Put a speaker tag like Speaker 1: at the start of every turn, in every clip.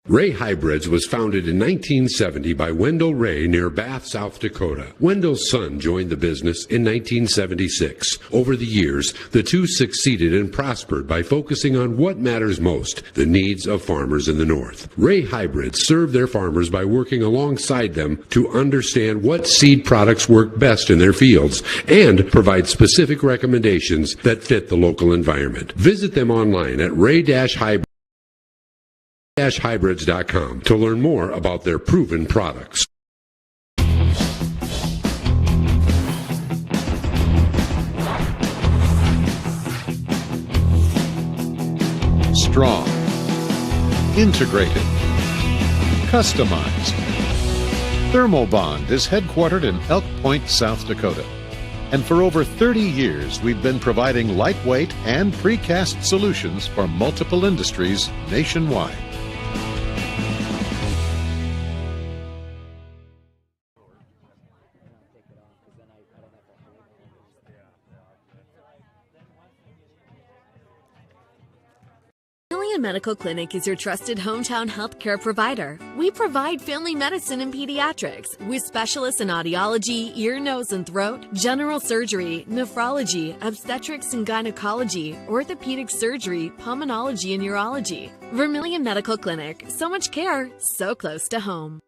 Speaker 1: Ray Hybrids was founded in 1970 by Wendell Ray near Bath, South Dakota. Wendell's son joined the business in 1976. Over the years, the two succeeded and prospered by focusing on what matters most, the needs of farmers in the North. Ray Hybrids serve their farmers by working alongside them to understand what seed products work best in their fields and provide specific recommendations that fit the local environment. Visit them online at ray-hybrids.com to learn more about their proven products.
Speaker 2: Strong, integrated, customized. Thermobond is headquartered in Elk Point, South Dakota. And for over 30 years, we've been providing lightweight and precast solutions for multiple industries nationwide.
Speaker 3: Medical Clinic is your trusted hometown healthcare provider. We provide family medicine and pediatrics with specialists in audiology, ear, nose, and throat, general surgery, nephrology, obstetrics and gynecology, orthopedic surgery, pulmonology, and urology. Vermilion Medical Clinic. So much care, so close to home.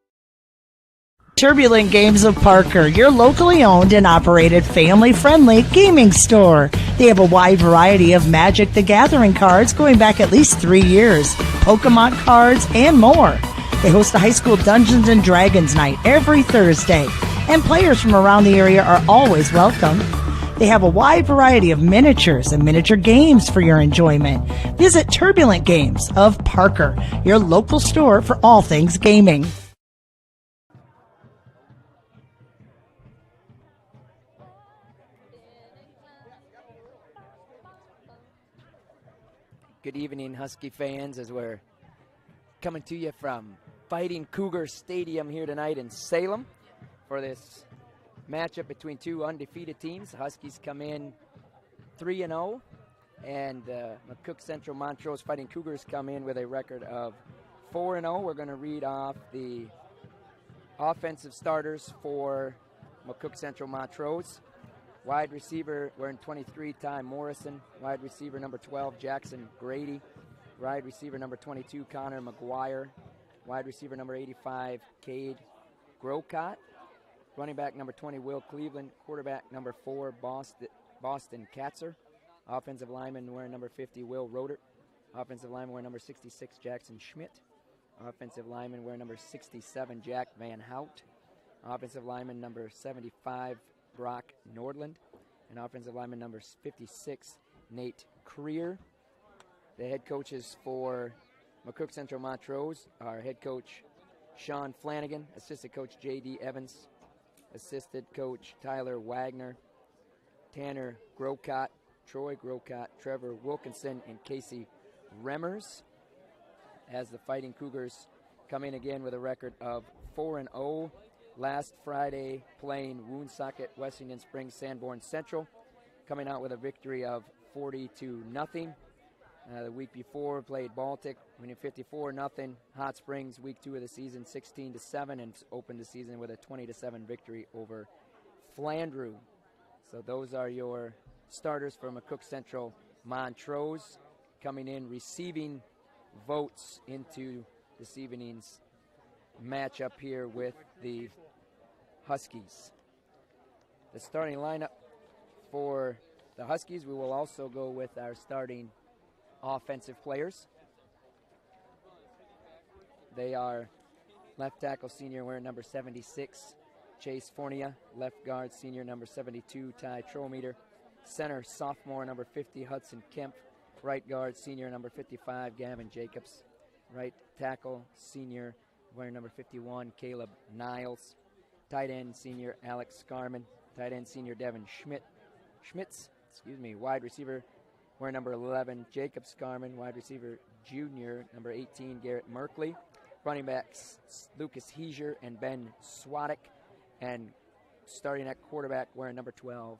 Speaker 4: Turbulent Games of Parker, your locally owned and operated family-friendly gaming store. They have a wide variety of Magic the Gathering cards going back at least 3 years, Pokemon cards, and more. They host a high school Dungeons & Dragons night every Thursday, and players from around the area are always welcome. They have a wide variety of miniatures and miniature games for your enjoyment. Visit Turbulent Games of Parker, your local store for all things gaming.
Speaker 5: Good evening, Husky fans, as we're coming to you from Fighting Cougars Stadium here tonight in Salem for this matchup between two undefeated teams. The Huskies come in 3-0, and McCook Central Montrose Fighting Cougars come in with a record of 4-0. We're going to read off the offensive starters for McCook Central Montrose. Wide receiver, wearing 23, Ty Morrison. Wide receiver number 12, Jackson Grady. Wide receiver number 22, Connor McGuire. Wide receiver number 85, Cade Grocott. Running back number 20, Will Cleveland. Quarterback number 4, Boston Katzer. Offensive lineman wearing number 50, Will Roder. Offensive lineman wearing number 66, Jackson Schmidt. Offensive lineman wearing number 67, Jack Van Hout. Offensive lineman number 75, Brock Nordland, and offensive lineman number 56, Nate Creer. The head coaches for McCook Central Montrose are head coach Sean Flanagan, assistant coach J.D. Evans, assistant coach Tyler Wagner, Tanner Grocott, Troy Grocott, Trevor Wilkinson, and Casey Remmers, as the Fighting Cougars come in again with a record of 4-0. Last Friday, playing Woonsocket, Wessington Springs, Sanborn Central, coming out with a victory of 40-0. The week before, played Baltic, winning 54-0. Hot Springs, week 2 of the season, 16-7, and opened the season with a 20-7 victory over Flandreau. So those are your starters for McCook Central Montrose, coming in, receiving votes into this evening's matchup here with the Huskies. The starting lineup for the Huskies, we will also go with our starting offensive players. They are left tackle senior wearing number 76, Chase Fornia. Left guard senior number 72, Ty Trometer. Center sophomore number 50, Hudson Kemp. Right guard senior number 55, Gavin Jacobs. Right tackle senior wearing number 51, Caleb Niles. Tight end senior Alex Scarman. Tight end senior Devin Schmitz. Wide receiver wearing number 11, Jacob Scarman. Wide receiver junior number 18, Garrett Merkley. Running backs Lucas Heiser and Ben Swadek. And starting at quarterback wearing number 12,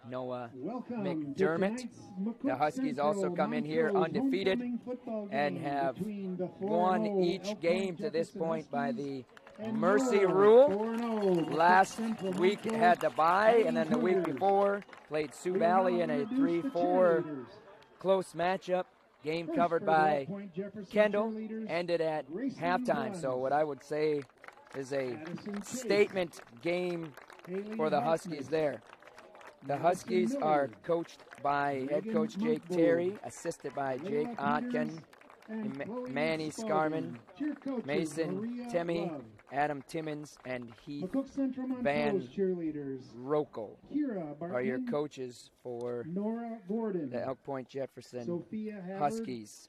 Speaker 5: Noah
Speaker 6: Welcome
Speaker 5: McDermott.
Speaker 6: to tonight's McCook
Speaker 5: The Huskies
Speaker 6: Central
Speaker 5: also come in here
Speaker 6: Montrose
Speaker 5: undefeated
Speaker 6: homecoming football
Speaker 5: and
Speaker 6: game
Speaker 5: have
Speaker 6: between the 4-0
Speaker 5: won each
Speaker 6: Elk
Speaker 5: game to this
Speaker 6: Point-Jefferson
Speaker 5: point by
Speaker 6: Huskies
Speaker 5: the
Speaker 6: and
Speaker 5: mercy
Speaker 6: your
Speaker 5: rule.
Speaker 6: 4-0 McCook
Speaker 5: Last
Speaker 6: Central
Speaker 5: week
Speaker 6: Montrose
Speaker 5: had to bye, and then the week
Speaker 6: Cougars.
Speaker 5: before played Sioux
Speaker 6: We will
Speaker 5: Valley
Speaker 6: now
Speaker 5: in a
Speaker 6: introduce the
Speaker 5: 3-4
Speaker 6: cheerleaders.
Speaker 5: close matchup. Game
Speaker 6: First
Speaker 5: covered
Speaker 6: for the
Speaker 5: by
Speaker 6: Elk Point-Jefferson
Speaker 5: Kendall,
Speaker 6: cheerleaders,
Speaker 5: ended at
Speaker 6: Graceland
Speaker 5: halftime.
Speaker 6: Bruns,
Speaker 5: So what I would say is a
Speaker 6: Addison Chase,
Speaker 5: statement game
Speaker 6: Haley
Speaker 5: for the
Speaker 6: Hartnett,
Speaker 5: Huskies there. The
Speaker 6: Madison
Speaker 5: Huskies
Speaker 6: Miller,
Speaker 5: are coached by head
Speaker 6: Reagan
Speaker 5: coach Jake
Speaker 6: Monkbull,
Speaker 5: Terry, assisted by
Speaker 6: Layla
Speaker 5: Jake Otkin,
Speaker 6: Peters, and Chloe
Speaker 5: Manny
Speaker 6: Spalding.
Speaker 5: Scarman,
Speaker 6: Cheer coaches,
Speaker 5: Mason
Speaker 6: Maria
Speaker 5: Timmy,
Speaker 6: Love.
Speaker 5: Adam Timmons, and Heath
Speaker 6: McCook Central
Speaker 5: Van
Speaker 6: Montrose cheerleaders,
Speaker 5: Rokel
Speaker 6: Kira Barton,
Speaker 5: are your coaches for
Speaker 6: Nora Gordon,
Speaker 5: the Elk Point-Jefferson
Speaker 6: Sophia Havard,
Speaker 5: Huskies.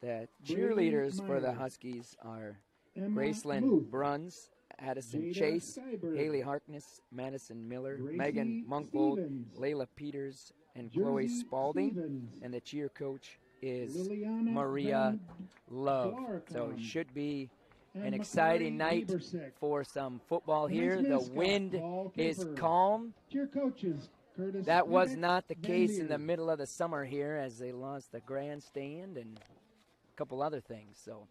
Speaker 5: The
Speaker 6: Brady
Speaker 5: cheerleaders for the
Speaker 6: Myers,
Speaker 5: Huskies are
Speaker 6: Emma
Speaker 5: Graceland
Speaker 6: Muth,
Speaker 5: Bruns, Addison
Speaker 6: Jada
Speaker 5: Chase,
Speaker 6: Skyberg,
Speaker 5: Haley Harkness, Madison Miller,
Speaker 6: Gracie
Speaker 5: Megan Monkbold,
Speaker 6: Stevens,
Speaker 5: Layla Peters, and
Speaker 6: Jersey
Speaker 5: Chloe Spalding.
Speaker 6: Stevens,
Speaker 5: And the cheer coach is
Speaker 6: Liliana
Speaker 5: Maria
Speaker 6: Van
Speaker 5: Love.
Speaker 6: Clark,
Speaker 5: So it should be
Speaker 6: and
Speaker 5: an
Speaker 6: Macari
Speaker 5: exciting night
Speaker 6: Liebersick.
Speaker 5: for some football here.
Speaker 6: Tonight's
Speaker 5: The
Speaker 6: mascot,
Speaker 5: wind
Speaker 6: Paul
Speaker 5: is
Speaker 6: Kemper.
Speaker 5: calm.
Speaker 6: Cheer coaches, Curtis
Speaker 5: That was
Speaker 6: Vivek,
Speaker 5: not the
Speaker 6: Van
Speaker 5: case in the
Speaker 6: Leer.
Speaker 5: middle of the summer here, as they lost the grandstand and a couple other things. So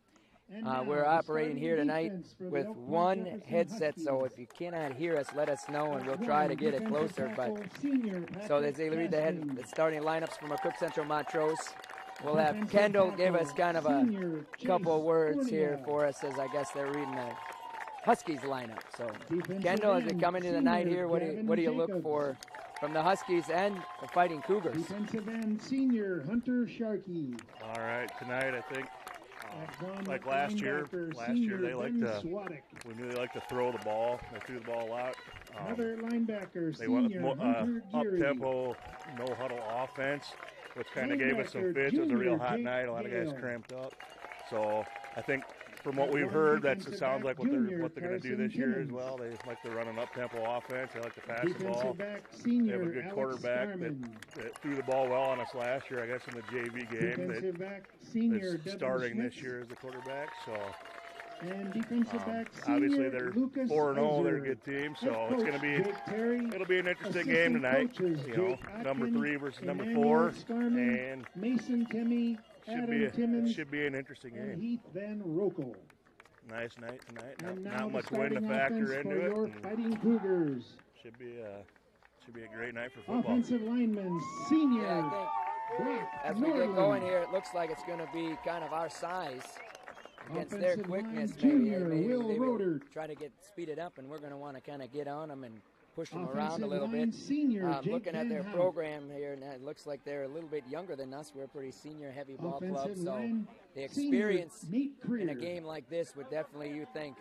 Speaker 6: And now
Speaker 5: we're
Speaker 6: the
Speaker 5: operating
Speaker 6: starting
Speaker 5: here tonight
Speaker 6: defense for the
Speaker 5: with
Speaker 6: Elk
Speaker 5: one
Speaker 6: Point-Jefferson
Speaker 5: headset. So
Speaker 6: Huskies.
Speaker 5: if you cannot hear us, let us know and we'll try to get it
Speaker 6: Defensive
Speaker 5: closer. But
Speaker 6: tackle, senior
Speaker 5: so
Speaker 6: Patrick
Speaker 5: as they read
Speaker 6: Gaston.
Speaker 5: the starting lineups from McCook Central Montrose, we'll have
Speaker 6: Defensive
Speaker 5: Kendall
Speaker 6: tackle,
Speaker 5: give us kind of a
Speaker 6: senior
Speaker 5: couple
Speaker 6: Chase
Speaker 5: words here
Speaker 6: Fournier.
Speaker 5: for us, as I guess they're reading the Huskies lineup. So
Speaker 6: Defensive
Speaker 5: Kendall, as we
Speaker 6: end,
Speaker 5: come into the night
Speaker 6: senior
Speaker 5: here, what do you
Speaker 6: Gavin
Speaker 5: look
Speaker 6: Jacobs.
Speaker 5: for from the Huskies and the Fighting Cougars?
Speaker 6: Defensive end, senior Hunter Sharkey.
Speaker 7: All right, tonight I think,
Speaker 6: At one,
Speaker 7: like last year
Speaker 6: linebacker,
Speaker 7: they like
Speaker 6: Ben
Speaker 7: to.
Speaker 6: Swadek.
Speaker 7: We knew they like to throw the ball. They threw the ball a lot.
Speaker 6: Another linebacker,
Speaker 7: They went
Speaker 6: senior
Speaker 7: with
Speaker 6: Hunter
Speaker 7: up
Speaker 6: Geary.
Speaker 7: tempo, no huddle offense, which kind of gave us some
Speaker 6: Linebacker,
Speaker 7: fits. It was a real
Speaker 6: junior
Speaker 7: hot
Speaker 6: Jake
Speaker 7: night. A lot of guys
Speaker 6: Gale.
Speaker 7: cramped up. So I think from what
Speaker 6: At
Speaker 7: we've
Speaker 6: one
Speaker 7: heard, it
Speaker 6: defensive
Speaker 7: sounds
Speaker 6: back,
Speaker 7: like what
Speaker 6: junior
Speaker 7: they're going to do
Speaker 6: Carson
Speaker 7: this year as
Speaker 6: Timmons.
Speaker 7: well. They like to run an up tempo offense. They like to pass the ball.
Speaker 6: Defensive back,
Speaker 7: They
Speaker 6: senior
Speaker 7: have a good
Speaker 6: Alex
Speaker 7: quarterback
Speaker 6: Scarman.
Speaker 7: that threw the ball well on us last year, I guess, in the JV game.
Speaker 6: Defensive back, senior
Speaker 7: That's
Speaker 6: Devin
Speaker 7: starting
Speaker 6: Schmitz.
Speaker 7: this year as the quarterback. So
Speaker 6: And defensive back,
Speaker 7: obviously
Speaker 6: senior
Speaker 7: they're
Speaker 6: Lucas
Speaker 7: 4-0. They're a
Speaker 6: Iser.
Speaker 7: good team.
Speaker 6: Head
Speaker 7: So it's
Speaker 6: coach,
Speaker 7: going to be
Speaker 6: Jake Terry.
Speaker 7: it'll be an interesting
Speaker 6: Assistant
Speaker 7: game tonight.
Speaker 6: coaches,
Speaker 7: You know,
Speaker 6: Jake
Speaker 7: number
Speaker 6: Otkin,
Speaker 7: 3 versus number
Speaker 6: Emmanuel
Speaker 7: 4,
Speaker 6: Scarman,
Speaker 7: and
Speaker 6: Mason Timmy, Adam Timmons,
Speaker 7: should be an interesting
Speaker 6: and
Speaker 7: game.
Speaker 6: Heath Van Rokel.
Speaker 7: Nice night tonight.
Speaker 6: And now
Speaker 7: Not
Speaker 6: the
Speaker 7: much wind to
Speaker 6: starting
Speaker 7: factor
Speaker 6: offense
Speaker 7: into
Speaker 6: for
Speaker 7: it.
Speaker 6: your
Speaker 7: and
Speaker 6: Fighting Cougars.
Speaker 7: Should be a great night for football.
Speaker 6: Offensive lineman, senior
Speaker 5: Yeah, I think
Speaker 6: Brock
Speaker 5: as we
Speaker 6: Norland.
Speaker 5: get going here, it looks like it's going to be kind of our size against their
Speaker 6: Offensive
Speaker 5: quickness.
Speaker 6: line,
Speaker 5: Maybe
Speaker 6: junior
Speaker 5: they
Speaker 6: Will
Speaker 5: will
Speaker 6: Roeder.
Speaker 5: try to get speeded up, and we're going to want to kind of get on them and push them around a
Speaker 6: Offensive
Speaker 5: little
Speaker 6: line,
Speaker 5: bit.
Speaker 6: senior Jake
Speaker 5: Looking at
Speaker 6: Van
Speaker 5: their
Speaker 6: Hout.
Speaker 5: program here, and it looks like they're a little bit younger than us. We're a pretty senior-heavy ball club,
Speaker 6: Offensive
Speaker 5: so
Speaker 6: line,
Speaker 5: the
Speaker 6: senior
Speaker 5: experience
Speaker 6: Nate Creer.
Speaker 5: in a game like this would definitely, you think,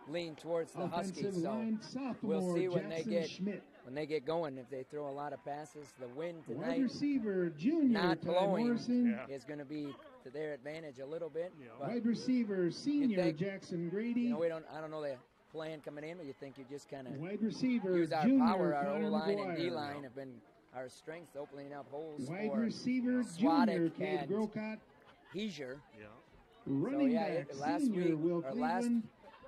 Speaker 5: lean towards the
Speaker 6: Offensive
Speaker 5: Huskies. So
Speaker 6: line, sophomore
Speaker 5: we'll see when
Speaker 6: Jackson
Speaker 5: they
Speaker 6: Schmidt.
Speaker 5: get going. If they throw a lot of passes, the wind
Speaker 6: Wide
Speaker 5: tonight
Speaker 6: receiver, junior
Speaker 5: not
Speaker 6: Ty
Speaker 5: blowing
Speaker 6: Morrison.
Speaker 7: Yeah.
Speaker 5: is going to be to their advantage a little bit. But
Speaker 6: Wide receiver, senior
Speaker 5: think-
Speaker 6: Jackson Grady.
Speaker 5: you know, I don't know the plan coming in, but you think you just kind of
Speaker 6: Wide receiver,
Speaker 5: use our
Speaker 6: junior
Speaker 5: power. Our
Speaker 6: Connor
Speaker 5: O-line and
Speaker 6: McGuire.
Speaker 5: D-line have been our strengths, opening up holes
Speaker 6: Wide
Speaker 5: for
Speaker 6: receiver,
Speaker 5: Swadek
Speaker 6: junior Cade
Speaker 5: and
Speaker 6: Grocott.
Speaker 5: Heisier.
Speaker 7: Yeah.
Speaker 6: Running
Speaker 5: yeah,
Speaker 6: back,
Speaker 5: last
Speaker 6: senior
Speaker 5: week,
Speaker 6: Will
Speaker 5: or last
Speaker 6: Cleveland.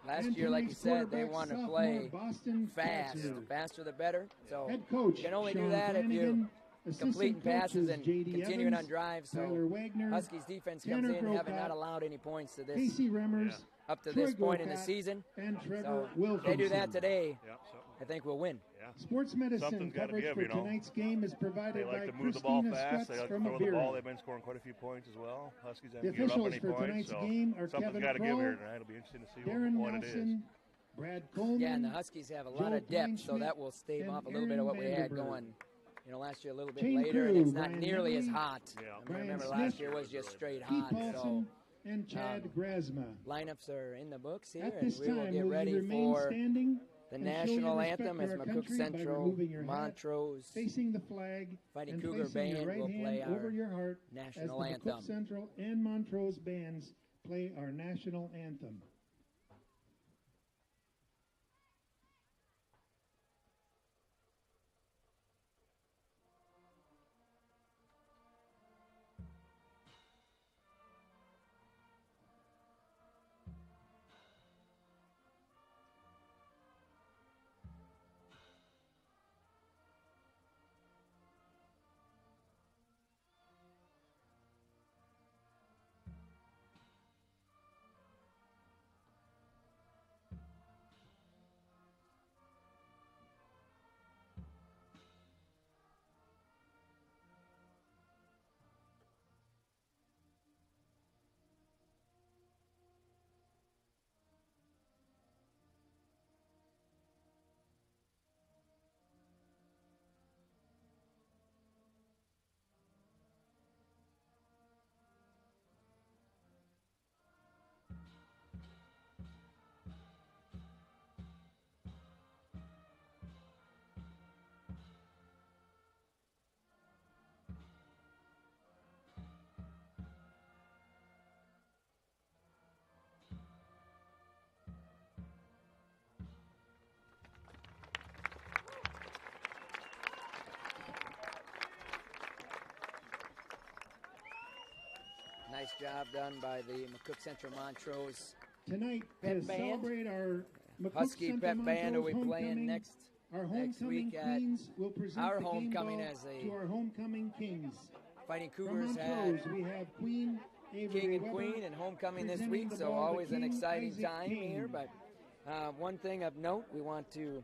Speaker 5: Last
Speaker 6: And
Speaker 5: year, like you
Speaker 6: tonight's
Speaker 5: said, they
Speaker 6: quarterback,
Speaker 5: want to
Speaker 6: sophomore
Speaker 5: play
Speaker 6: Boston
Speaker 5: fast.
Speaker 6: Fletcher.
Speaker 5: The faster, the better. So
Speaker 6: Head coach,
Speaker 5: you can only do
Speaker 6: Sean
Speaker 5: that if you
Speaker 6: Flanagan. Assistant
Speaker 5: completing passes
Speaker 6: coaches,
Speaker 5: and
Speaker 6: J.D.
Speaker 5: continuing
Speaker 6: Evans,
Speaker 5: on drives. So
Speaker 6: Tyler Wagner,
Speaker 5: Huskies defense comes
Speaker 6: Tanner
Speaker 5: in having
Speaker 6: Grocott,
Speaker 5: not allowed any points to this
Speaker 6: Casey Remmers,
Speaker 5: up to
Speaker 6: Troy
Speaker 5: this point in the
Speaker 6: Grocott,
Speaker 5: season.
Speaker 6: and Trevor
Speaker 5: So
Speaker 6: Wilkinson.
Speaker 5: if they do that today,
Speaker 7: Yeah.
Speaker 5: I think we'll win.
Speaker 7: Yeah.
Speaker 6: Sports medicine
Speaker 7: Something's gotta
Speaker 6: coverage
Speaker 7: give,
Speaker 6: for
Speaker 7: you know.
Speaker 6: tonight's game is
Speaker 7: They
Speaker 6: provided by
Speaker 7: like to move the ball
Speaker 6: Christina
Speaker 7: fast. They
Speaker 6: Stutz
Speaker 7: like to
Speaker 6: from
Speaker 7: throw the ball.
Speaker 6: Avira.
Speaker 7: They've been scoring quite a few points as well. Huskies
Speaker 6: The
Speaker 7: haven't given up
Speaker 6: officials
Speaker 7: any
Speaker 6: for
Speaker 7: points.
Speaker 6: tonight's
Speaker 7: So
Speaker 6: game are
Speaker 7: something's
Speaker 6: Kevin
Speaker 7: got to give
Speaker 6: Kroll,
Speaker 7: here tonight. It'll be interesting to see
Speaker 6: Darren
Speaker 7: what it is.
Speaker 6: Nelson, Brad Coleman,
Speaker 5: Yeah, and the Huskies have a lot
Speaker 6: Joel
Speaker 5: of depth, so
Speaker 6: Kleinschmidt,
Speaker 5: that will stave
Speaker 6: and
Speaker 5: off a little bit of what we had
Speaker 6: Aaron
Speaker 5: going. Last year a little bit
Speaker 6: Chain
Speaker 5: later,
Speaker 6: crew,
Speaker 5: and it's not
Speaker 6: Brian
Speaker 5: nearly as
Speaker 6: Henry,
Speaker 5: hot.
Speaker 7: Yeah.
Speaker 5: I
Speaker 6: Brian
Speaker 5: remember
Speaker 6: Smith,
Speaker 5: last year was just straight
Speaker 6: Keith
Speaker 5: hot.
Speaker 6: Paulson, and Chad Grasma.
Speaker 5: Lineups are in the books here,
Speaker 6: At
Speaker 5: and
Speaker 6: this
Speaker 5: we will
Speaker 6: time,
Speaker 5: get
Speaker 6: will you
Speaker 5: ready
Speaker 6: remain
Speaker 5: for
Speaker 6: standing
Speaker 5: the
Speaker 6: and show your
Speaker 5: national
Speaker 6: respect
Speaker 5: anthem
Speaker 6: to
Speaker 5: as
Speaker 6: our
Speaker 5: McCook
Speaker 6: country by
Speaker 5: Central,
Speaker 6: removing your hat,
Speaker 5: Montrose,
Speaker 6: facing the flag,
Speaker 5: Fighting
Speaker 6: and
Speaker 5: Cougar
Speaker 6: placing your
Speaker 5: Band
Speaker 6: right
Speaker 5: will
Speaker 6: hand
Speaker 5: play
Speaker 6: over
Speaker 5: our
Speaker 6: your heart as the
Speaker 5: national
Speaker 6: McCook
Speaker 5: anthem.
Speaker 6: Central and Montrose bands play our national anthem.
Speaker 5: Nice job done by the McCook Central Montrose
Speaker 6: Tonight,
Speaker 5: Pep
Speaker 6: to
Speaker 5: band.
Speaker 6: celebrate our McCook
Speaker 5: Husky
Speaker 6: Central
Speaker 5: Pep Band will be
Speaker 6: Montrose
Speaker 5: playing
Speaker 6: homecoming,
Speaker 5: next
Speaker 6: our
Speaker 5: next
Speaker 6: homecoming
Speaker 5: week at
Speaker 6: queens will present
Speaker 5: our
Speaker 6: the game
Speaker 5: homecoming
Speaker 6: ball
Speaker 5: as
Speaker 6: to
Speaker 5: a
Speaker 6: our homecoming kings.
Speaker 5: Fighting
Speaker 6: From
Speaker 5: Cougars
Speaker 6: Montrose,
Speaker 5: had
Speaker 6: we have Queen Avery
Speaker 5: King and
Speaker 6: Weber
Speaker 5: Queen and homecoming this
Speaker 6: presenting
Speaker 5: week,
Speaker 6: the
Speaker 5: so
Speaker 6: ball to
Speaker 5: always an
Speaker 6: King
Speaker 5: exciting
Speaker 6: Isaac
Speaker 5: time
Speaker 6: King.
Speaker 5: here. But one thing of note we want to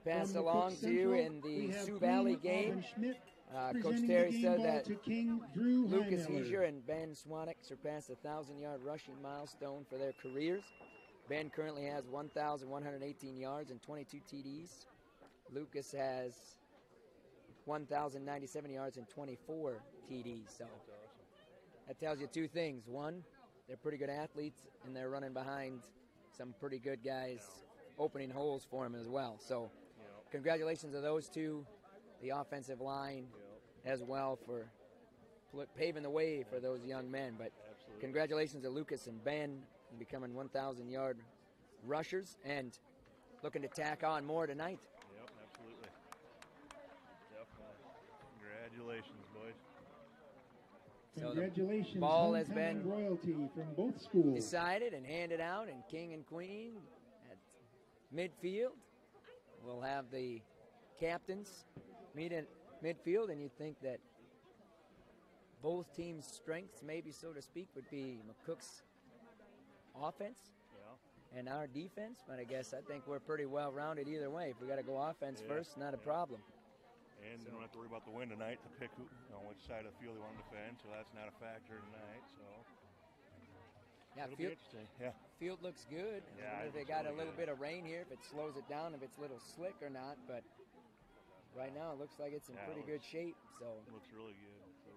Speaker 5: pass
Speaker 6: From
Speaker 5: along
Speaker 6: McCook
Speaker 5: to you
Speaker 6: Central,
Speaker 5: in
Speaker 6: we
Speaker 5: the
Speaker 6: have
Speaker 5: Sioux
Speaker 6: Queen
Speaker 5: Valley
Speaker 6: Auburn
Speaker 5: game.
Speaker 6: Schmidt
Speaker 5: Coach
Speaker 6: presenting
Speaker 5: Terry
Speaker 6: the game
Speaker 5: said
Speaker 6: ball
Speaker 5: that
Speaker 6: to King Drew
Speaker 5: Lucas
Speaker 6: Heimiller.
Speaker 5: Heischer and Ben Swanwick surpassed the 1,000-yard rushing milestone for their careers. Ben currently has 1,118 yards and 22 TDs. Lucas has 1,097 yards and 24 TDs. So that tells you two things. One, they're pretty good athletes, and they're running behind some pretty good guys, opening holes for them as well. So congratulations to those two, the offensive line as well, for paving the way for those young men. But congratulations to Lucas and Ben on becoming 1,000-yard rushers and looking to tack on more tonight.
Speaker 7: Yep, absolutely. Definitely. Congratulations, boys.
Speaker 5: So
Speaker 6: Congratulations,
Speaker 5: the ball has
Speaker 6: homecoming
Speaker 5: been
Speaker 6: royalty from both schools.
Speaker 5: decided and handed out, and King and Queen at midfield. We'll have the captains meet at midfield, and you'd think that both teams' strengths, maybe so to speak, would be McCook's offense and our defense, but I guess I think we're pretty well rounded either way. If we got to go offense first, not a problem.
Speaker 7: And you don't have to worry about the wind tonight to pick which side of the field you want to defend, so that's not a factor tonight. So
Speaker 5: yeah,
Speaker 7: it'll be interesting. Yeah,
Speaker 5: field looks good.
Speaker 7: Yeah,
Speaker 5: I wonder if they got a little bit of rain here, if it slows it down, if it's a little slick or not. But right now it looks like it's in pretty good shape. So
Speaker 7: it looks really good. So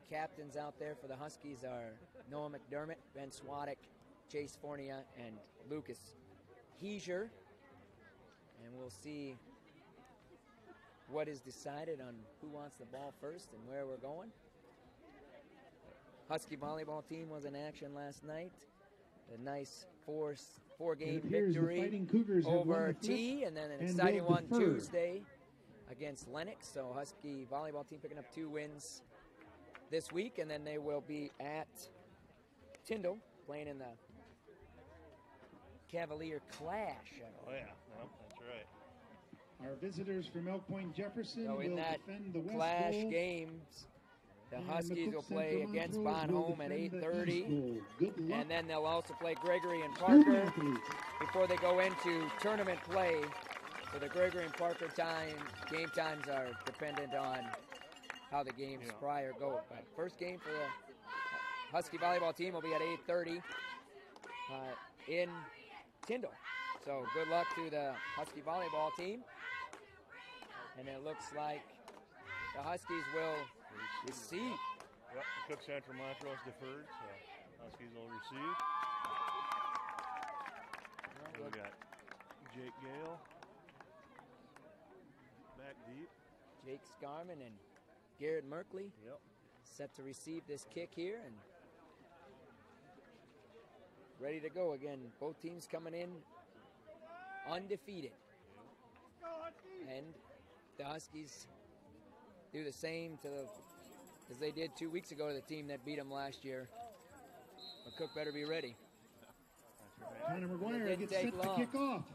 Speaker 5: captains out there for the Huskies are Noah McDermott, Ben Swanwick, Chase Fornia, and Lucas Heischer. And we'll see what is decided on who wants the ball first and where we're going. Husky volleyball team was in action last night. A nice four-game victory
Speaker 6: Fighting Cougars have won
Speaker 5: over
Speaker 6: the flip
Speaker 5: T, and then an
Speaker 6: and
Speaker 5: exciting
Speaker 6: will
Speaker 5: one
Speaker 6: defer.
Speaker 5: Tuesday against Lennox. So Husky volleyball team picking up 2 wins this week, and then they will be at Tyndall playing in the Cavalier Clash.
Speaker 7: oh yeah, that's right.
Speaker 6: Our visitors from Point-Jefferson
Speaker 5: So in
Speaker 6: will
Speaker 5: that
Speaker 6: defend the West
Speaker 5: Clash
Speaker 6: Goal,
Speaker 5: games, the
Speaker 6: and
Speaker 5: Huskies
Speaker 6: McCook
Speaker 5: will play
Speaker 6: Central
Speaker 5: against
Speaker 6: Montrose will
Speaker 5: Bonhomme at
Speaker 6: defend the
Speaker 5: 8:30,
Speaker 6: East Goal. Good luck,
Speaker 5: and then they'll also play Gregory and
Speaker 6: student
Speaker 5: Parker
Speaker 6: athletes.
Speaker 5: before they go into tournament play. So the Gregory and Parker game times are dependent on how the games prior go. But first game for the Husky volleyball team will be at 8:30 in Tyndall. So good luck to the Husky volleyball team. And it looks like the Huskies will receive.
Speaker 7: Yep, Cook Central Montrose deferred, so Huskies will receive. So we got Jake Gale back deep.
Speaker 5: Jake Scarman and Garrett Merkley
Speaker 7: Yep.
Speaker 5: set to receive this kick here and ready to go again. Both teams coming in undefeated. And the Huskies do the same as they did 2 weeks ago to the team that beat them last year. McCook better be ready.
Speaker 6: Connor
Speaker 5: It
Speaker 6: McGuire
Speaker 5: didn't
Speaker 6: gets
Speaker 5: take
Speaker 6: set to
Speaker 5: long.
Speaker 6: kick off.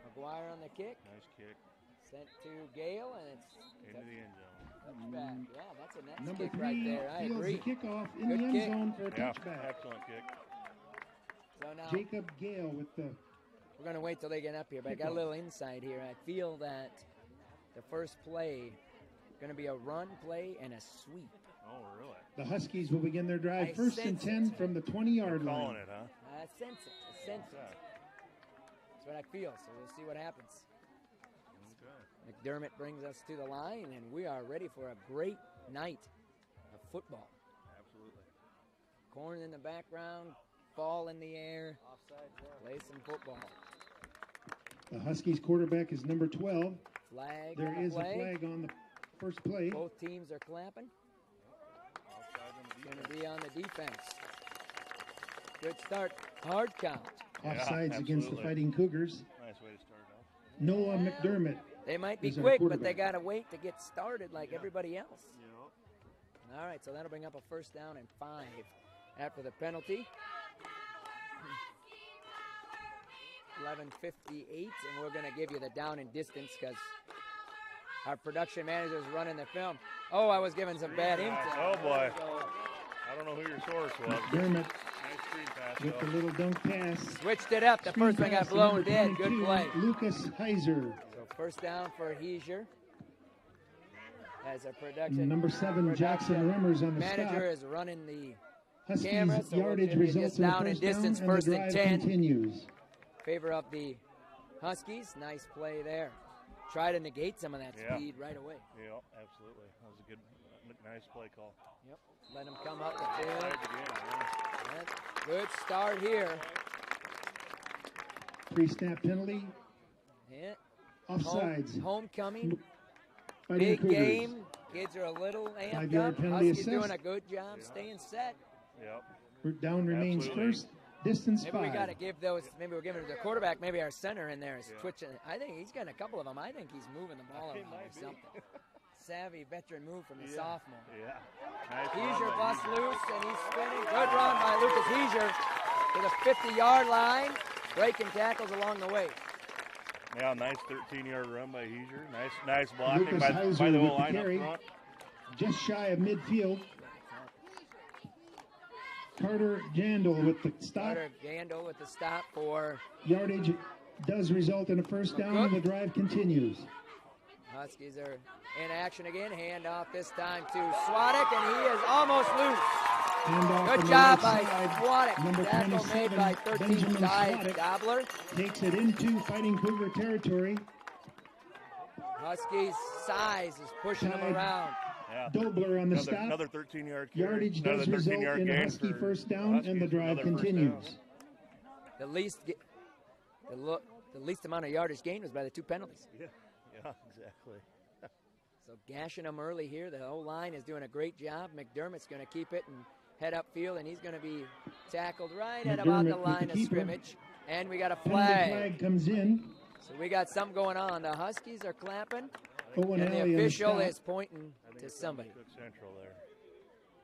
Speaker 5: McGuire on the kick,
Speaker 7: Nice kick
Speaker 5: sent to Gale, and it's
Speaker 7: into the end zone.
Speaker 5: touchback. Yeah, that's a nice
Speaker 6: Number
Speaker 5: kick
Speaker 6: 3
Speaker 5: right there. I
Speaker 6: fields
Speaker 5: agree.
Speaker 6: the kickoff in
Speaker 5: Good
Speaker 6: the end
Speaker 5: kick.
Speaker 6: zone for a
Speaker 7: Yeah,
Speaker 6: touchback.
Speaker 7: excellent kick.
Speaker 5: So now
Speaker 6: Jacob Gale with the
Speaker 5: we're going to wait till they get up here, but I got a little insight here. I feel that the first play going to be a run play and a sweep.
Speaker 7: Oh, really?
Speaker 6: The Huskies will begin their drive
Speaker 5: I
Speaker 6: first and
Speaker 5: sense
Speaker 6: 10
Speaker 5: it.
Speaker 6: from the 20-yard line.
Speaker 7: Calling it, huh?
Speaker 5: I sense it. I sense it.
Speaker 7: Okay.
Speaker 5: That's what I feel, so we'll see what happens.
Speaker 7: Okay.
Speaker 5: McDermott brings us to the line, and we are ready for a great night of football.
Speaker 7: Absolutely.
Speaker 5: Corn in the background, ball in the air, play some football.
Speaker 6: The Huskies quarterback is number 12.
Speaker 5: Flag.
Speaker 6: There is a
Speaker 5: play.
Speaker 6: flag on the first play.
Speaker 5: Both teams are clapping. Going to be on the defense. Good start. Hard count.
Speaker 6: Offsides against the
Speaker 7: absolutely.
Speaker 6: Fighting Cougars.
Speaker 7: Nice way to start off.
Speaker 6: Noah McDermott.
Speaker 5: They might be
Speaker 6: is our
Speaker 5: quick, but they
Speaker 6: quarterback.
Speaker 5: got to wait to get started like everybody else.
Speaker 7: Yep.
Speaker 5: All right, so that'll bring up a first down and 5 after the penalty. 11:58, and we're going to give you the down and distance because our production manager is running the film. Oh, I was given some bad intel.
Speaker 7: Oh, boy. I don't know who your source was.
Speaker 6: Dermott
Speaker 7: Nice screen pass,
Speaker 6: with the
Speaker 7: though.
Speaker 6: little dunk pass.
Speaker 5: Switched it up. The
Speaker 6: Screen
Speaker 5: first one got
Speaker 6: pass to
Speaker 5: blown
Speaker 6: number
Speaker 5: dead. Good
Speaker 6: 22,
Speaker 5: play.
Speaker 6: Lucas Heiser.
Speaker 5: So first down for Heiser. As a
Speaker 6: And
Speaker 5: production.
Speaker 6: number 7, Jackson Rimmers on the
Speaker 5: Manager
Speaker 6: stop.
Speaker 5: is running the
Speaker 6: Huskies
Speaker 5: camera, so we'll
Speaker 6: yardage
Speaker 5: give you
Speaker 6: results
Speaker 5: just
Speaker 6: in the
Speaker 5: down and
Speaker 6: first down,
Speaker 5: distance,
Speaker 6: and
Speaker 5: first
Speaker 6: the
Speaker 5: and
Speaker 6: drive
Speaker 5: 10.
Speaker 6: continues.
Speaker 5: favor of the Huskies. Nice play there. Try to negate some of that speed right away.
Speaker 7: Yeah, absolutely. That was a good, nice play call.
Speaker 5: Yep. Let him come up the field.
Speaker 7: Tried again, yeah.
Speaker 5: Good start here.
Speaker 6: Pre-snap penalty.
Speaker 5: Yeah.
Speaker 6: Offsides.
Speaker 5: Homecoming.
Speaker 6: Fighting
Speaker 5: Big
Speaker 6: Cougars.
Speaker 5: game. Kids are a little amped
Speaker 6: 5-yard
Speaker 5: up.
Speaker 6: penalty
Speaker 5: Huskies doing
Speaker 6: assessed.
Speaker 5: a good job staying set.
Speaker 7: Yep.
Speaker 6: Down remains
Speaker 7: Absolutely.
Speaker 6: first. Distance
Speaker 5: Maybe
Speaker 6: 5.
Speaker 5: we got to give those. Maybe we're giving it to the quarterback. Maybe our center in there is twitching. I think he's got a couple of them. I think he's moving the ball around or something. Savvy veteran move from the sophomore.
Speaker 7: Yeah. Nice
Speaker 5: Heiser
Speaker 7: run by
Speaker 5: busts
Speaker 7: Heiser.
Speaker 5: loose and he's spinning. Good run by Lucas Heiser to the 50-yard line. Breaking tackles along the way.
Speaker 7: Yeah, nice 13-yard run by Heiser. Nice blocking
Speaker 6: Lucas
Speaker 7: by
Speaker 6: Heiser
Speaker 7: the
Speaker 6: with
Speaker 7: whole
Speaker 6: the
Speaker 7: line up
Speaker 6: carry.
Speaker 7: front.
Speaker 6: Just shy of midfield. Carter Jandal with the stop.
Speaker 5: Carter Gandol with the stop for
Speaker 6: Yardage does result in a first down, and the drive continues.
Speaker 5: Huskies are in action again. Hand off this time to Swadek, and he is almost loose.
Speaker 6: Handoff
Speaker 5: Good
Speaker 6: from the
Speaker 5: job
Speaker 6: right
Speaker 5: by
Speaker 6: side.
Speaker 5: Swadek.
Speaker 6: Number
Speaker 5: Tackle
Speaker 6: 27,
Speaker 5: made by 13
Speaker 6: Benjamin
Speaker 5: Ty
Speaker 6: Swadek
Speaker 5: Dobler.
Speaker 6: takes it into Fighting Cougar territory.
Speaker 5: Huskies' size is pushing him
Speaker 6: Ty
Speaker 5: around.
Speaker 7: Yeah.
Speaker 6: Dobler on the
Speaker 7: Another,
Speaker 6: stop.
Speaker 7: another 13-yard carry.
Speaker 6: Yardage
Speaker 7: Another
Speaker 6: does result
Speaker 7: 13-yard
Speaker 6: in a
Speaker 7: gain
Speaker 6: Husky
Speaker 7: for
Speaker 6: first
Speaker 7: the
Speaker 6: down, and the
Speaker 7: Huskies.
Speaker 6: drive
Speaker 7: Another first
Speaker 6: continues.
Speaker 7: down.
Speaker 5: The least amount of yardage gained was by the two penalties.
Speaker 7: Yeah, exactly.
Speaker 5: So gashing them early here. The whole line is doing a great job. McDermott's going to keep it and head upfield, and he's going to be tackled right at about the
Speaker 6: McDermott with
Speaker 5: line
Speaker 6: the
Speaker 5: of
Speaker 6: keeper.
Speaker 5: scrimmage. And we got a
Speaker 6: Penalty
Speaker 5: flag.
Speaker 6: flag comes in.
Speaker 5: So we got something going on. The Huskies are clapping,
Speaker 6: Owen
Speaker 5: and the
Speaker 6: Alley on the
Speaker 5: official
Speaker 6: stop.
Speaker 5: is pointing to somebody.
Speaker 7: Cook Central there.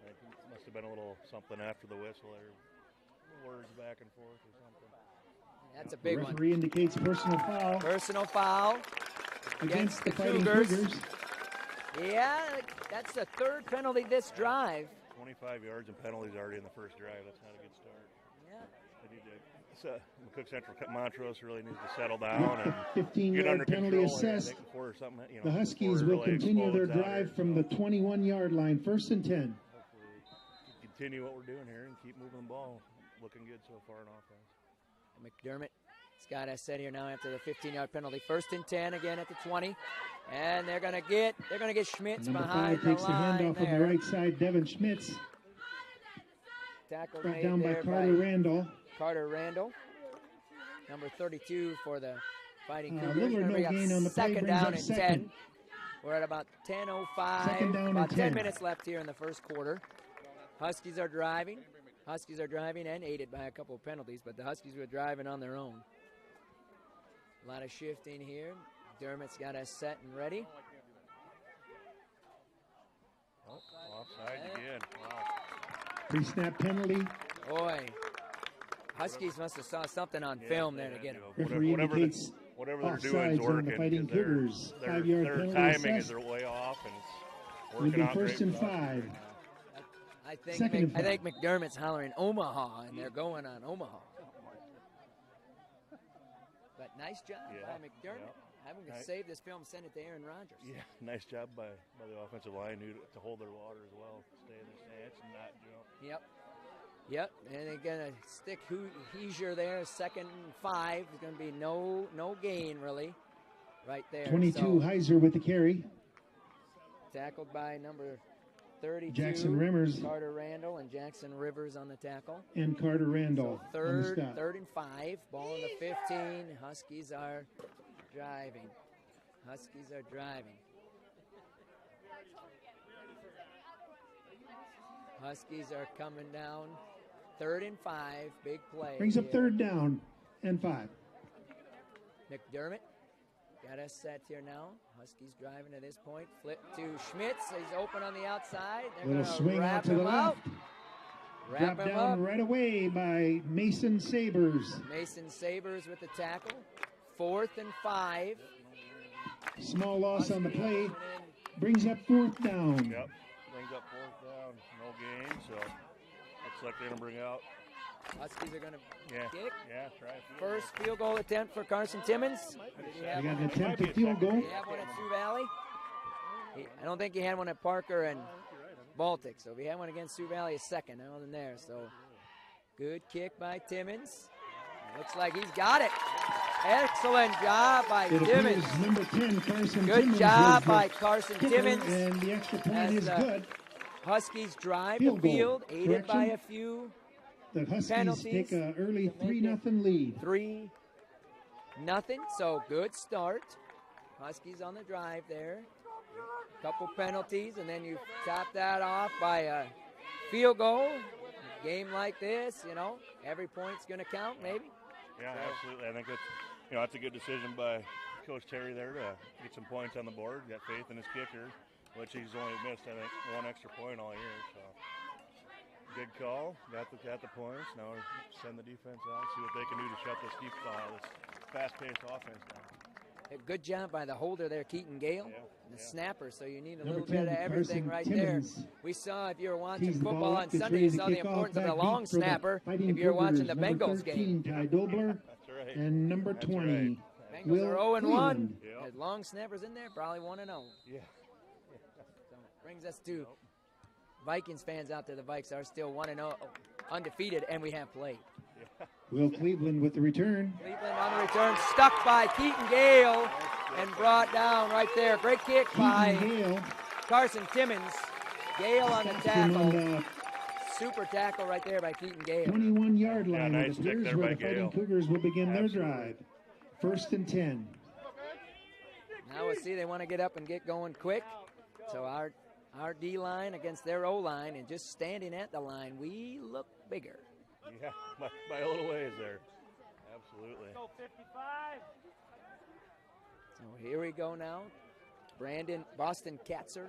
Speaker 7: I think it must have been a little something after the whistle there. Words back and forth or something.
Speaker 5: That's a big one.
Speaker 6: Referee indicates personal foul
Speaker 5: Personal foul
Speaker 6: against the
Speaker 5: the
Speaker 6: Fighting
Speaker 5: Cougars.
Speaker 6: Cougars.
Speaker 5: Yeah, that's the third penalty this drive.
Speaker 7: 25 yards and penalties already in the first drive. That's not a good start.
Speaker 5: Yeah.
Speaker 7: They need to, McCook Central, Montrose really needs to settle down and
Speaker 6: 15-yard
Speaker 7: get under
Speaker 6: penalty
Speaker 7: control.
Speaker 6: assessed.
Speaker 7: I think before something, you know,
Speaker 6: The Huskies
Speaker 7: before it
Speaker 6: will
Speaker 7: really
Speaker 6: continue their
Speaker 7: explodes out
Speaker 6: drive
Speaker 7: here.
Speaker 6: from the 21-yard line, 1st and 10.
Speaker 7: Hopefully continue what we're doing here and keep moving the ball. Looking good so far in offense.
Speaker 5: McDermott's got us set here now after the 15-yard penalty. 1st and 10 again at the 20. And they're gonna get Schmitz
Speaker 6: Number
Speaker 5: behind
Speaker 6: 5
Speaker 5: the
Speaker 6: takes the
Speaker 5: line
Speaker 6: handoff on
Speaker 5: there.
Speaker 6: the right side. Devin Schmitz
Speaker 5: Tackle
Speaker 6: brought
Speaker 5: made
Speaker 6: down by
Speaker 5: there
Speaker 6: Carter Randall.
Speaker 5: Carter Randall. Number 32 for the Fighting Cougars.
Speaker 6: little or no
Speaker 5: We got
Speaker 6: gain on the play,
Speaker 5: second
Speaker 6: brings
Speaker 5: down
Speaker 6: up
Speaker 5: and
Speaker 6: second.
Speaker 5: 10. We're at about 10:05.
Speaker 6: Second down and
Speaker 5: about
Speaker 6: 10.
Speaker 5: 10 minutes left here in the first quarter. Huskies are driving and aided by a couple of penalties, but the Huskies were driving on their own. A lot of shifting here. Dermott's got us set and ready.
Speaker 7: Oh, offside again. Wow.
Speaker 6: Pre-snap penalty.
Speaker 5: Boy, Huskies must have saw something on film there to get him.
Speaker 6: Referee indicates
Speaker 7: whatever they're doing
Speaker 6: offsides
Speaker 7: is
Speaker 6: on
Speaker 7: working.
Speaker 6: the Fighting
Speaker 7: because their-
Speaker 6: Cougars.
Speaker 7: Their,
Speaker 6: 5-yard
Speaker 7: their
Speaker 6: penalty
Speaker 7: timing
Speaker 6: assessed.
Speaker 7: is their way off, and it's
Speaker 6: Will
Speaker 7: working
Speaker 6: be
Speaker 7: out great
Speaker 6: 1st and
Speaker 7: for us
Speaker 6: 5.
Speaker 7: right now.
Speaker 6: Second and
Speaker 5: I think McDermott's hollering Omaha, and they're going on Omaha. But nice job by McDermott. Having to save this film, send it to Aaron Rodgers.
Speaker 7: Yeah, nice job by the offensive line to hold their water as well, stay in their stance and not jump.
Speaker 5: Yep, and they're going to stick Heiser there, 2nd and 5. There's going to be no gain, really, right there.
Speaker 6: 22,
Speaker 5: So,
Speaker 6: Heiser with the carry.
Speaker 5: tackled by number 32,
Speaker 6: Jackson Rimmers.
Speaker 5: Carter Randall, and Jackson Rivers on the tackle.
Speaker 6: And Carter Randall
Speaker 5: So
Speaker 6: on the stop.
Speaker 5: third and 5, ball in the 15. Huskies are driving. Huskies are coming down. 3rd and 5, big play.
Speaker 6: Brings up
Speaker 5: here.
Speaker 6: 3rd down and 5.
Speaker 5: McDermott got us set here now. Huskies driving to this point. Flip to Schmitz. He's open on the outside. They're
Speaker 6: Little
Speaker 5: going
Speaker 6: swing
Speaker 5: to
Speaker 6: out
Speaker 5: wrap
Speaker 6: to the
Speaker 5: him out.
Speaker 6: left.
Speaker 5: Wrap
Speaker 6: Dropped
Speaker 5: him
Speaker 6: down
Speaker 5: up.
Speaker 6: right away by Mason Sabers.
Speaker 5: Mason Sabers with the tackle. 4th and 5.
Speaker 6: Small loss on the play.
Speaker 5: And
Speaker 6: Brings up 4th down.
Speaker 7: Yep. Brings up 4th down. No gain, so looks like they're going to bring out.
Speaker 5: Huskies are going to kick.
Speaker 7: Yeah, try it.
Speaker 5: First field goal attempt for Carson Timmons.
Speaker 6: We got an attempted field goal.
Speaker 5: Did he have one at Sioux Valley? I don't think he had one at Parker and Baltic. So if he had one against Sioux Valley, a second. I wasn't there. So good kick by Timmons. Looks like he's got it. Excellent job by
Speaker 6: It
Speaker 5: Timmons.
Speaker 6: appears number 10, Carson
Speaker 5: Good
Speaker 6: Timmons,
Speaker 5: job
Speaker 6: was the
Speaker 5: by Carson
Speaker 6: kicker,
Speaker 5: Timmons.
Speaker 6: And the extra point
Speaker 5: As
Speaker 6: is
Speaker 5: the
Speaker 6: good.
Speaker 5: Huskies drive
Speaker 6: Field
Speaker 5: the
Speaker 6: goal.
Speaker 5: field, aided by
Speaker 6: Correction.
Speaker 5: a few
Speaker 6: The Huskies
Speaker 5: penalties
Speaker 6: take an early
Speaker 5: to make
Speaker 6: 3-0 lead.
Speaker 5: 3-0. So good start. Huskies on the drive there. Couple penalties, and then you top that off by a field goal. A game like this, you know, every point's going to count, maybe.
Speaker 7: Yeah, absolutely. I think that's a good decision by Coach Terry there to get some points on the board. Got faith in his kicker, which he's only missed, I think, 1 extra point all year. So good call. Got the points. Now send the defense out, see what they can do to shut this fast-paced offense down.
Speaker 5: A good job by the holder there, Keaton Gale, and the snapper. So you need a
Speaker 6: Number
Speaker 5: little bit
Speaker 6: 10,
Speaker 5: of everything
Speaker 6: Carson
Speaker 5: right
Speaker 6: Timmons.
Speaker 5: there. We saw, if you were watching
Speaker 6: Tees the ball
Speaker 5: football
Speaker 6: up,
Speaker 5: on
Speaker 6: gets
Speaker 5: Sunday,
Speaker 6: ready
Speaker 5: you
Speaker 6: to
Speaker 5: saw the
Speaker 6: kick off,
Speaker 5: importance of the
Speaker 6: back
Speaker 5: long
Speaker 6: deep for the
Speaker 5: snapper.
Speaker 6: Fighting
Speaker 5: If you were watching the
Speaker 6: Cougars.
Speaker 5: Bengals
Speaker 6: Number 13,
Speaker 5: game.
Speaker 6: Ty Dobler.
Speaker 7: That's right.
Speaker 6: And number
Speaker 7: That's
Speaker 6: 20,
Speaker 7: right.
Speaker 5: Bengals
Speaker 6: Will
Speaker 5: are 0-1.
Speaker 6: Cleveland.
Speaker 7: Yep.
Speaker 5: There's long snappers in there, probably 1-0.
Speaker 7: Yeah.
Speaker 5: So brings us to Vikings fans out there. The Vikes are still 1-0, undefeated, and we have played.
Speaker 6: Will Cleveland with the return.
Speaker 5: Cleveland on the return, stuck by Keaton Gale and brought down right there. Great kick by
Speaker 6: Gale.
Speaker 5: Carson Timmons. Gale on the
Speaker 6: Stops him on
Speaker 5: tackle.
Speaker 6: the
Speaker 5: Super tackle right there by Keaton Gale.
Speaker 6: 21-yard line.
Speaker 7: nice
Speaker 6: It
Speaker 7: stick
Speaker 6: appears
Speaker 7: there
Speaker 6: where
Speaker 7: by
Speaker 6: the Fighting
Speaker 7: Gale.
Speaker 6: Cougars will begin
Speaker 7: Absolutely.
Speaker 6: their drive. 1st and 10.
Speaker 5: Now we'll see, they want to get up and get going quick. So our D-line against their O-line, and just standing at the line, we look bigger.
Speaker 7: Yeah, by a little ways there. Absolutely.
Speaker 5: So here we go now. Boston Katzer,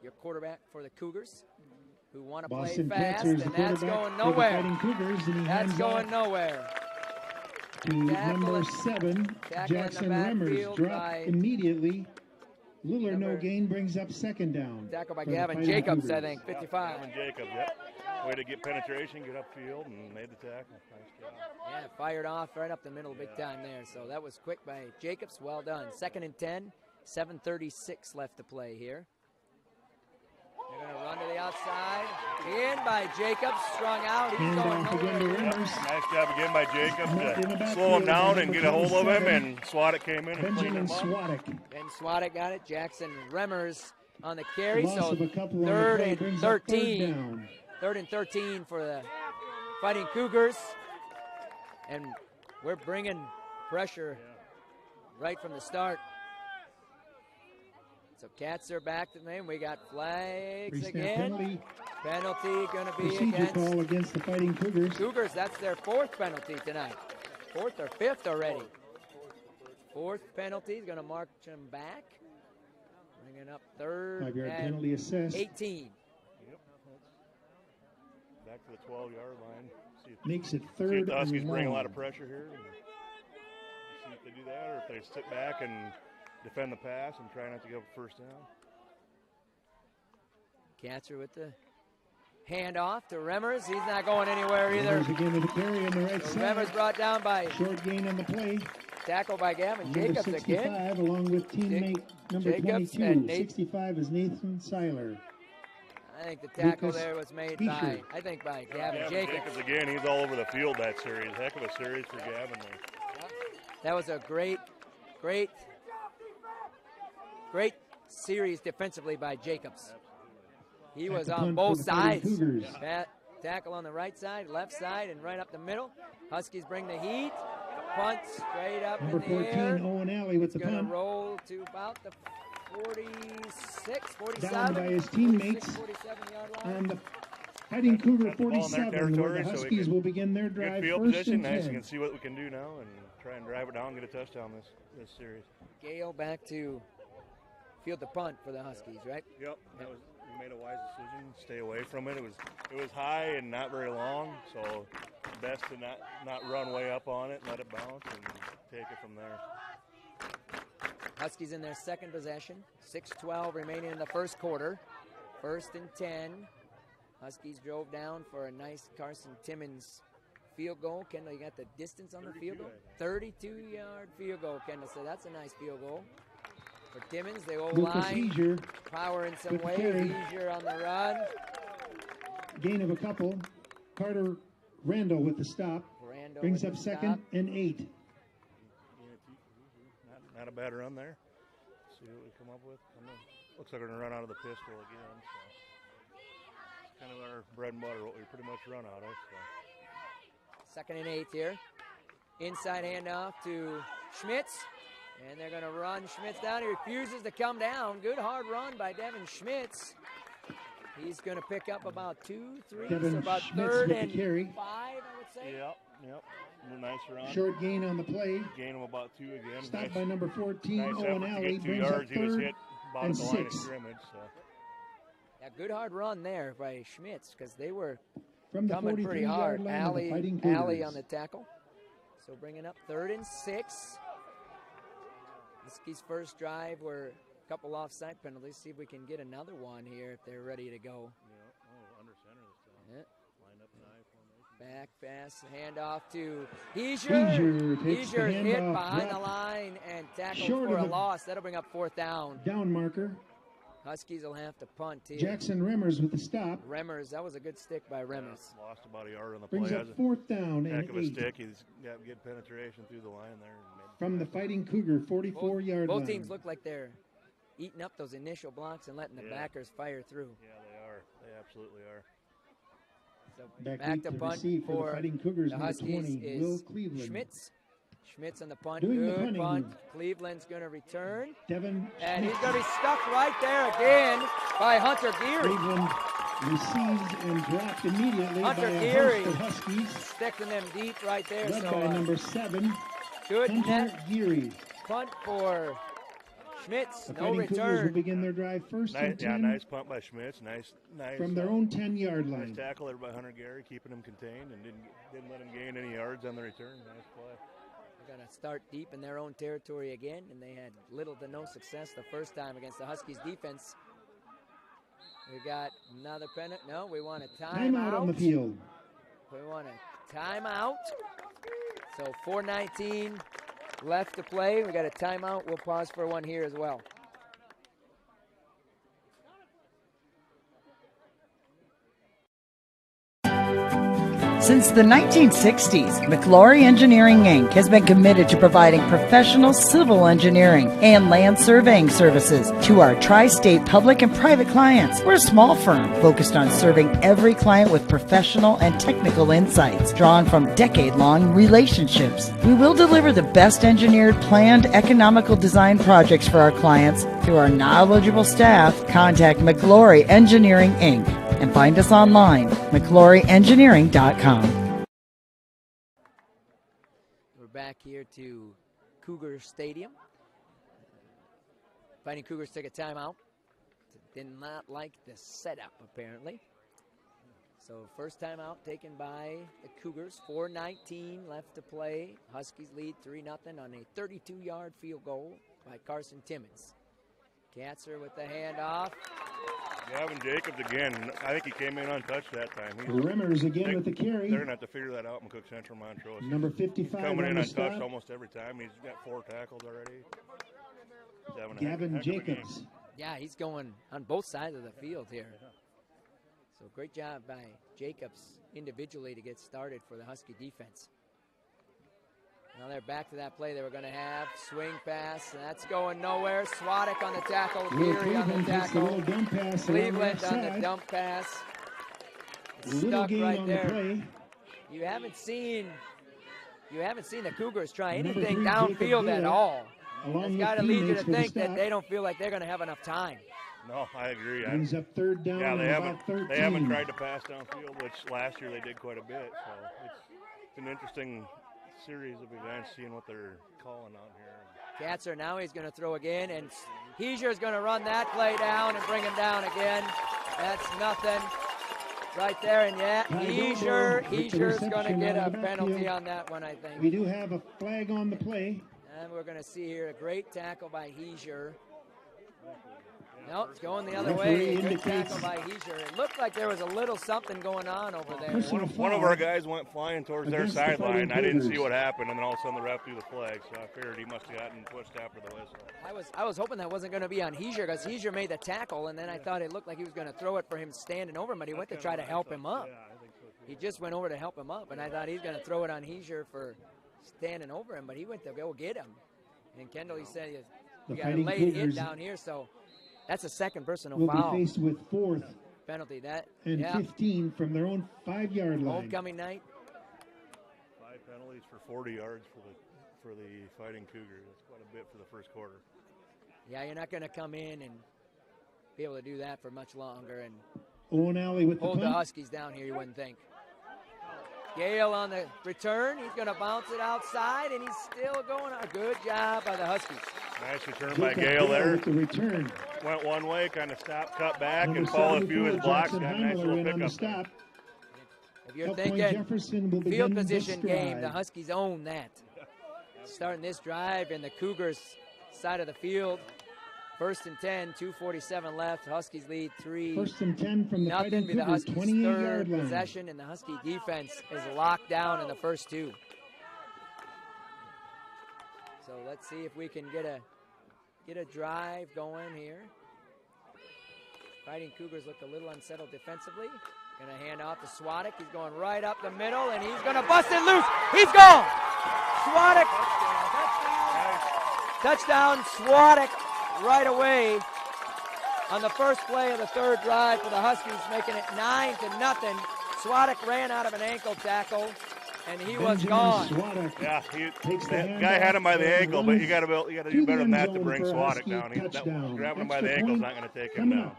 Speaker 5: your quarterback for the Cougars, who want to play
Speaker 6: Boston
Speaker 5: fast,
Speaker 6: Katzer's the
Speaker 5: and that's
Speaker 6: quarterback
Speaker 5: going
Speaker 6: for the
Speaker 5: nowhere.
Speaker 6: Fighting Cougars, and he
Speaker 5: That's
Speaker 6: hands
Speaker 5: going
Speaker 6: off
Speaker 5: nowhere.
Speaker 6: to
Speaker 5: Tackle
Speaker 6: number
Speaker 5: in-
Speaker 6: 7,
Speaker 5: tackle in the
Speaker 6: Jackson Remmers.
Speaker 5: backfield
Speaker 6: Dropped
Speaker 5: by
Speaker 6: immediately. Little or no
Speaker 5: number-
Speaker 6: gain brings up 2nd down.
Speaker 5: Tackle by
Speaker 6: for the
Speaker 5: Gavin
Speaker 6: Fighting
Speaker 5: Jacobs,
Speaker 6: Cougars.
Speaker 5: I think, 55.
Speaker 7: Gavin Jacobs, yep. Way to get penetration, get upfield, and made the tackle. Nice job.
Speaker 5: Yeah, fired off right up the middle big time there. So that was quick by Jacobs. Well done. 2nd and 10, 7:36 left to play here. They're going to run to the outside. In by Jacobs, strung out. He's
Speaker 6: Hand
Speaker 5: going
Speaker 6: off again to
Speaker 5: nowhere.
Speaker 6: Remmers.
Speaker 7: Nice job again by Jacobs
Speaker 6: Met in the
Speaker 7: to
Speaker 6: backfield
Speaker 7: slow him
Speaker 6: by
Speaker 7: down and
Speaker 6: number
Speaker 7: get a hold of him,
Speaker 6: 27,
Speaker 7: and Swadek came in and cleaned
Speaker 6: Benjamin
Speaker 7: him up.
Speaker 6: Swadek.
Speaker 5: Ben Swadek got it. Jackson Remmers on the carry.
Speaker 6: Loss
Speaker 5: So
Speaker 6: of a couple on the
Speaker 5: 3rd
Speaker 6: play
Speaker 5: and
Speaker 6: brings up 3rd
Speaker 5: 13.
Speaker 6: down.
Speaker 5: 3rd and 13 for the Fighting Cougars. And we're bringing pressure right from the start. So Katzer back to me. We got flags
Speaker 6: Three-snap
Speaker 5: again.
Speaker 6: penalty.
Speaker 5: Penalty going to be
Speaker 6: Procedure call
Speaker 5: against
Speaker 6: against the Fighting Cougars.
Speaker 5: Cougars. That's their 4th penalty tonight. 4th or 5th already. 4th penalty is going to march them back. Bringing up 3rd
Speaker 6: 5-yard
Speaker 5: and
Speaker 6: penalty assessed.
Speaker 5: 18.
Speaker 7: Yep. Back to the 12-yard line.
Speaker 6: Makes it
Speaker 7: See if
Speaker 6: 3rd
Speaker 7: the
Speaker 6: and
Speaker 7: Huskies bring a lot
Speaker 6: long.
Speaker 7: of pressure here. And see if they do that, or if they sit back and defend the pass and try not to give up 1st down.
Speaker 5: Katzer with the handoff to Remmers. He's not going anywhere either.
Speaker 6: Remmers again with the carry on the right
Speaker 5: So
Speaker 6: side.
Speaker 5: Remmers brought down by
Speaker 6: Short gain on the play.
Speaker 5: tackle by Gavin
Speaker 6: Number
Speaker 5: Jacobs
Speaker 6: 65
Speaker 5: again.
Speaker 6: along with teammate number
Speaker 5: Jacobs
Speaker 6: 22.
Speaker 5: and Nate.
Speaker 6: 65 is Nathan Seiler.
Speaker 5: I think the tackle
Speaker 6: Lucas
Speaker 5: there was made
Speaker 6: Fisher.
Speaker 5: by Gavin
Speaker 7: Gavin
Speaker 5: Jacobs.
Speaker 7: again, he's all over the field that series. Heck of a series for Gavin there.
Speaker 5: That was a great series defensively by Jacobs. He was
Speaker 6: At the
Speaker 5: on
Speaker 6: punt
Speaker 5: both
Speaker 6: for the Fighting
Speaker 5: sides.
Speaker 6: Cougars.
Speaker 5: That tackle on the right side, left side, and right up the middle. Huskies bring the heat. Punt straight up
Speaker 6: Number
Speaker 5: in the air.
Speaker 6: 14, Owen Alley with the
Speaker 5: Going to
Speaker 6: punt.
Speaker 5: roll to about the 46, 47.
Speaker 6: Down by his teammates
Speaker 5: 47 yard line.
Speaker 6: on the Fighting Cougar
Speaker 7: Got the ball in their
Speaker 6: 47, where
Speaker 7: territory,
Speaker 6: the
Speaker 7: so we
Speaker 6: Huskies
Speaker 7: can
Speaker 6: will begin their
Speaker 7: Good
Speaker 6: drive
Speaker 7: field
Speaker 6: 1st
Speaker 7: position.
Speaker 6: and
Speaker 7: Nice.
Speaker 6: 10.
Speaker 7: You can see what we can do now and try and drive it down and get a touchdown this series.
Speaker 5: Gale back to field the punt for the Huskies, right?
Speaker 7: Yep. That was made a wise decision, stay away from it. It was high and not very long, so best to not run way up on it, let it bounce, and take it from there.
Speaker 5: Huskies in their second possession. 6:12 remaining in the first quarter. 1st and 10. Huskies drove down for a nice Carson Timmons field goal. Kendall, you got the distance on the field goal? 32-yard field goal, Kendall said. That's a nice field goal. For Timmons, the old line, power in some way. Easier on the run.
Speaker 6: Gain of a couple. Carter Randall with the stop. Brings up 2nd and 8.
Speaker 7: Not a bad run there. See what we come up with. Looks like we're going to run out of the pistol again. So it's kind of our bread and butter, what we pretty much run out of. So.
Speaker 5: 2nd and 8 here. Inside handoff to Schmitz. And they're going to run Schmitz down. He refuses to come down. Good hard run by Devin Schmitz. He's going to pick up about 2, 3, so about
Speaker 6: Schmitz
Speaker 5: 3rd
Speaker 6: with
Speaker 5: and
Speaker 6: the carry.
Speaker 5: 5, I would say.
Speaker 7: Yep. Nice run.
Speaker 6: Short gain on the play.
Speaker 7: Gain of about 2 again.
Speaker 6: Stopped by number 14,
Speaker 7: nice
Speaker 6: Owen Alley.
Speaker 7: To get 2
Speaker 6: brings
Speaker 7: yards.
Speaker 6: up
Speaker 7: He was
Speaker 6: 3rd
Speaker 7: hit about
Speaker 6: and
Speaker 7: at the line of
Speaker 6: 6.
Speaker 7: scrimmage. So.
Speaker 5: Yeah, good hard run there by Schmitz because they were
Speaker 6: From the
Speaker 5: coming pretty hard.
Speaker 6: line of the Fighting
Speaker 5: Alley
Speaker 6: Cougars.
Speaker 5: on the tackle. So bringing up 3rd and 6. Huskies' first drive were a couple offside penalties. See if we can get another one here if they're ready to go.
Speaker 7: Yeah. Under center this time.
Speaker 5: Yeah.
Speaker 7: Line up and eye formation.
Speaker 5: Back pass, handoff to Heesier.
Speaker 6: Takes the
Speaker 5: Heesier hit
Speaker 6: handoff,
Speaker 5: behind the
Speaker 6: drop.
Speaker 5: line and tackled
Speaker 6: Short
Speaker 5: for
Speaker 6: of
Speaker 5: a
Speaker 6: the-
Speaker 5: loss. That'll bring up 4th down.
Speaker 6: Down marker.
Speaker 5: Huskies will have to punt here.
Speaker 6: Jackson Remmers with the stop.
Speaker 5: Remmers, that was a good stick by Remmers.
Speaker 7: Lost about a yard on the
Speaker 6: Brings
Speaker 7: play.
Speaker 6: up 4th down
Speaker 7: Heck
Speaker 6: and
Speaker 7: of a
Speaker 6: 8.
Speaker 7: stick. He's got good penetration through the line there.
Speaker 6: From the Fighting Cougar 44-yard line.
Speaker 5: Both teams look like they're eating up those initial blocks and letting the backers fire through.
Speaker 7: Yeah, they are. They absolutely are.
Speaker 5: So back
Speaker 6: deep
Speaker 5: to
Speaker 6: to
Speaker 5: punt
Speaker 6: receive for the
Speaker 5: for
Speaker 6: Fighting Cougars,
Speaker 5: the
Speaker 6: number
Speaker 5: Huskies
Speaker 6: 20, Will
Speaker 5: is
Speaker 6: Cleveland.
Speaker 5: Schmitz. Schmitz on the punt.
Speaker 6: Doing the
Speaker 5: Good
Speaker 6: punting.
Speaker 5: punt. Cleveland's going to return.
Speaker 6: Devin
Speaker 5: And he's
Speaker 6: Schmitz.
Speaker 5: going to be stuck right there again by Hunter Geary.
Speaker 6: Cleveland receives and dropped immediately
Speaker 5: Hunter
Speaker 6: by a
Speaker 5: Geary.
Speaker 6: host of Huskies.
Speaker 5: Sticking them deep right there.
Speaker 6: Led
Speaker 5: So
Speaker 6: by number 7,
Speaker 5: good
Speaker 6: Hunter
Speaker 5: net
Speaker 6: Geary.
Speaker 5: punt for Schmitz.
Speaker 6: The
Speaker 5: No
Speaker 6: Fighting Cougars will
Speaker 5: return.
Speaker 6: begin their drive first and 10
Speaker 7: nice punt by Schmitz. Nice.
Speaker 6: from their own 10-yard
Speaker 7: Nice
Speaker 6: line.
Speaker 7: tackle there by Hunter Gary, keeping him contained and didn't let him gain any yards on the return. Nice play.
Speaker 5: They're going to start deep in their own territory again, and they had little to no success the first time against the Huskies defense. We got another pennant. No, we want a timeout.
Speaker 6: Timeout on the field.
Speaker 5: We want a timeout. So 4:19 left to play. We got a timeout. We'll pause for one here as well.
Speaker 4: Since the 1960s, McClory Engineering, Inc. has been committed to providing professional civil engineering and land surveying services to our tri-state public and private clients. We're a small firm focused on serving every client with professional and technical insights drawn from decade-long relationships. We will deliver the best engineered, planned, economical design projects for our clients through our knowledgeable staff. Contact McClory Engineering, Inc. and find us online, McCloryEngineering.com.
Speaker 5: We're back here to Cougar Stadium. Fighting Cougars took a timeout. Did not like the setup, apparently. So first timeout taken by the Cougars. 4:19 left to play. Huskies lead 3-0 on a 32-yard field goal by Carson Timmons. Katzer with the handoff.
Speaker 7: Gavin Jacobs again. I think he came in untouched that time.
Speaker 6: Remmers again with the carry.
Speaker 7: They're going to have to figure that out in McCook Central Montrose.
Speaker 6: Number 55
Speaker 7: Coming
Speaker 6: on
Speaker 7: in
Speaker 6: the
Speaker 7: untouched
Speaker 6: stop.
Speaker 7: almost every time. He's got 4 tackles already. He's having a
Speaker 6: Gavin
Speaker 7: heck of a game.
Speaker 6: Jacobs.
Speaker 5: Yeah, he's going on both sides of the field here. So great job by Jacobs individually to get started for the Husky defense. Now they're back to that play they were going to have. Swing pass, and that's going nowhere. Swadek on the tackle,
Speaker 6: Will
Speaker 5: Geary on the
Speaker 6: Cleveland takes the
Speaker 5: tackle.
Speaker 6: little dump pass along
Speaker 5: Cleveland
Speaker 6: left
Speaker 5: on the
Speaker 6: side.
Speaker 5: dump pass. It's
Speaker 6: Little
Speaker 5: stuck
Speaker 6: gain
Speaker 5: right
Speaker 6: on
Speaker 5: there.
Speaker 6: the play.
Speaker 5: You haven't seen the Cougars try
Speaker 6: Number
Speaker 5: anything
Speaker 6: 3,
Speaker 5: downfield
Speaker 6: Jacob
Speaker 5: at
Speaker 6: Villa,
Speaker 5: all.
Speaker 6: along
Speaker 5: It's
Speaker 6: with
Speaker 5: got to lead you
Speaker 6: teammates
Speaker 5: to
Speaker 6: for the
Speaker 5: think that
Speaker 6: stop.
Speaker 5: they don't feel like they're going to have enough time.
Speaker 7: No, I agree.
Speaker 6: Brings up 3rd down
Speaker 7: Yeah,
Speaker 6: and
Speaker 7: they
Speaker 6: about 13.
Speaker 7: haven't tried to pass downfield, which last year they did quite a bit. So it's an interesting series of events, seeing what they're calling out here.
Speaker 5: Katzer now he's going to throw again, and Heesier is going to run that play down and bring him down again. That's nothing right there. And yeah, Heischer's going to get a penalty on that one, I think.
Speaker 6: We do have a flag on the play.
Speaker 5: And we're going to see here a great tackle by Heischer. Nope, it's going the other way. Good tackle by Heischer. It looked like there was a little something going on over there.
Speaker 7: One of our guys went flying towards their sideline. I didn't see what happened, and then all of a sudden the ref threw the flag, so I figured he must have gotten pushed after the whistle.
Speaker 5: I was hoping that wasn't going to be on Heischer, because Heischer made the tackle, and then I thought it looked like he was going to throw it for him standing over him, but he went to try to help him up. He just went over to help him up, and I thought he was going to throw it on Heischer for standing over him, but he went to go get him. And Kendall, he said, you got a late hit down here, so that's a second personal foul.
Speaker 6: Will be faced with fourth
Speaker 5: penalty.
Speaker 6: And 15 from their own 5-yard line.
Speaker 5: Homecoming night.
Speaker 7: 5 penalties for 40 yards for the Fighting Cougars. That's quite a bit for the first quarter.
Speaker 5: Yeah, you're not going to come in and be able to do that for much longer and
Speaker 6: Owen Alley with
Speaker 5: hold
Speaker 6: the
Speaker 5: the Huskies down here, you wouldn't think. Gale on the return. He's going to bounce it outside, and he's still going on. Good job by the Huskies.
Speaker 7: Nice return by Gale there.
Speaker 6: The return.
Speaker 7: Went one way, kind of stopped, cut back, and followed a few of his blocks. Got a nice little pickup there.
Speaker 5: If you're thinking field position game, the Huskies own that. Starting this drive in the Cougars' side of the field. 1st and 10, 2:47 left. Huskies lead 3.
Speaker 6: 1st and 10 from the Fighting
Speaker 5: The
Speaker 6: Cougars,
Speaker 5: Huskies'
Speaker 6: 28-yard
Speaker 5: third
Speaker 6: line.
Speaker 5: possession, and the Husky defense is locked down in the first 2. So let's see if we can get a drive going here. Fighting Cougars look a little unsettled defensively. Going to hand off to Swadek. He's going right up the middle, and he's going to bust it loose. He's gone. Swadek. Touchdown, Swadek. Right away on the first play of the third drive for the Huskies, making it 9-0. Swadek ran out of an ankle tackle, and he was gone.
Speaker 7: Yeah, that guy had him by the ankle, but you got to do better than that to bring Swadek down. Grabbing him by the ankle is not going to take him down.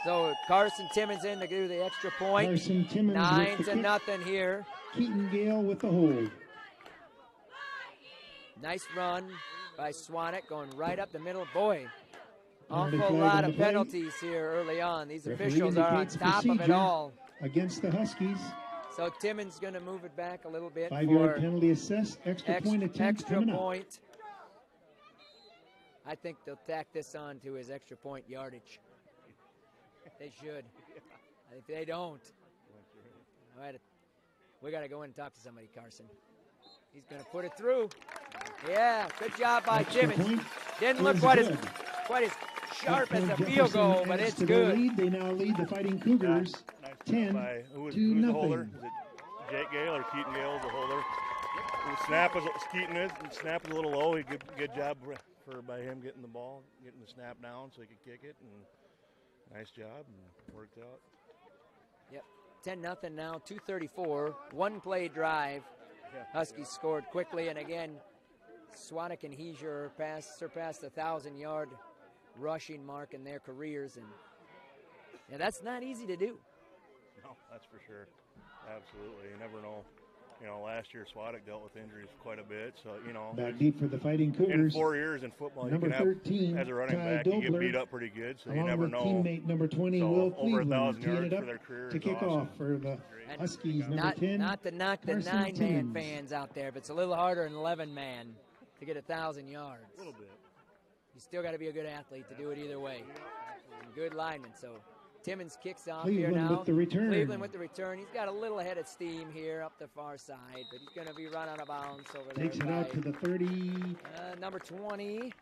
Speaker 5: So Carson Timmons in to do the extra point. 9-0 here.
Speaker 6: Keaton Gale with the hold.
Speaker 5: Nice run by Swadek, going right up the middle. Boy, awful lot of penalties here early on. These officials are on top of it all.
Speaker 6: Against the Huskies.
Speaker 5: So Timmons going to move it back a little bit.
Speaker 6: 5-yard penalty assessed. Extra point attempt coming up.
Speaker 5: I think they'll tack this on to his extra point yardage. They should. If they don't, we got to go in and talk to somebody, Carson. He's going to put it through. Yeah, good job by Timmons. Didn't look quite as sharp as a field goal, but it's good.
Speaker 6: They now lead the Fighting Cougars 10-0.
Speaker 7: Who's the holder? Is it Jake Gale or Keaton Gale is the holder? Keaton is. Snap is a little low. Good job by him getting the ball, getting the snap down so he could kick it. And nice job, and worked out.
Speaker 5: Yep, 10-0 now, 2:34, one-play drive. Huskies scored quickly, and again, Swadek and Heischer surpassed the 1,000-yard rushing mark in their careers, and that's not easy to do.
Speaker 7: No, that's for sure. Absolutely, you never know. Last year Swadek dealt with injuries quite a bit, so
Speaker 6: back deep for the Fighting Cougars.
Speaker 7: In 4 years in football,
Speaker 6: number
Speaker 7: you can
Speaker 6: 13,
Speaker 7: have, as a running
Speaker 6: Ty
Speaker 7: back,
Speaker 6: Dobler,
Speaker 7: you get beat up pretty good, so you never know.
Speaker 6: Teammate number 20,
Speaker 7: so
Speaker 6: Will
Speaker 7: over
Speaker 6: Cleveland,
Speaker 7: 1,000
Speaker 6: teeing
Speaker 7: yards
Speaker 6: it up
Speaker 7: for their career
Speaker 6: to kick
Speaker 7: awesome.
Speaker 6: off for the Huskies. Number 10,
Speaker 5: not to knock the
Speaker 6: Carson
Speaker 5: 9-man
Speaker 6: Timmons.
Speaker 5: fans out there, but it's a little harder than 11-man to get 1,000 yards.
Speaker 7: A little bit.
Speaker 5: You still got to be a good athlete to do it either way. And good lineman. So Timmons kicks off
Speaker 6: Cleveland
Speaker 5: here now.
Speaker 6: with the return.
Speaker 5: Cleveland with the return. He's got a little head of steam here up the far side, but he's going to be run out of bounds over there.
Speaker 6: Takes it out to the 30.
Speaker 5: Number 20,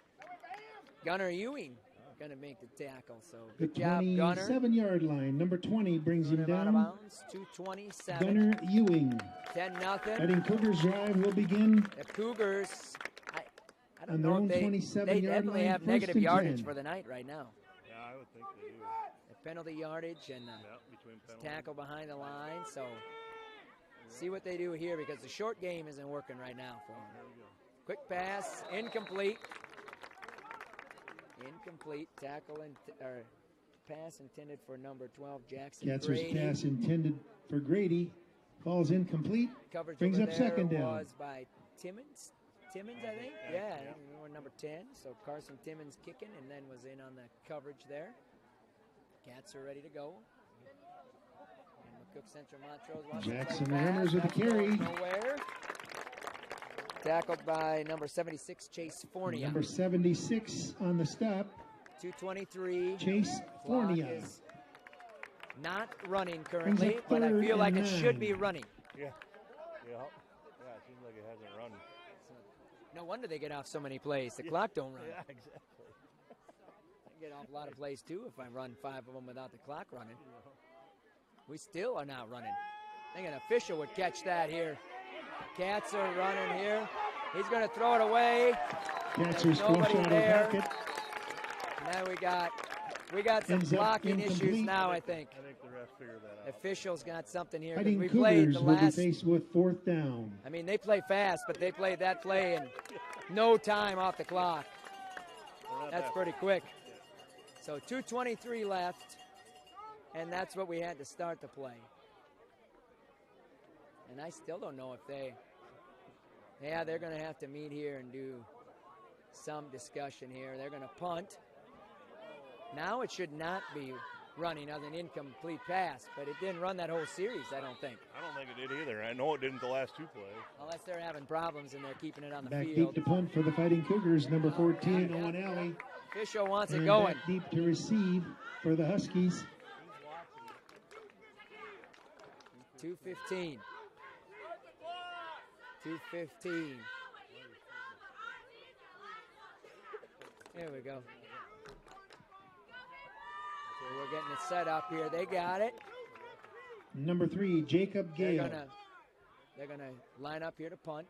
Speaker 5: Gunnar Ewing, going to make the tackle. So
Speaker 6: The
Speaker 5: good job, Gunnar.
Speaker 6: 27-yard line. Number 20 brings him
Speaker 5: Out of
Speaker 6: down.
Speaker 5: bounds, 2:27.
Speaker 6: Gunnar Ewing.
Speaker 5: 10-0.
Speaker 6: Fighting Cougars drive will begin
Speaker 5: The Cougars, I don't
Speaker 6: on their
Speaker 5: know
Speaker 6: own
Speaker 5: if they
Speaker 6: 27-yard
Speaker 5: definitely
Speaker 6: line.
Speaker 5: have
Speaker 6: 1st
Speaker 5: negative
Speaker 6: and
Speaker 5: yardage
Speaker 6: 10.
Speaker 5: for the night right now.
Speaker 7: Yeah, I would think they do.
Speaker 5: The penalty yardage and
Speaker 7: Between
Speaker 5: tackle behind the line. So see what they do here because the short game isn't working right now for them. Quick pass, incomplete. Incomplete tackle or pass intended for number 12, Jackson
Speaker 6: Katzer's
Speaker 5: Grady.
Speaker 6: pass intended for Grady falls incomplete.
Speaker 5: Coverage
Speaker 6: brings
Speaker 5: over
Speaker 6: up
Speaker 5: there
Speaker 6: second down.
Speaker 5: was by Timmons, I think. Yeah, number 10. So Carson Timmons kicking and then was in on the coverage there. Cats are ready to go. And McCook Central Montrose.
Speaker 6: Jackson Hammers with the carry.
Speaker 5: Nowhere. Tackled by number 76, Chase Fornia.
Speaker 6: Number 76 on the stop.
Speaker 5: 2:23.
Speaker 6: Chase Fornia.
Speaker 5: Is not running currently, but I feel like it should be running.
Speaker 7: Yeah. Yeah. Yeah, it seems like it hasn't run.
Speaker 5: No wonder they get off so many plays. The clock don't run.
Speaker 7: Yeah, exactly.
Speaker 5: I can get off a lot of plays too if I run 5 of them without the clock running. We still are not running. I think an official would catch that here. Cats are running here. He's going to throw it away.
Speaker 6: Cats are
Speaker 5: nobody there.
Speaker 6: Pocket.
Speaker 5: Now we got some blocking issues now, I think.
Speaker 7: I think the ref figured that out.
Speaker 5: Officials got something here.
Speaker 6: Fighting
Speaker 5: We played
Speaker 6: Cougars
Speaker 5: the
Speaker 6: will be
Speaker 5: last.
Speaker 6: faced with 4th down.
Speaker 5: I mean, they play fast, but they played that play in no time off the clock. That's pretty quick. So 2:23 left, and that's what we had to start the play. And I still don't know if they're going to have to meet here and do some discussion here. They're going to punt. Now it should not be running as an incomplete pass, but it didn't run that whole series, I don't think.
Speaker 7: I don't think it did either. I know it didn't the last 2 plays.
Speaker 5: Unless they're having problems and they're keeping it on the
Speaker 6: Back
Speaker 5: field.
Speaker 6: deep to punt for the Fighting Cougars, number 14, Owen Alley.
Speaker 5: Official wants it
Speaker 6: And
Speaker 5: going.
Speaker 6: back deep to receive for the Huskies.
Speaker 5: 2:15. 2:15. There we go. So we're getting it set up here. They got it.
Speaker 6: Number 3, Jacob Gale.
Speaker 5: They're gonna line up here to punt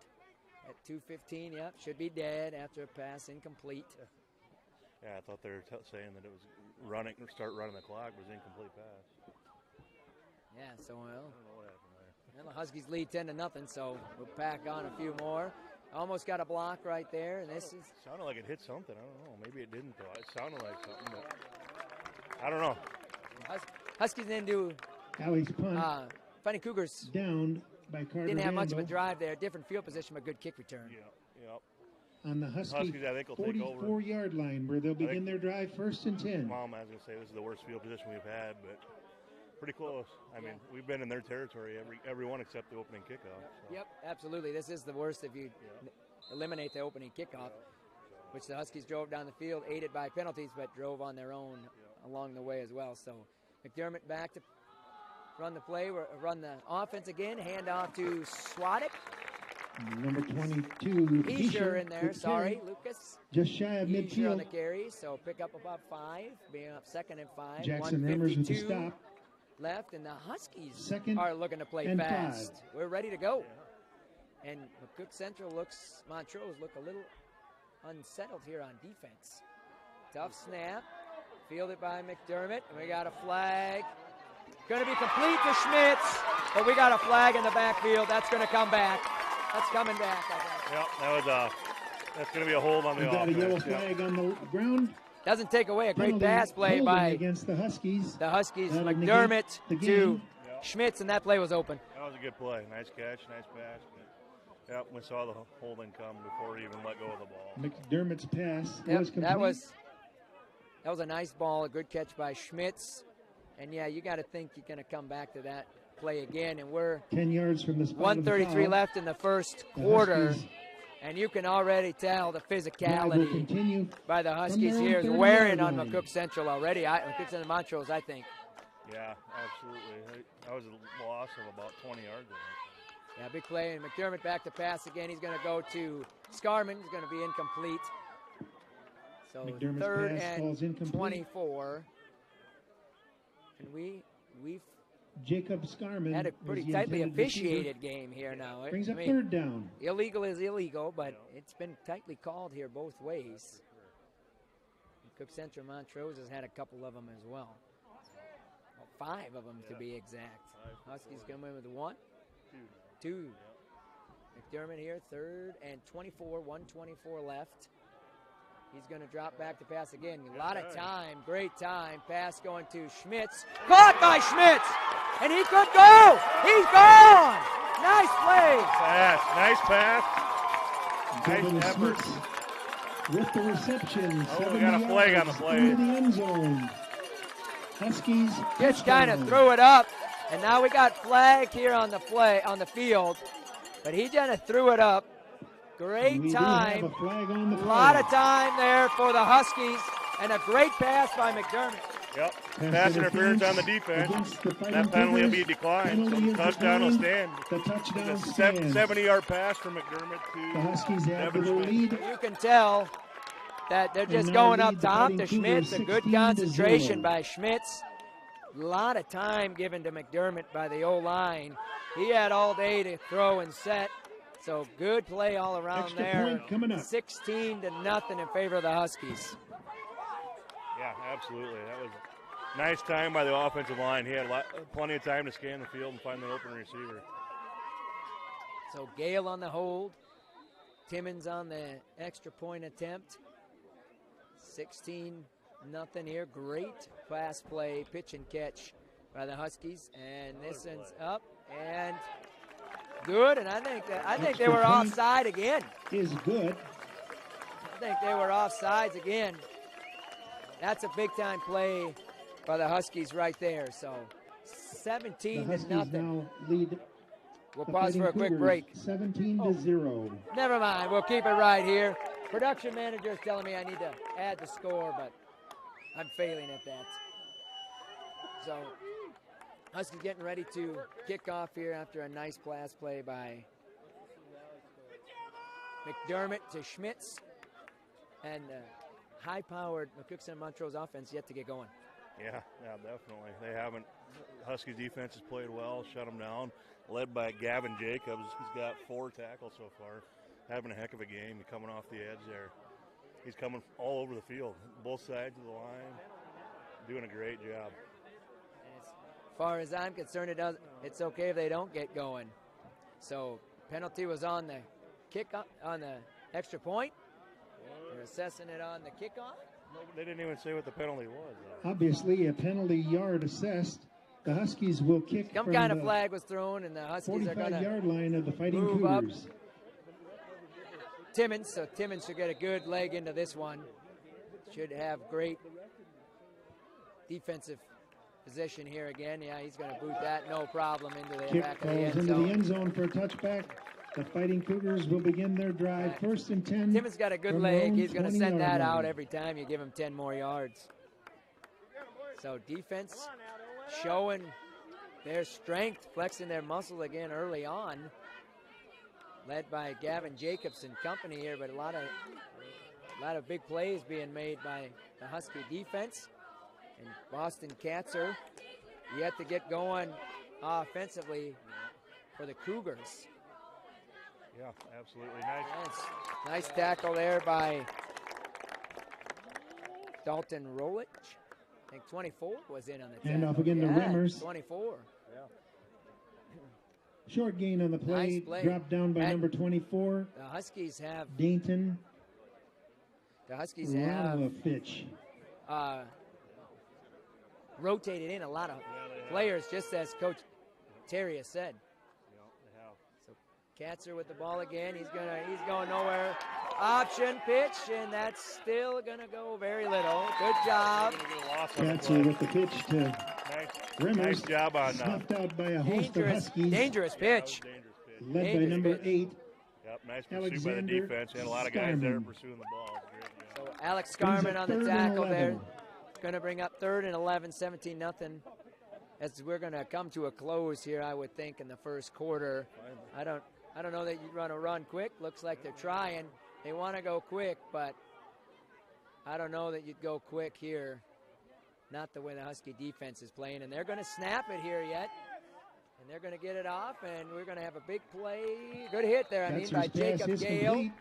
Speaker 5: at 2:15. Yep, should be dead after a pass incomplete.
Speaker 7: Yeah, I thought they were saying that it was running or start running the clock was incomplete pass.
Speaker 5: Yeah, so
Speaker 7: I don't know what happened there.
Speaker 5: well, the Huskies lead 10-0, so we'll pack on a few more. Almost got a block right there, and this is.
Speaker 7: Sounded like it hit something. I don't know. Maybe it didn't though. It sounded like something, but I don't know.
Speaker 5: Huskies didn't do.
Speaker 6: Alley's punt.
Speaker 5: Fighting Cougars
Speaker 6: down by Carter
Speaker 5: didn't have much of a
Speaker 6: Randall.
Speaker 5: drive there. Different field position, but good kick return.
Speaker 7: Yep.
Speaker 6: On the Husky
Speaker 7: Huskies, I think, will take over.
Speaker 6: 44-yard line where they'll begin their drive 1st and 10.
Speaker 7: Mom, I was going to say this is the worst field position we've had, but pretty close. I mean, we've been in their territory every one except the opening kickoff. So.
Speaker 5: Yep, absolutely. This is the worst if you eliminate the opening kickoff, which the Huskies drove down the field, aided by penalties, but drove on their own along the way as well. So McDermott back to run the play, run the offense again, hand off to Swadek.
Speaker 6: Number 22,
Speaker 5: Fisher in there, sorry, Lucas.
Speaker 6: Just shy of
Speaker 5: Fisher on the
Speaker 6: midfield.
Speaker 5: carry, so pick up about 5, being up 2nd and 5.
Speaker 6: Jackson Hammers with the
Speaker 5: 1:52
Speaker 6: stop.
Speaker 5: left, and the Huskies
Speaker 6: 2nd
Speaker 5: are looking to play
Speaker 6: and
Speaker 5: fast.
Speaker 6: 5.
Speaker 5: We're ready to go. And McCook Central Montrose look a little unsettled here on defense. Tough snap, fielded by McDermott, and we got a flag. Going to be complete to Schmitz, but we got a flag in the backfield. That's going to come back. That's coming back, I think.
Speaker 7: Yep, that's going to be a hold on the
Speaker 6: We've got a
Speaker 7: offense.
Speaker 6: yellow flag on the ground.
Speaker 5: Doesn't take away a great
Speaker 6: Penalty
Speaker 5: pass play
Speaker 6: holding
Speaker 5: by
Speaker 6: against the Huskies. That'll
Speaker 5: McDermott
Speaker 6: negate the
Speaker 5: to
Speaker 6: game.
Speaker 5: Schmitz, and that play was open.
Speaker 7: That was a good play. Nice catch, nice pass. But, yep, we saw the holding come before he even let go of the ball.
Speaker 6: McDermott's pass
Speaker 5: Yep,
Speaker 6: was complete.
Speaker 5: that was a nice ball, a good catch by Schmitz. And yeah, you got to think you're going to come back to that play again. And we're
Speaker 6: 10 yards from the spot
Speaker 5: 1:33
Speaker 6: of the
Speaker 5: left in the first
Speaker 6: The
Speaker 5: quarter,
Speaker 6: Huskies
Speaker 5: and you can already tell the
Speaker 6: drive will
Speaker 5: physicality
Speaker 6: continue
Speaker 5: by the Huskies
Speaker 6: their own
Speaker 5: here is
Speaker 6: 30-yard
Speaker 5: wearing on
Speaker 6: line.
Speaker 5: McCook Central already. McCook Central Montrose, I think.
Speaker 7: Yeah, absolutely. That was a loss of about 20 yards there.
Speaker 5: Yeah, big play, and McDermott back to pass again. He's going to go to Scarman. He's going to be incomplete. So
Speaker 6: McDermott's
Speaker 5: 3rd
Speaker 6: pass
Speaker 5: and
Speaker 6: falls incomplete.
Speaker 5: 24. And we've
Speaker 6: Jacob Scarman
Speaker 5: had a
Speaker 6: was
Speaker 5: pretty
Speaker 6: the
Speaker 5: intended
Speaker 6: intended receiver.
Speaker 5: officiated game here now.
Speaker 6: Brings
Speaker 5: I
Speaker 6: up
Speaker 5: mean,
Speaker 6: 3rd down.
Speaker 5: illegal is illegal, but it's been tightly called here both ways. Cook Central Montrose has had a couple of them as well. 5 of them to be exact. Huskies come in with 1, 2. McDermott here, 3rd and 24, 1:24 left. He's going to drop back to pass again. A lot of time, great time. Pass going to Schmitz. Caught by Schmitz! And he could go! He's gone! Nice play!
Speaker 7: Nice pass.
Speaker 6: Devin
Speaker 7: Nice effort.
Speaker 6: Smith with the reception.
Speaker 7: We got a flag on the play.
Speaker 6: Into the end zone. Huskies.
Speaker 5: Just kind of threw it up, and now we got flag here on the field, but he kind of threw it up. Great time. A lot of time there for the Huskies, and a great pass by McDermott.
Speaker 7: Yep, pass interference on the defense. That penalty will be declined, so the touchdown will stand.
Speaker 6: The touchdown
Speaker 7: a
Speaker 6: stands.
Speaker 7: 70-yard pass from McDermott to
Speaker 6: The Huskies have the
Speaker 7: Devin
Speaker 6: lead.
Speaker 5: You can tell that they're just
Speaker 6: now
Speaker 5: going
Speaker 6: lead
Speaker 5: up
Speaker 6: the
Speaker 5: top
Speaker 6: Fighting
Speaker 5: to Schmitz. A good
Speaker 6: 16-0.
Speaker 5: concentration by Schmitz. A lot of time given to McDermott by the O-line. He had all day to throw and set. So good play all around
Speaker 6: Extra
Speaker 5: there.
Speaker 6: point coming up.
Speaker 5: 16-0 in favor of the Huskies.
Speaker 7: Yeah, absolutely. That was a nice time by the offensive line. He had plenty of time to scan the field and find the open receiver.
Speaker 5: So Gale on the hold. Timmons on the extra point attempt. 16-0 here. Great pass play, pitch and catch by the Huskies. And this ends up and good. And I think they were offside again.
Speaker 6: Is good.
Speaker 5: I think they were offsides again. That's a big time play by the Huskies right there. So 17-0.
Speaker 6: The Huskies now lead.
Speaker 5: We'll
Speaker 6: the
Speaker 5: pause
Speaker 6: Fighting
Speaker 5: for a quick
Speaker 6: Cougars
Speaker 5: break.
Speaker 6: 17-0.
Speaker 5: Never mind. We'll keep it right here. Production manager is telling me I need to add the score, but I'm failing at that. So Huskies getting ready to kick off here after a nice pass play by McDermott to Schmitz. And high-powered McCook and Montrose offense yet to get going.
Speaker 7: Yeah, definitely. They haven't. Huskies defense has played well, shut them down. Led by Gavin Jacobs. He's got 4 tackles so far. Having a heck of a game. Coming off the edge there. He's coming all over the field, both sides of the line. Doing a great job.
Speaker 5: As far as I'm concerned, it's okay if they don't get going. So penalty was on the on the extra point. They're assessing it on the kickoff.
Speaker 7: No, they didn't even say what the penalty was, though.
Speaker 6: Obviously, a penalty yard assessed. The Huskies will kick
Speaker 5: Some
Speaker 6: from
Speaker 5: kind of
Speaker 6: the
Speaker 5: flag was thrown, and the Huskies are going to
Speaker 6: 45-yard line of the Fighting
Speaker 5: move up.
Speaker 6: Cougars.
Speaker 5: Timmons, so Timmons should get a good leg into this one. Should have great defensive position here again. Yeah, he's going to boot that, no problem, into the
Speaker 6: Kick
Speaker 5: back of the
Speaker 6: falls
Speaker 5: end
Speaker 6: into the
Speaker 5: zone.
Speaker 6: end zone for a touchback. The Fighting Cougars will begin their drive. 1st and 10.
Speaker 5: Timmons got a good
Speaker 6: from their
Speaker 5: leg.
Speaker 6: own
Speaker 5: He's going to
Speaker 6: 20-yard
Speaker 5: send that out
Speaker 6: line.
Speaker 5: every time you give him 10 more yards. So defense showing their strength, flexing their muscle again early on. Led by Gavin Jacobs and company here, but a lot of big plays being made by the Husky defense. And Boston Katzer yet to get going offensively for the Cougars.
Speaker 7: Yeah, absolutely.
Speaker 5: Nice tackle there by Dalton Rolich. I think 24 was in on the tackle.
Speaker 6: Hand off again to Remmers.
Speaker 5: 24. Yeah.
Speaker 6: Short gain on the play.
Speaker 5: Nice play.
Speaker 6: Dropped down by
Speaker 5: And
Speaker 6: number 24.
Speaker 5: The Huskies have
Speaker 6: Dainton.
Speaker 5: Fitch. Rotated in a lot of players, just as Coach Terry has said. So Katzer with the ball again. He's going nowhere. Option pitch, and that's still gonna go very little. Good job.
Speaker 6: Katzer with the pitch to Remmers.
Speaker 7: Nice job on
Speaker 6: snuffed out by a host of Huskies.
Speaker 5: Dangerous pitch.
Speaker 6: Led by number 8.
Speaker 7: Yep, nice pursuit by the defense. And a lot of guys there pursuing the ball.
Speaker 5: So Alex Scarman on the tackle there. Going to bring up 3rd and 11, 17-0. As we're going to come to a close here, I would think, in the first quarter. I don't know that you'd want to run quick. Looks like they're trying. They want to go quick, but I don't know that you'd go quick here. Not the way the Husky defense is playing. And they're going to snap it here yet. And they're going to get it off, and we're going to have a big play. Good hit there, by Jacob Gale.
Speaker 6: Complete.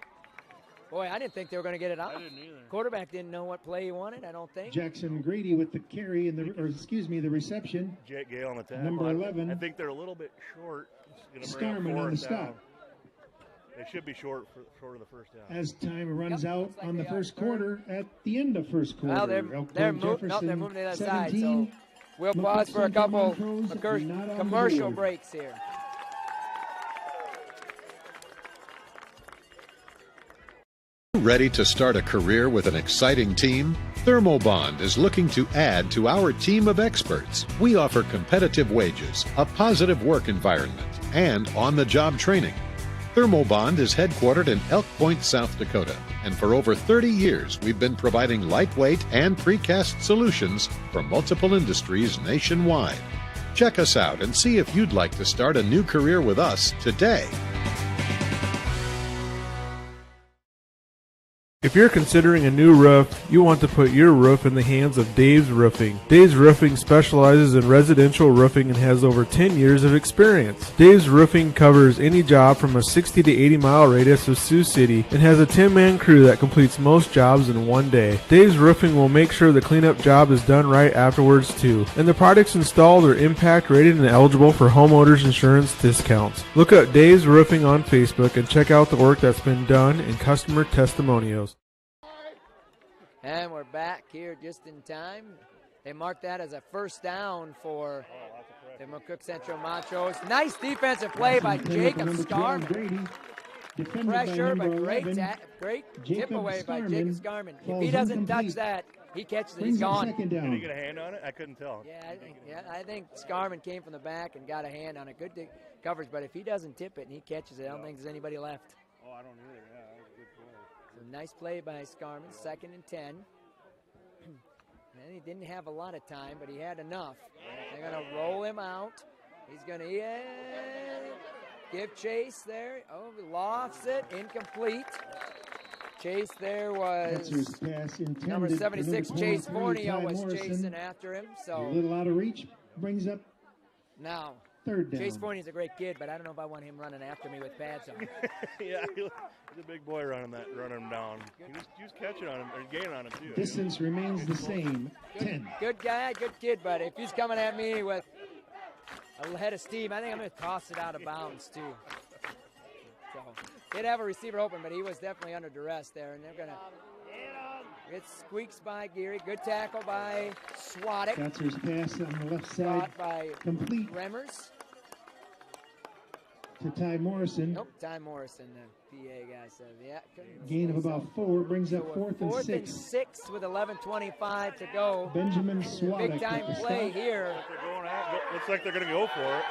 Speaker 5: Boy, I didn't think they were going to get it off.
Speaker 7: I didn't either.
Speaker 5: Quarterback didn't know what play he wanted, I don't think.
Speaker 6: Jackson Grady with the carry and the reception.
Speaker 7: Jake Gale on the tackle.
Speaker 6: Number 11.
Speaker 7: I think they're a little bit short.
Speaker 6: Scarman on the stop.
Speaker 7: They should be short of the first down.
Speaker 6: As time runs out on the first quarter, at the end of first quarter.
Speaker 5: Well, they're moving to the other side, so we'll pause for a couple commercial breaks here.
Speaker 2: Ready to start a career with an exciting team? Thermobond is looking to add to our team of experts. We offer competitive wages, a positive work environment, and on-the-job training. Thermobond is headquartered in Elk Point, South Dakota, and for over 30 years we've been providing lightweight and precast solutions for multiple industries nationwide. Check us out and see if you'd like to start a new career with us today.
Speaker 8: If you're considering a new roof, you want to put your roof in the hands of Dave's Roofing. Dave's Roofing specializes in residential roofing and has over 10 years of experience. Dave's Roofing covers any job from a 60 to 80 mile radius of Sioux City and has a 10-man crew that completes most jobs in one day. Dave's Roofing will make sure the cleanup job is done right afterwards too. And the products installed are impact rated and eligible for homeowners insurance discounts. Look up Dave's Roofing on Facebook and check out the work that's been done and customer testimonials.
Speaker 5: And we're back here just in time. They marked that as a first down for the McCook Central Montrose. Nice defensive play by Jacob Scarman. Pressure, but great tip away by Jacob Scarman. If he doesn't touch that, he catches it, he's gone.
Speaker 7: Did he get a hand on it? I couldn't tell.
Speaker 5: Yeah, I think Scarman came from the back and got a hand on it. Good coverage, but if he doesn't tip it and he catches it, I don't think there's anybody left.
Speaker 7: Oh, I don't either. Yeah, that was a good play.
Speaker 5: So nice play by Scarman, 2nd and 10. And he didn't have a lot of time, but he had enough. They're going to roll him out. He's going to give chase there. Oh, lofts it, incomplete. Chase there was number 76, Chase Borneo was chasing after him. So
Speaker 6: a little out of reach, brings up
Speaker 5: now.
Speaker 6: 3rd down.
Speaker 5: Chase Borneo's a great kid, but I don't know if I want him running after me with pads on.
Speaker 7: Yeah, he's a big boy running him down. He was catching on him, or gaining on him too.
Speaker 6: Distance remains the same, 10.
Speaker 5: Good guy, good kid, but if he's coming at me with a head of steam, I think I'm going to toss it out of bounds too. So did have a receiver open, but he was definitely under duress there, and they're going to. It squeaks by Geary. Good tackle by Swadek.
Speaker 6: Katzer's pass on the left side.
Speaker 5: By
Speaker 6: complete.
Speaker 5: Remmers.
Speaker 6: To Ty Morrison.
Speaker 5: Nope, Ty Morrison, the PA guy said. Yeah.
Speaker 6: Gain of about 4 brings up 4th and 6.
Speaker 5: 4th and 6 with 11:25 to go.
Speaker 6: Benjamin Swadek.
Speaker 5: Big time play here.
Speaker 7: Looks like they're going to go for it.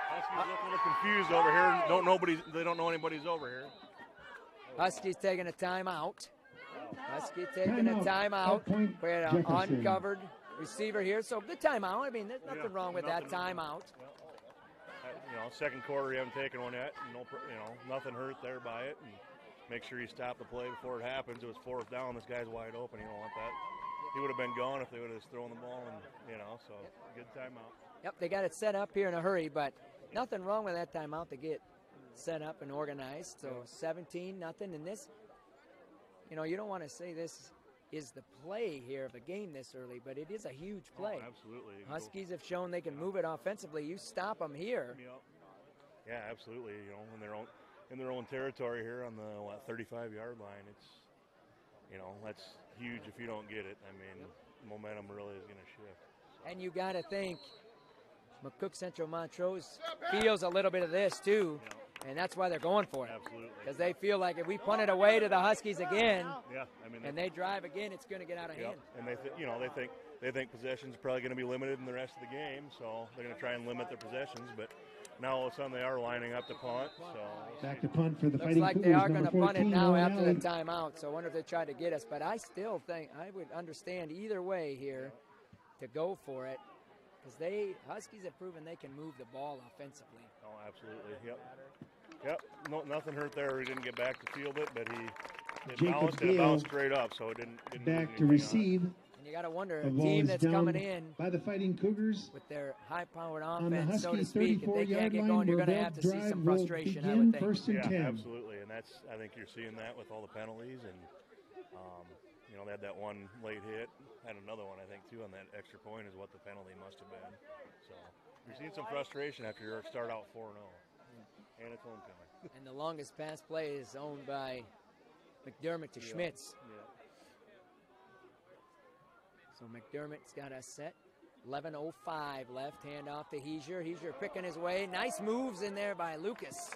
Speaker 7: Huskies look a little confused over here. They don't know anybody's over here.
Speaker 5: Huskies taking a timeout. Huskies taking a timeout. We had an uncovered receiver here, so good timeout. I mean, there's nothing wrong with that timeout.
Speaker 7: Second quarter, you haven't taken one yet. Nothing hurt there by it. And make sure you stop the play before it happens. It was 4th down. This guy's wide open. You don't want that. He would have been gone if they would have just thrown the ball, and so good timeout. Yep,
Speaker 5: they got it set up here in a hurry, but nothing wrong with that timeout to get set up and organized. So 17-0 in this. You don't want to say this is the play here of the game this early, but it is a huge play.
Speaker 7: Oh, absolutely.
Speaker 5: Huskies have shown they can move it offensively. You stop them here.
Speaker 7: Yep. Yeah, absolutely. In their own territory here on the 35-yard line, it's that's huge if you don't get it. I mean, momentum really is going to shift. So.
Speaker 5: And you got to think McCook Central Montrose feels a little bit of this too.
Speaker 7: Yep.
Speaker 5: And that's why they're going for it.
Speaker 7: Absolutely.
Speaker 5: Because they feel like if we punt it away to the Huskies again,
Speaker 7: and
Speaker 5: they drive again, it's going to get out of hand.
Speaker 7: And they think possession's probably going to be limited in the rest of the game, so they're going to try and limit their possessions. But now all of a sudden they are lining up to punt. So
Speaker 6: back to punt for the
Speaker 5: Looks
Speaker 6: Fighting
Speaker 5: like
Speaker 6: Cougars.
Speaker 5: They are going to punt it now after
Speaker 6: Alley.
Speaker 5: the timeout. So I wonder if they try to get us. But I still think I would understand either way here to go for it. Because Huskies have proven they can move the ball offensively.
Speaker 7: Oh, absolutely. Yep. No, nothing hurt there. He didn't get back to field it, but he bounced straight up, so it didn't
Speaker 6: back to receive.
Speaker 5: And you got to wonder, a team that's coming in
Speaker 6: by the Fighting Cougars
Speaker 5: with their high-powered offense, so to speak, if they can't get going, you're going to have to see some frustration, I would think.
Speaker 6: 1st and 10.
Speaker 7: Absolutely, and I think you're seeing that with all the penalties, and they had that one late hit, had another one, I think, too, on that extra point is what the penalty must have been. So you're seeing some frustration after you start out 4-0. And it's homecoming.
Speaker 5: And the longest pass play is owned by McDermott to Schmitz.
Speaker 7: Yeah.
Speaker 5: So McDermott's got us set. 11:05 left. Hand off to Heesier. Heesier picking his way. Nice moves in there by Lucas.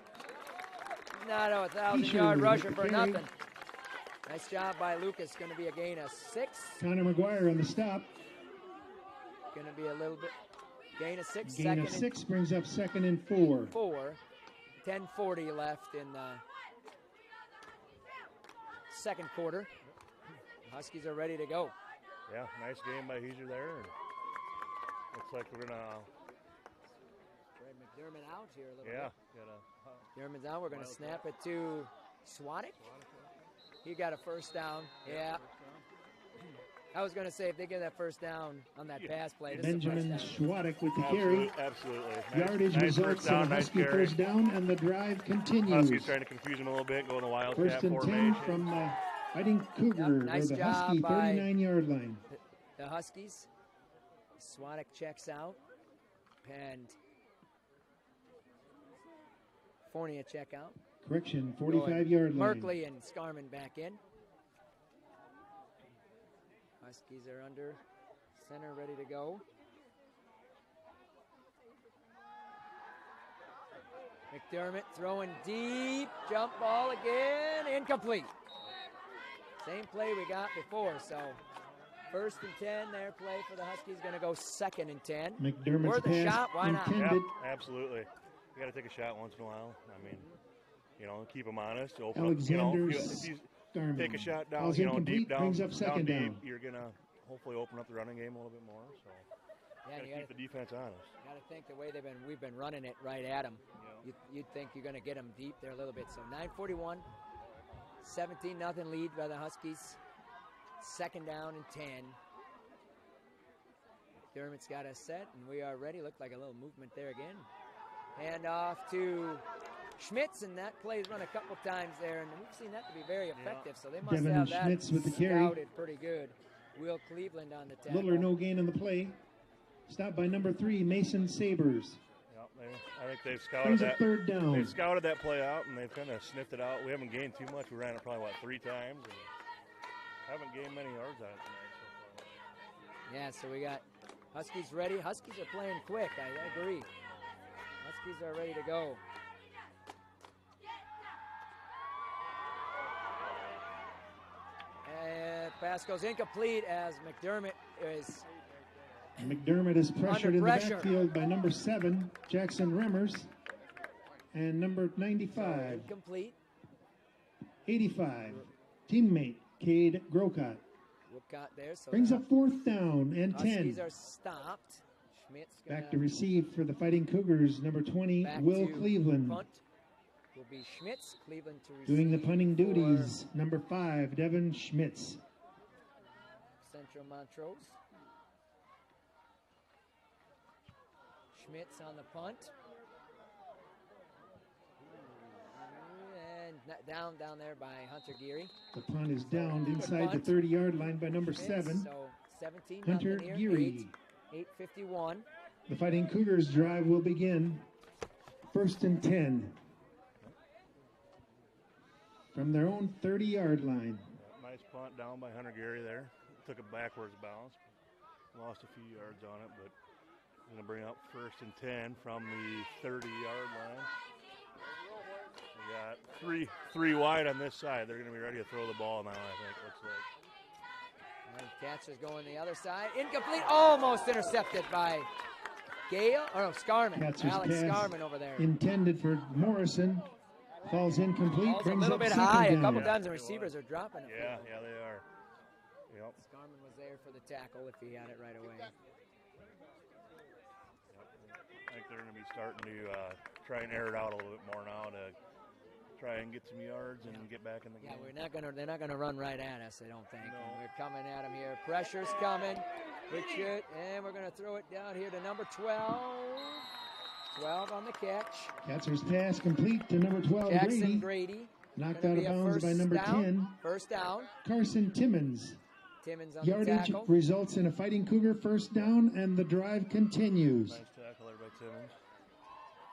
Speaker 5: Not a 1,000-yard rusher for nothing. Nice job by Lucas. Going to be a gain of 6.
Speaker 6: Connor McGuire on the stop.
Speaker 5: Going to be a little bit. Gain of 6.
Speaker 6: Gain of 6 brings up 2nd and 4.
Speaker 5: 10:40 left in the second quarter. The Huskies are ready to go.
Speaker 7: Yeah, nice game by Heiser there. Looks like we're gonna.
Speaker 5: McDermott out here a little
Speaker 7: bit.
Speaker 5: McDermott's out. We're gonna snap it to Swanek. He got a first down. Yeah. I was gonna say if they get that first down on that pass play.
Speaker 6: Benjamin Schwadek with the carry.
Speaker 7: Absolutely.
Speaker 6: Yardage results in a Husky first down, and the drive continues.
Speaker 7: Huskies trying to confuse him a little bit, going to Wildcat
Speaker 6: formation. 1st and 10 from the Fighting Cougar,
Speaker 5: nice
Speaker 6: or the
Speaker 5: job
Speaker 6: Husky 39-yard line.
Speaker 5: The Huskies. Swanek checks out, and Fournier check out.
Speaker 6: Correction, 45-yard line.
Speaker 5: Merkley and Scarman back in. Huskies are under center, ready to go. McDermott throwing deep, jump ball again, incomplete. Same play we got before, so 1st and 10, their play for the Huskies, going to go 2nd and 10.
Speaker 6: McDermott's
Speaker 5: Worth a shot, why not?
Speaker 7: Yep, absolutely. You got to take a shot once in a while. I mean, keep them honest. Open up, if you take a shot down, deep down,
Speaker 6: brings up 2nd down.
Speaker 7: You're going to hopefully open up the running game a little bit more. So you got to keep the defense honest.
Speaker 5: Got to think the way we've been running it right at them. Yeah. You'd think you're going to get them deep there a little bit. So 9:41, 17-0 lead by the Huskies. 2nd down and 10. McDermott's got us set, and we are ready. Looked like a little movement there again. Hand off to Schmitz, and that play's run a couple times there, and we've seen that to be very effective. So they must
Speaker 6: Devin
Speaker 5: have that
Speaker 6: Schmitz with the carry.
Speaker 5: Scouted pretty good. Will Cleveland on the tackle.
Speaker 6: Little or no gain on the play. Stopped by number 3, Mason Sabers.
Speaker 7: I think they've scouted that.
Speaker 6: 3rd down.
Speaker 7: They've scouted that play out, and they've kind of sniffed it out. We haven't gained too much. We ran it probably 3 times, and haven't gained many yards on it tonight so far.
Speaker 5: Yeah, so we got Huskies ready. Huskies are playing quick. I agree. Huskies are ready to go. And pass goes incomplete as McDermott is
Speaker 6: pressured in the backfield by number 7, Jackson Remmers, and number 95.
Speaker 5: Incomplete.
Speaker 6: 85, teammate Cade Grocott.
Speaker 5: There, so
Speaker 6: brings up 4th down and 10.
Speaker 5: Huskies are stopped. Schmitz
Speaker 6: back to receive for the Fighting Cougars, number 20, Will Cleveland.
Speaker 5: Punt will be Schmitz. Cleveland to receive.
Speaker 6: Doing the punting duties, number 5, Devin Schmitz.
Speaker 5: Central Montrose. Schmitz on the punt. And down there by Hunter Geary.
Speaker 6: The punt is downed inside the 30-yard line by number 7,
Speaker 5: so 17
Speaker 6: Hunter Geary.
Speaker 5: 8:51.
Speaker 6: The Fighting Cougars drive will begin. 1st and 10. From their own 30-yard line.
Speaker 7: Nice punt down by Hunter Geary there. Took a backwards bounce. Lost a few yards on it, but going to bring up 1st and 10 from the 30-yard line. We got three wide on this side. They're going to be ready to throw the ball now, I think. Looks like.
Speaker 5: And catch is going the other side. Incomplete. Almost intercepted by Scarman. Alex Scarman over there.
Speaker 6: Intended for Morrison. Falls incomplete.
Speaker 5: A little bit high. A couple times the receivers are dropping it.
Speaker 7: Yeah, they are. Yep.
Speaker 5: Scarman was there for the tackle if he had it right away.
Speaker 7: I think they're going to be starting to try and air it out a little bit more now to try and get some yards and get back in the game.
Speaker 5: Yeah, they're not gonna run right at us, I don't think. No. We're coming at them here. Pressure's coming. Richard, and we're gonna throw it down here to number 12. 12 on the catch.
Speaker 6: Catcher's pass complete to number 12,
Speaker 5: Jackson Grady.
Speaker 6: Knocked out of bounds by number 10.
Speaker 5: First down.
Speaker 6: Carson Timmons.
Speaker 5: Timmons on
Speaker 6: Yardage
Speaker 5: the tackle.
Speaker 6: results in a Fighting Cougar first down, and the drive continues.
Speaker 7: Nice tackle there by Timmons.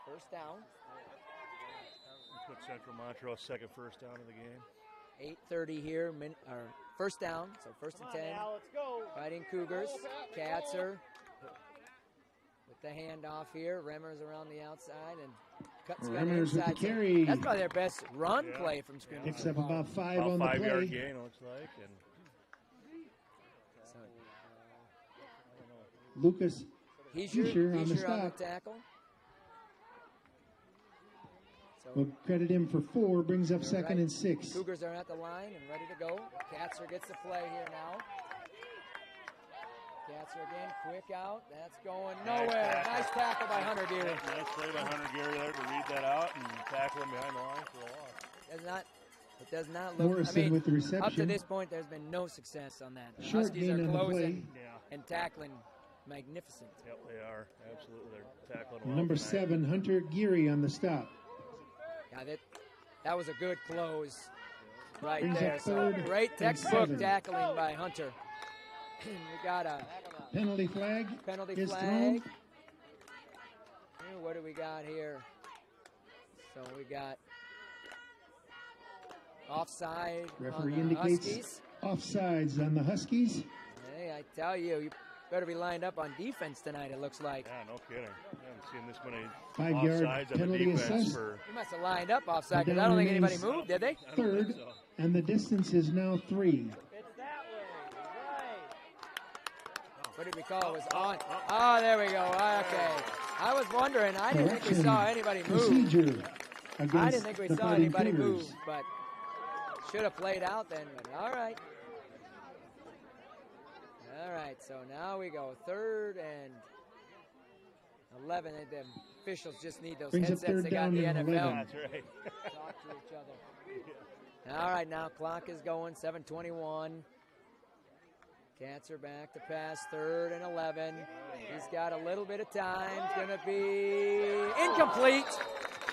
Speaker 5: First down.
Speaker 7: Put Central Montrose second first down of the game.
Speaker 5: 8:30 here, first down, so 1st and 10.
Speaker 9: Now, let's go.
Speaker 5: Fighting Cougars. Katzer with the handoff here. Remmers around the outside, and Cuts
Speaker 6: Rimmers with the
Speaker 5: inside.
Speaker 6: carry.
Speaker 5: That's probably their best run play from scrimmage.
Speaker 6: Picks up about 5
Speaker 7: About
Speaker 6: on the
Speaker 7: 5-yard
Speaker 6: play.
Speaker 7: gain, it looks like. And
Speaker 5: So
Speaker 6: Lucas Heischer on the
Speaker 5: Heischer on the
Speaker 6: stop.
Speaker 5: tackle. So
Speaker 6: We'll credit him for 4, brings up
Speaker 5: they're
Speaker 6: 2nd
Speaker 5: right.
Speaker 6: and 6.
Speaker 5: Cougars are at the line and ready to go. Katzer gets the play here now. Katzer again, quick out. That's going nowhere. Nice tackle by Hunter Geary.
Speaker 7: nice play by Hunter Geary there to read that out and tackle him behind the line for a loss.
Speaker 5: It does not look.
Speaker 6: Morrison with the reception.
Speaker 5: Up to this point, there's been no success on that. The
Speaker 6: Short
Speaker 5: Huskies
Speaker 6: gain
Speaker 5: are
Speaker 6: on the play.
Speaker 5: closing
Speaker 7: Yeah.
Speaker 5: and tackling magnificent.
Speaker 7: Yep, they are. Absolutely. They're tackling well
Speaker 6: Number
Speaker 7: tonight.
Speaker 6: 7, Hunter Geary on the stop.
Speaker 5: Yeah, that was a good close right
Speaker 6: Brings
Speaker 5: there.
Speaker 6: up
Speaker 5: So
Speaker 6: 3rd
Speaker 5: great
Speaker 6: and
Speaker 5: textbook
Speaker 6: 7.
Speaker 5: tackling by Hunter. We got a
Speaker 6: Penalty flag
Speaker 5: penalty
Speaker 6: is
Speaker 5: flag.
Speaker 6: thrown.
Speaker 5: What do we got here? So we got offside
Speaker 6: Referee
Speaker 5: on the
Speaker 6: indicates
Speaker 5: Huskies.
Speaker 6: offsides on the Huskies.
Speaker 5: Hey, I tell you, you better be lined up on defense tonight, it looks like.
Speaker 7: Yeah, no kidding. I haven't seen this many
Speaker 6: 5-yard
Speaker 7: offsides on the
Speaker 6: penalty
Speaker 7: defense
Speaker 6: assessed.
Speaker 7: for
Speaker 5: You must have lined up offside because
Speaker 6: Down
Speaker 5: I don't think anybody
Speaker 6: remains
Speaker 5: moved, did they?
Speaker 6: 3rd, and the distance is now 3.
Speaker 5: What did we call it? Was on. Oh, there we go. Okay. I was wondering. I didn't think we saw anybody move.
Speaker 6: Procedure against
Speaker 5: I didn't think we
Speaker 6: the
Speaker 5: saw
Speaker 6: Fighting
Speaker 5: anybody
Speaker 6: Cougars.
Speaker 5: move, but should have played out then. But all right. All right. So now we go 3rd and 11. And the officials just need those
Speaker 6: Brings up
Speaker 5: headsets
Speaker 6: 3rd
Speaker 5: they got in the
Speaker 6: down and
Speaker 5: NFL.
Speaker 6: 11.
Speaker 7: That's right.
Speaker 5: Talk to each other. All right, now clock is going, 7:21. Katzer back to pass, 3rd and 11. He's got a little bit of time. It's going to be incomplete.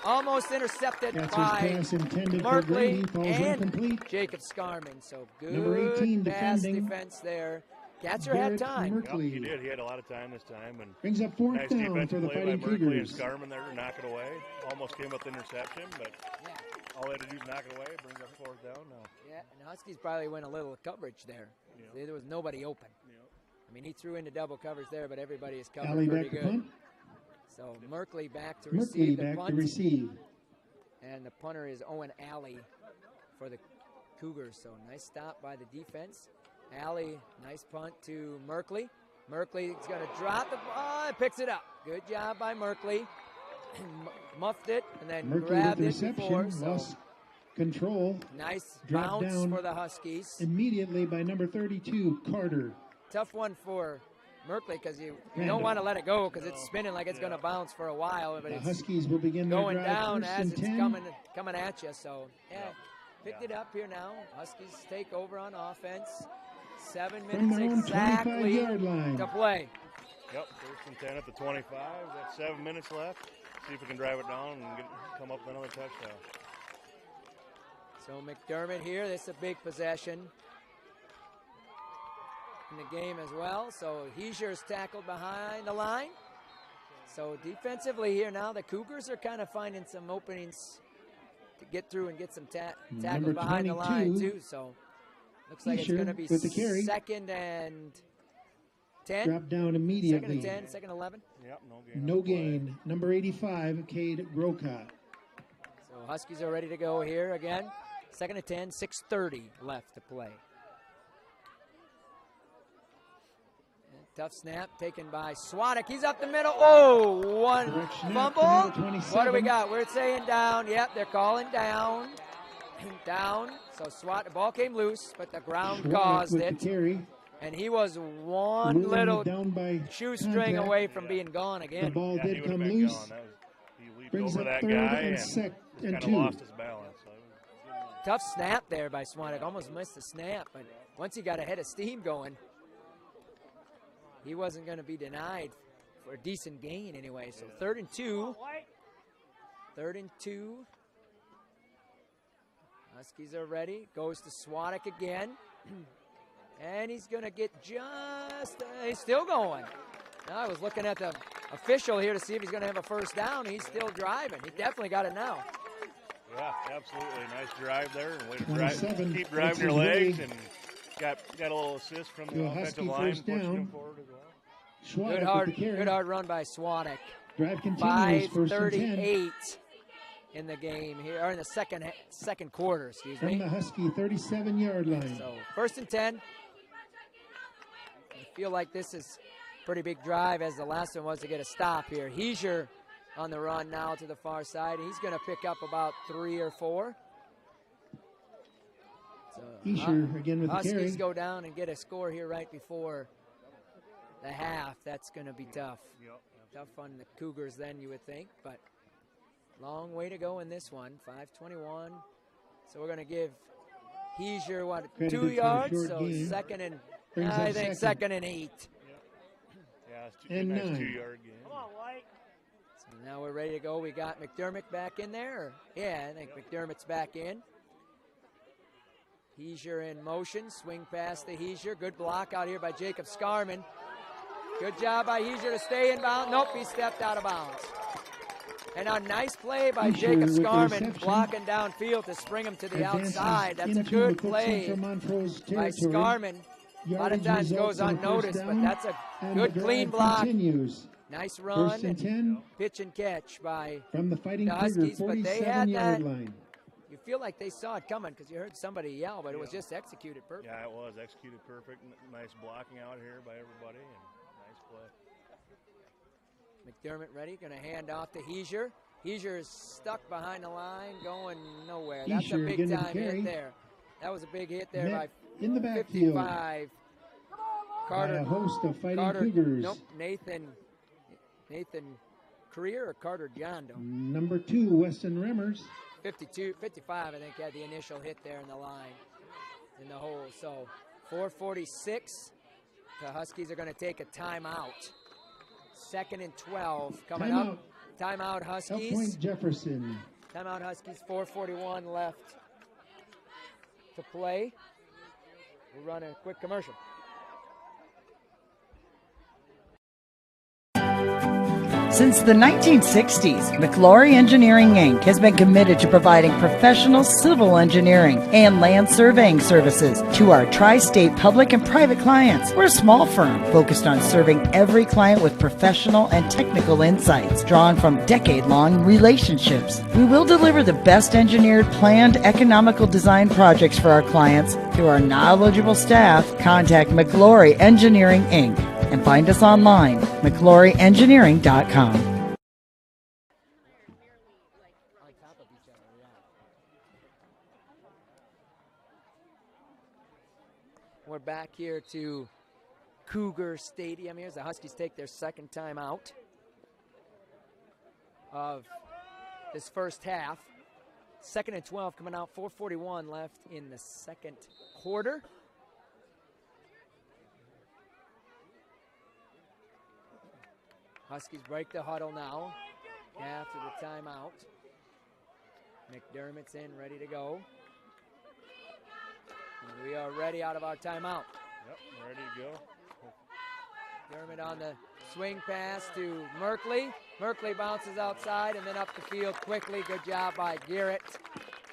Speaker 5: Almost intercepted
Speaker 6: Katzer's
Speaker 5: by
Speaker 6: pass intended for
Speaker 5: Merkley
Speaker 6: Grady falls
Speaker 5: and
Speaker 6: incomplete.
Speaker 5: Jacob Scarman. So
Speaker 6: Number 18
Speaker 5: good pass
Speaker 6: defending.
Speaker 5: defense there. Katzer
Speaker 6: Barrett
Speaker 5: had time.
Speaker 7: Yep,
Speaker 6: Merkley
Speaker 7: he did. He had a lot of time this time. And
Speaker 6: brings up 4th
Speaker 7: nice
Speaker 6: down
Speaker 7: defensive
Speaker 6: for the
Speaker 7: play
Speaker 6: Fighting
Speaker 7: by Merkley and
Speaker 6: Cougars.
Speaker 7: Scarman there to knock it away. Almost came up with the interception, but
Speaker 5: Yeah.
Speaker 7: all they had to do is knock it away. It brings up 4th down now.
Speaker 5: Yeah, and Huskies probably went a little coverage there.
Speaker 7: Yep.
Speaker 5: There was nobody open.
Speaker 7: Yep.
Speaker 5: I mean, he threw into double coverage there, but everybody is covered
Speaker 6: Alley
Speaker 5: pretty
Speaker 6: back to
Speaker 5: good.
Speaker 6: punt.
Speaker 5: So Merkley back to
Speaker 6: Merkley
Speaker 5: receive the
Speaker 6: back
Speaker 5: punt.
Speaker 6: to receive.
Speaker 5: And the punter is Owen Alley for the Cougars. So nice stop by the defense. Alley, nice punt to Merkley. Merkley's going to drop the ball. Picks it up. Good job by Merkley. Muffed it and then
Speaker 6: Merkley with
Speaker 5: grabbed
Speaker 6: the
Speaker 5: it before.
Speaker 6: reception,
Speaker 5: So
Speaker 6: lost control.
Speaker 5: nice
Speaker 6: Dropped
Speaker 5: bounce
Speaker 6: down
Speaker 5: for the Huskies.
Speaker 6: immediately by number 32, Carter.
Speaker 5: Tough one for Merkley because you
Speaker 6: Randall.
Speaker 5: don't want to let it go because it's spinning like it's going to bounce for a while. But
Speaker 6: The
Speaker 5: it's
Speaker 6: Huskies will begin their
Speaker 5: going
Speaker 6: drive
Speaker 5: down
Speaker 6: 1st
Speaker 5: as
Speaker 6: and
Speaker 5: it's
Speaker 6: 10.
Speaker 5: coming at you. So yeah, picked it up here now. Huskies take over on offense. 7
Speaker 6: From
Speaker 5: minutes
Speaker 6: their own
Speaker 5: exactly
Speaker 6: 25-yard line.
Speaker 5: to play.
Speaker 7: Yep, 1st and 10 at the 25. Got 7 minutes left. See if we can drive it down and come up with another touchdown.
Speaker 5: So McDermott here. This is a big possession in the game as well. So Heischer's tackled behind the line. So defensively here now, the Cougars are kind of finding some openings to get through and get some tackles
Speaker 6: Number
Speaker 5: behind the line
Speaker 6: 22,
Speaker 5: too. So looks like it's
Speaker 6: Heischer
Speaker 5: going to be
Speaker 6: with the carry.
Speaker 5: 2nd and 10.
Speaker 6: Drop down
Speaker 5: 2nd
Speaker 6: immediately.
Speaker 5: and 10, 2nd and 11.
Speaker 7: Yep, no gain.
Speaker 6: No gain. Number 85, Cade Grocott.
Speaker 5: So Huskies are ready to go here again. 2nd and 10, 6:30 left to play. And tough snap taken by Swadek. He's up the middle. Oh, one
Speaker 6: Correction,
Speaker 5: fumble.
Speaker 6: number 27.
Speaker 5: What do we got? We're saying down. Yep, they're calling down. Down. So the ball came loose, but the ground
Speaker 6: Schwartz
Speaker 5: caused
Speaker 6: with
Speaker 5: it.
Speaker 6: the carry.
Speaker 5: And he was one
Speaker 6: Ruling
Speaker 5: little
Speaker 6: down by
Speaker 5: shoestring
Speaker 6: contact.
Speaker 5: away from being gone
Speaker 6: The
Speaker 5: again.
Speaker 6: ball
Speaker 7: Yeah, he
Speaker 6: did
Speaker 7: would have
Speaker 6: come
Speaker 7: been
Speaker 6: loose.
Speaker 7: gone. He leaped
Speaker 6: Brings
Speaker 7: over
Speaker 6: up
Speaker 7: that
Speaker 6: 3rd
Speaker 7: guy
Speaker 6: and
Speaker 7: and kind of
Speaker 6: 2.
Speaker 7: lost his balance. So
Speaker 5: Tough snap there by Swanwick. Almost missed the snap, but once he got a head of steam going, he wasn't going to be denied for a decent gain anyway. So 3rd and 2. 3rd and 2. Huskies are ready. Goes to Swadek again. And he's going to get he's still going. Now I was looking at the official here to see if he's going to have a 1st down. He's still driving. He definitely got it now.
Speaker 7: yeah, absolutely. Nice drive there. And way to
Speaker 6: 27
Speaker 7: keep driving your
Speaker 6: his way.
Speaker 7: legs. And got a little assist from
Speaker 6: To
Speaker 7: the
Speaker 6: a
Speaker 7: offensive
Speaker 6: Husky
Speaker 7: line,
Speaker 6: 1st
Speaker 7: pushing
Speaker 6: down.
Speaker 7: him forward as well.
Speaker 6: Schwadek
Speaker 5: Good
Speaker 6: with
Speaker 5: hard,
Speaker 6: the carry.
Speaker 5: good hard run by Swadek.
Speaker 6: Drive continues, 1st and 10.
Speaker 5: 5:38 in the game here, or in the second quarter, excuse
Speaker 6: From
Speaker 5: me.
Speaker 6: the Husky 37-yard line.
Speaker 5: So 1st and 10. I feel like this is a pretty big drive, as the last one was to get a stop here. Heiser on the run now to the far side. He's going to pick up about 3 or 4. So,
Speaker 6: Heiser again with the carry.
Speaker 5: Huskies go down and get a score here right before the half. That's going to be tough. Tough on the Cougars then, you would think, but long way to go in this one. 5:21. So we're going to give Heiser, what, 2 yards? So
Speaker 6: gain.
Speaker 5: second and,
Speaker 6: Brings
Speaker 5: I
Speaker 6: up
Speaker 5: think
Speaker 6: second.
Speaker 5: 2nd and 8.
Speaker 7: Yeah, it's
Speaker 6: And
Speaker 7: nice
Speaker 6: 9.
Speaker 7: 2-yard gain.
Speaker 5: So now we're ready to go. We got McDermott back in there. Yeah, I think McDermott's back in. Heiser in motion. Swing past the Heiser. Good block out here by Jacob Scarman. Good job by Heiser to stay in bounds. Nope, he stepped out of bounds. And a nice play by
Speaker 6: Heiser
Speaker 5: Jacob
Speaker 6: with the
Speaker 5: Scarman,
Speaker 6: reception.
Speaker 5: blocking downfield to spring him to the
Speaker 6: Advances
Speaker 5: outside. That's a
Speaker 6: into
Speaker 5: good
Speaker 6: McCook
Speaker 5: play
Speaker 6: Central Montrose
Speaker 5: by
Speaker 6: territory.
Speaker 5: Scarman. A lot of
Speaker 6: Yardage
Speaker 5: times
Speaker 6: results
Speaker 5: goes
Speaker 6: in a first
Speaker 5: unnoticed, but
Speaker 6: down,
Speaker 5: that's a
Speaker 6: and
Speaker 5: good
Speaker 6: the
Speaker 5: clean
Speaker 6: drive
Speaker 5: block.
Speaker 6: Continues.
Speaker 5: Nice run.
Speaker 6: 1st and 10
Speaker 5: Pitch and catch by
Speaker 6: from the Fighting
Speaker 5: the
Speaker 6: Cougar
Speaker 5: Huskies, but they had
Speaker 6: 47-yard
Speaker 5: that.
Speaker 6: line.
Speaker 5: You feel like they saw it coming because you heard somebody yell, but it was just executed perfect.
Speaker 7: Yeah, it was executed perfect. Nice blocking out here by everybody, and nice play.
Speaker 5: McDermott ready, going to hand off to Heiser. Heiser is stuck behind the line, going nowhere. That's a
Speaker 6: Heiser
Speaker 5: big
Speaker 6: again with the
Speaker 5: time
Speaker 6: carry.
Speaker 5: hit there. That was a big hit there
Speaker 6: Met
Speaker 5: by
Speaker 6: in the backfield
Speaker 5: 55.
Speaker 6: by
Speaker 5: Carter.
Speaker 6: a host of Fighting
Speaker 5: Carter,
Speaker 6: Cougars.
Speaker 5: Nope, Nathan Career or Carter Giondo.
Speaker 6: Number 2, Weston Remmers.
Speaker 5: 55, I think, had the initial hit there in the line, in the hole. So 4:46. The Huskies are going to take a timeout. 2nd and 12 coming up. Timeout Huskies.
Speaker 6: Point-Jefferson.
Speaker 5: Timeout Huskies, 4:41 left to play. We'll run a quick commercial.
Speaker 4: Since the 1960s, McClory Engineering, Inc. has been committed to providing professional civil engineering and land surveying services to our tri-state public and private clients. We're a small firm focused on serving every client with professional and technical insights drawn from decade-long relationships. We will deliver the best engineered, planned, economical design projects for our clients through our knowledgeable staff. Contact McClory Engineering, Inc. and find us online, McCloryEngineering.com.
Speaker 5: We're back here to Cougar Stadium here as the Huskies take their second time out of this first half. 2nd and 12 coming out, 4:41 left in the second quarter. Huskies break the huddle now after the timeout. McDermott's in, ready to go. And we are ready out of our timeout.
Speaker 7: Yep, ready to go.
Speaker 5: McDermott on the swing pass to Merkley. Merkley bounces outside and then up the field quickly. Good job by Garrett.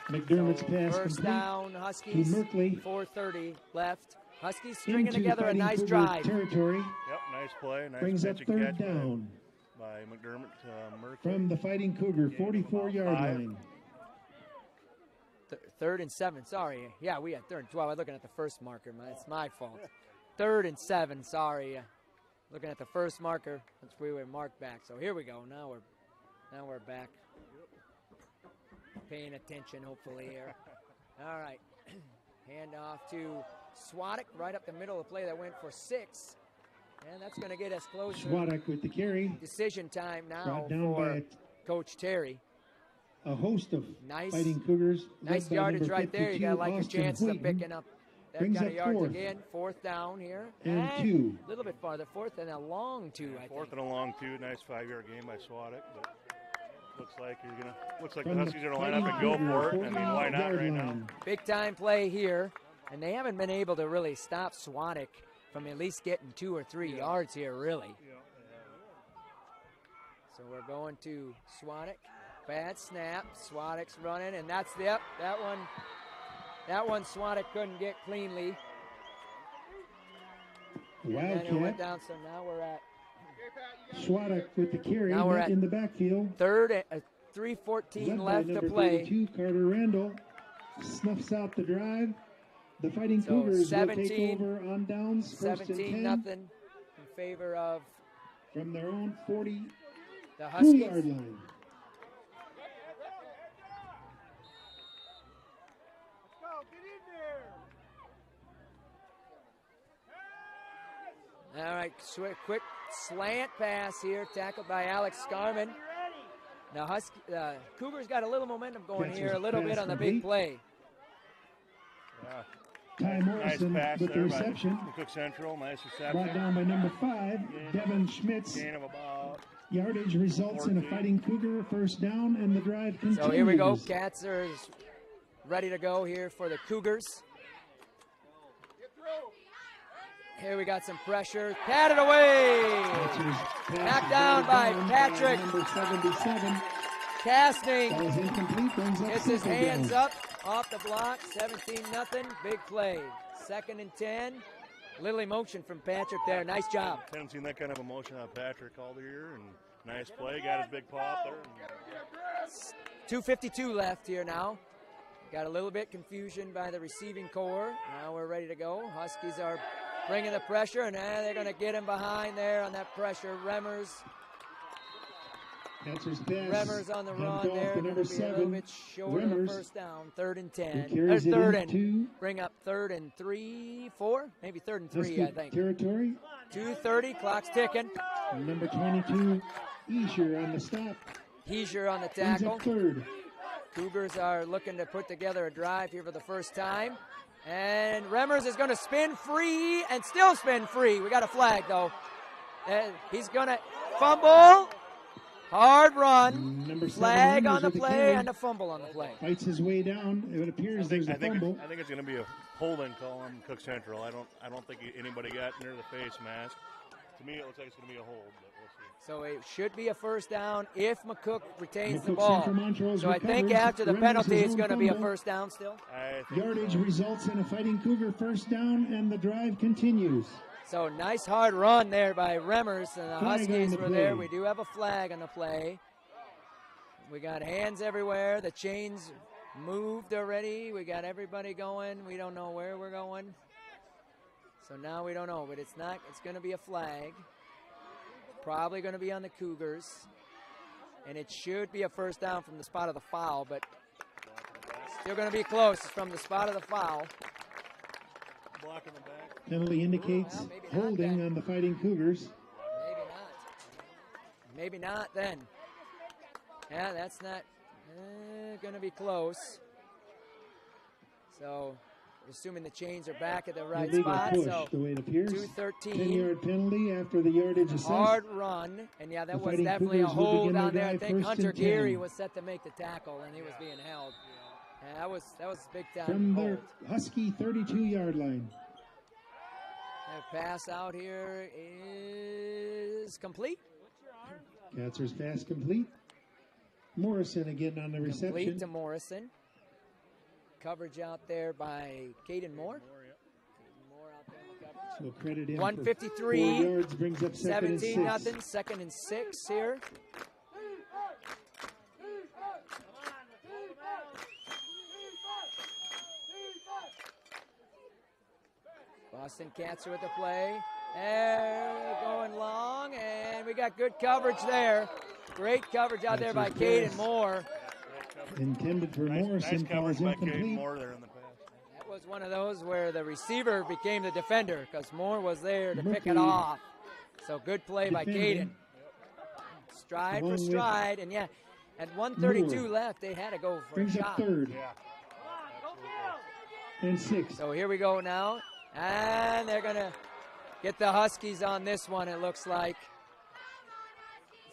Speaker 6: McDermott's
Speaker 5: So
Speaker 6: pass
Speaker 5: first
Speaker 6: complete
Speaker 5: down, Huskies.
Speaker 6: to Merkley.
Speaker 5: 4:30 left. Huskies stringing
Speaker 6: Into
Speaker 5: together a
Speaker 6: Fighting
Speaker 5: nice
Speaker 6: Cougar
Speaker 5: drive.
Speaker 6: territory.
Speaker 7: Yep, nice play. Nice
Speaker 6: Brings up
Speaker 7: pitch and
Speaker 6: 3rd
Speaker 7: catch
Speaker 6: down
Speaker 7: by McDermott to Merkley.
Speaker 6: from the Fighting Cougar 44-yard
Speaker 7: 5.
Speaker 6: line.
Speaker 5: 3rd and 7, sorry. Yeah, we had 3rd and 12. I'm looking at the first marker. It's my fault. 3rd and 7, sorry. Looking at the first marker, since we were marked back. So here we go. Now we're back. Paying attention, hopefully, here. All right. Hand off to Swadek right up the middle of the play that went for 6. And that's going to get us closer.
Speaker 6: Swadek with the carry.
Speaker 5: Decision time now
Speaker 6: Brought down
Speaker 5: for
Speaker 6: by
Speaker 5: Coach Terry.
Speaker 6: a host of
Speaker 5: Nice,
Speaker 6: Fighting Cougars.
Speaker 5: nice
Speaker 6: led by
Speaker 5: yardage
Speaker 6: number
Speaker 5: right there. You got to like your
Speaker 6: Austin
Speaker 5: chances of
Speaker 6: Wheaton.
Speaker 5: picking up that
Speaker 6: Brings
Speaker 5: kind of
Speaker 6: up
Speaker 5: yards
Speaker 6: 4th.
Speaker 5: again. 4th down here.
Speaker 6: And 2.
Speaker 5: A little bit farther. 4th and a long 2, I think.
Speaker 7: 4th and a long 2. Nice 5-yard game by Swadek. But looks like the
Speaker 6: From
Speaker 7: Huskies are going to line
Speaker 6: Fighting
Speaker 7: up and go
Speaker 6: Cougar
Speaker 7: for it. I mean, why not
Speaker 6: 40-yard
Speaker 7: right now?
Speaker 6: line.
Speaker 5: Big time play here. And they haven't been able to really stop Swadek from at least getting 2 or 3 yards here, really. So we're going to Swadek. Bad snap. Swadek's running, and that's that one Swadek couldn't get cleanly. And then it went
Speaker 6: Wildcat.
Speaker 5: down, so now we're at
Speaker 6: Swadek with the carry.
Speaker 5: Now we're
Speaker 6: Met
Speaker 5: at
Speaker 6: in the backfield.
Speaker 5: 3rd 3:14
Speaker 6: Led
Speaker 5: left
Speaker 6: by
Speaker 5: to
Speaker 6: number
Speaker 5: play.
Speaker 6: 32, Carter Randall snuffs out the drive. The Fighting
Speaker 5: So
Speaker 6: Cougars will
Speaker 5: 17
Speaker 6: take over on downs, first and 10
Speaker 5: 17-0 in favor of
Speaker 6: from their own 42-yard
Speaker 5: the Huskies.
Speaker 6: line.
Speaker 5: All right, quick slant pass here, tackled by Alex Scarman. Now Cougars got a little momentum going here, a little bit on the big play.
Speaker 7: Yeah.
Speaker 6: Ty Morrison
Speaker 7: nice pass
Speaker 6: with the
Speaker 7: there
Speaker 6: reception.
Speaker 7: by McCook Central, nice reception.
Speaker 6: Brought down by number 5, Devin Schmitz.
Speaker 7: Gain of about
Speaker 6: Yardage results in a
Speaker 7: 14.
Speaker 6: Fighting Cougar first down, and the drive continues.
Speaker 5: So here we go. Katzer is ready to go here for the Cougars. Here we got some pressure. Patted away. Knocked down by Patrick.
Speaker 6: Number 77.
Speaker 5: Casting.
Speaker 6: That was incomplete. Brings up
Speaker 5: Gets his
Speaker 6: second
Speaker 5: hands
Speaker 6: down.
Speaker 5: up off the block. 17-0. Big play. 2nd and 10. Little emotion from Patrick there. Nice job.
Speaker 7: Haven't seen that kind of emotion out of Patrick all year, and nice play. Got his big pop there.
Speaker 5: 2:52 left here now. Got a little bit confusion by the receiving corps. Now we're ready to go. Huskies are bringing the pressure, and they're going to get him behind there on that pressure. Remmers on the run there. Going to be a little bit short of a first down. 3rd and 10. Or 3rd and bring up 3rd and 3, 4, maybe 3rd and 3, I think.
Speaker 6: Territory.
Speaker 5: 2:30, clock's ticking.
Speaker 6: Number 22, Escher on the stop.
Speaker 5: Heischer on the
Speaker 6: Brings
Speaker 5: tackle.
Speaker 6: up 3rd.
Speaker 5: Cougars are looking to put together a drive here for the first time. And Remmers is going to spin free and still spin free. We got a flag, though. He's going to fumble. Hard run.
Speaker 6: Number 7,
Speaker 5: Flag on the
Speaker 6: with
Speaker 5: play
Speaker 6: carry.
Speaker 5: and a fumble on the play.
Speaker 6: Fights his way down. It appears there's a fumble.
Speaker 7: I think it's going to be a holding call on Cook Central. I don't think anybody got near the face mask. To me, it looks like it's going to be a hold, but we'll see.
Speaker 5: So it should be a first down if McCook retains the
Speaker 6: McCook
Speaker 5: ball.
Speaker 6: Central Montrose
Speaker 5: So I think
Speaker 6: recovers.
Speaker 5: after the
Speaker 6: Remmers
Speaker 5: penalty,
Speaker 6: his
Speaker 5: it's
Speaker 6: own
Speaker 5: going to be a
Speaker 6: fumble.
Speaker 5: first down still.
Speaker 6: Yardage results in a Fighting Cougar first down, and the drive continues.
Speaker 5: So nice hard run there by Remmers, and the
Speaker 6: Flag on
Speaker 5: Huskies
Speaker 6: the
Speaker 5: were
Speaker 6: play.
Speaker 5: there. We do have a flag on the play. We got hands everywhere. The chains moved already. We got everybody going. We don't know where we're going. So now we don't know, but it's going to be a flag. Probably going to be on the Cougars. And it should be a first down from the spot of the foul, but still going to be close from the spot of the foul.
Speaker 7: Block in the back.
Speaker 6: Penalty indicates
Speaker 5: Well, maybe not
Speaker 6: holding
Speaker 5: then.
Speaker 6: on the Fighting Cougars.
Speaker 5: Maybe not. Maybe not then. Yeah, that's not going to be close. So, assuming the chains are back at the right
Speaker 6: Illegal
Speaker 5: spot.
Speaker 6: push,
Speaker 5: So,
Speaker 6: the way it appears.
Speaker 5: 2:13.
Speaker 6: 10-yard penalty after the yardage assessed.
Speaker 5: Hard run. And yeah, that
Speaker 6: The
Speaker 5: was
Speaker 6: Fighting
Speaker 5: definitely a
Speaker 6: Cougars will
Speaker 5: hold
Speaker 6: begin their
Speaker 5: down there. I
Speaker 6: drive
Speaker 5: think
Speaker 6: first
Speaker 5: Hunter
Speaker 6: and 10.
Speaker 5: Geary was set to make the tackle, and he was being held. Yeah, that was big time
Speaker 6: From
Speaker 5: hold.
Speaker 6: their Husky 32-yard line.
Speaker 5: The pass out here is complete.
Speaker 6: Katzer's pass complete. Morrison again on the reception.
Speaker 5: Complete to Morrison. Coverage out there by Caden Moore. Caden Moore out there in the coverage.
Speaker 6: So credit him
Speaker 5: 153,
Speaker 6: for 4 yards, brings up
Speaker 5: 17
Speaker 6: 2nd and 6.
Speaker 5: nothing. 2nd and 6 here. Boston Katzer with the play. And going long, and we got good coverage there. Great coverage out there by Caden Moore.
Speaker 6: Intended for Morrison,
Speaker 7: Nice coverage
Speaker 6: falls
Speaker 7: by Kate
Speaker 6: incomplete.
Speaker 7: Moore there in the pass.
Speaker 5: That was one of those where the receiver became the defender because Moore was there to pick it
Speaker 6: Murphy
Speaker 5: off. So good play by
Speaker 6: defending.
Speaker 5: Caden. Stride for
Speaker 6: Along with
Speaker 5: stride, and yeah, at 1:32
Speaker 6: Moore.
Speaker 5: left, they had to go for
Speaker 6: Brings
Speaker 5: a
Speaker 6: up
Speaker 5: shot.
Speaker 6: 3rd
Speaker 7: Yeah.
Speaker 6: and 6.
Speaker 5: So here we go now, and they're gonna get the Huskies on this one. It looks like.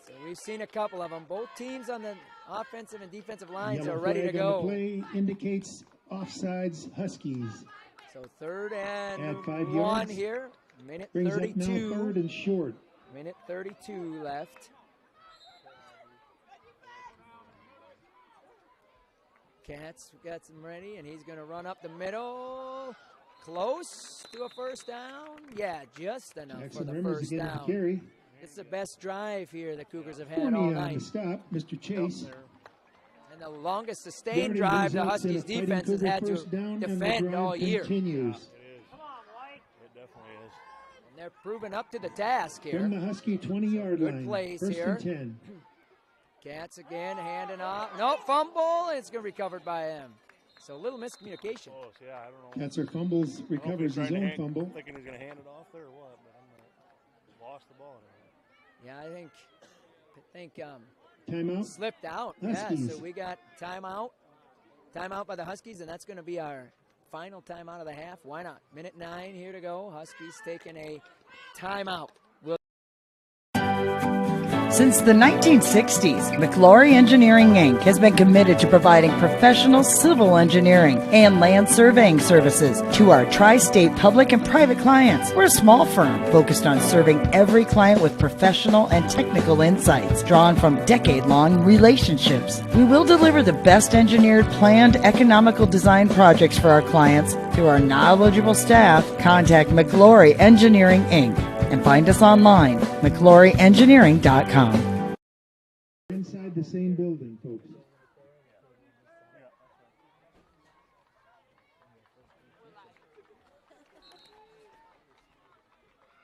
Speaker 5: So we've seen a couple of them. Both teams on the offensive and defensive lines
Speaker 6: Yellow
Speaker 5: are ready to
Speaker 6: flag on
Speaker 5: go.
Speaker 6: the play indicates offsides Huskies.
Speaker 5: So 3rd and
Speaker 6: Add 5
Speaker 5: 1
Speaker 6: yards.
Speaker 5: here. Minute
Speaker 6: Brings up now
Speaker 5: 32.
Speaker 6: 3rd and short.
Speaker 5: Minute 32 left. Katz got some ready, and he's going to run up the middle. Close to a first down. Yeah, just enough
Speaker 6: Jackson
Speaker 5: for the
Speaker 6: Remmers
Speaker 5: first
Speaker 6: again to
Speaker 5: down.
Speaker 6: carry.
Speaker 5: It's the best drive here the Cougars have had all
Speaker 6: Forney on the
Speaker 5: night.
Speaker 6: stop. Mr. Chase.
Speaker 5: And the longest sustained drive the Huskies defense has had to defend all year.
Speaker 6: Continues.
Speaker 7: It is. It definitely is.
Speaker 5: And they're proving up to the task here.
Speaker 6: From the Husky 20-yard line.
Speaker 5: Good plays
Speaker 6: First
Speaker 5: here.
Speaker 6: and 10.
Speaker 5: Cats again handing off. Nope, fumble, and it's going to be recovered by him. So a little miscommunication.
Speaker 7: Close, yeah, I don't know.
Speaker 6: Cats are fumbles, recovers his own fumble.
Speaker 7: Thinking he's going to hand it off there or what, but I'm lost the ball.
Speaker 5: Yeah, I think
Speaker 6: Timeout.
Speaker 5: slipped out.
Speaker 6: Huskies.
Speaker 5: Yeah, so we got timeout. Timeout by the Huskies, and that's going to be our final timeout of the half. Why not? Minute 9 here to go. Huskies taking a timeout.
Speaker 4: Since the 1960s, McClory Engineering, Inc. has been committed to providing professional civil engineering and land surveying services to our tri-state public and private clients. We're a small firm focused on serving every client with professional and technical insights drawn from decade-long relationships. We will deliver the best engineered, planned, economical design projects for our clients through our knowledgeable staff. Contact McClory Engineering, Inc. and find us online, McCloryEngineering.com.
Speaker 6: Inside the same building, folks.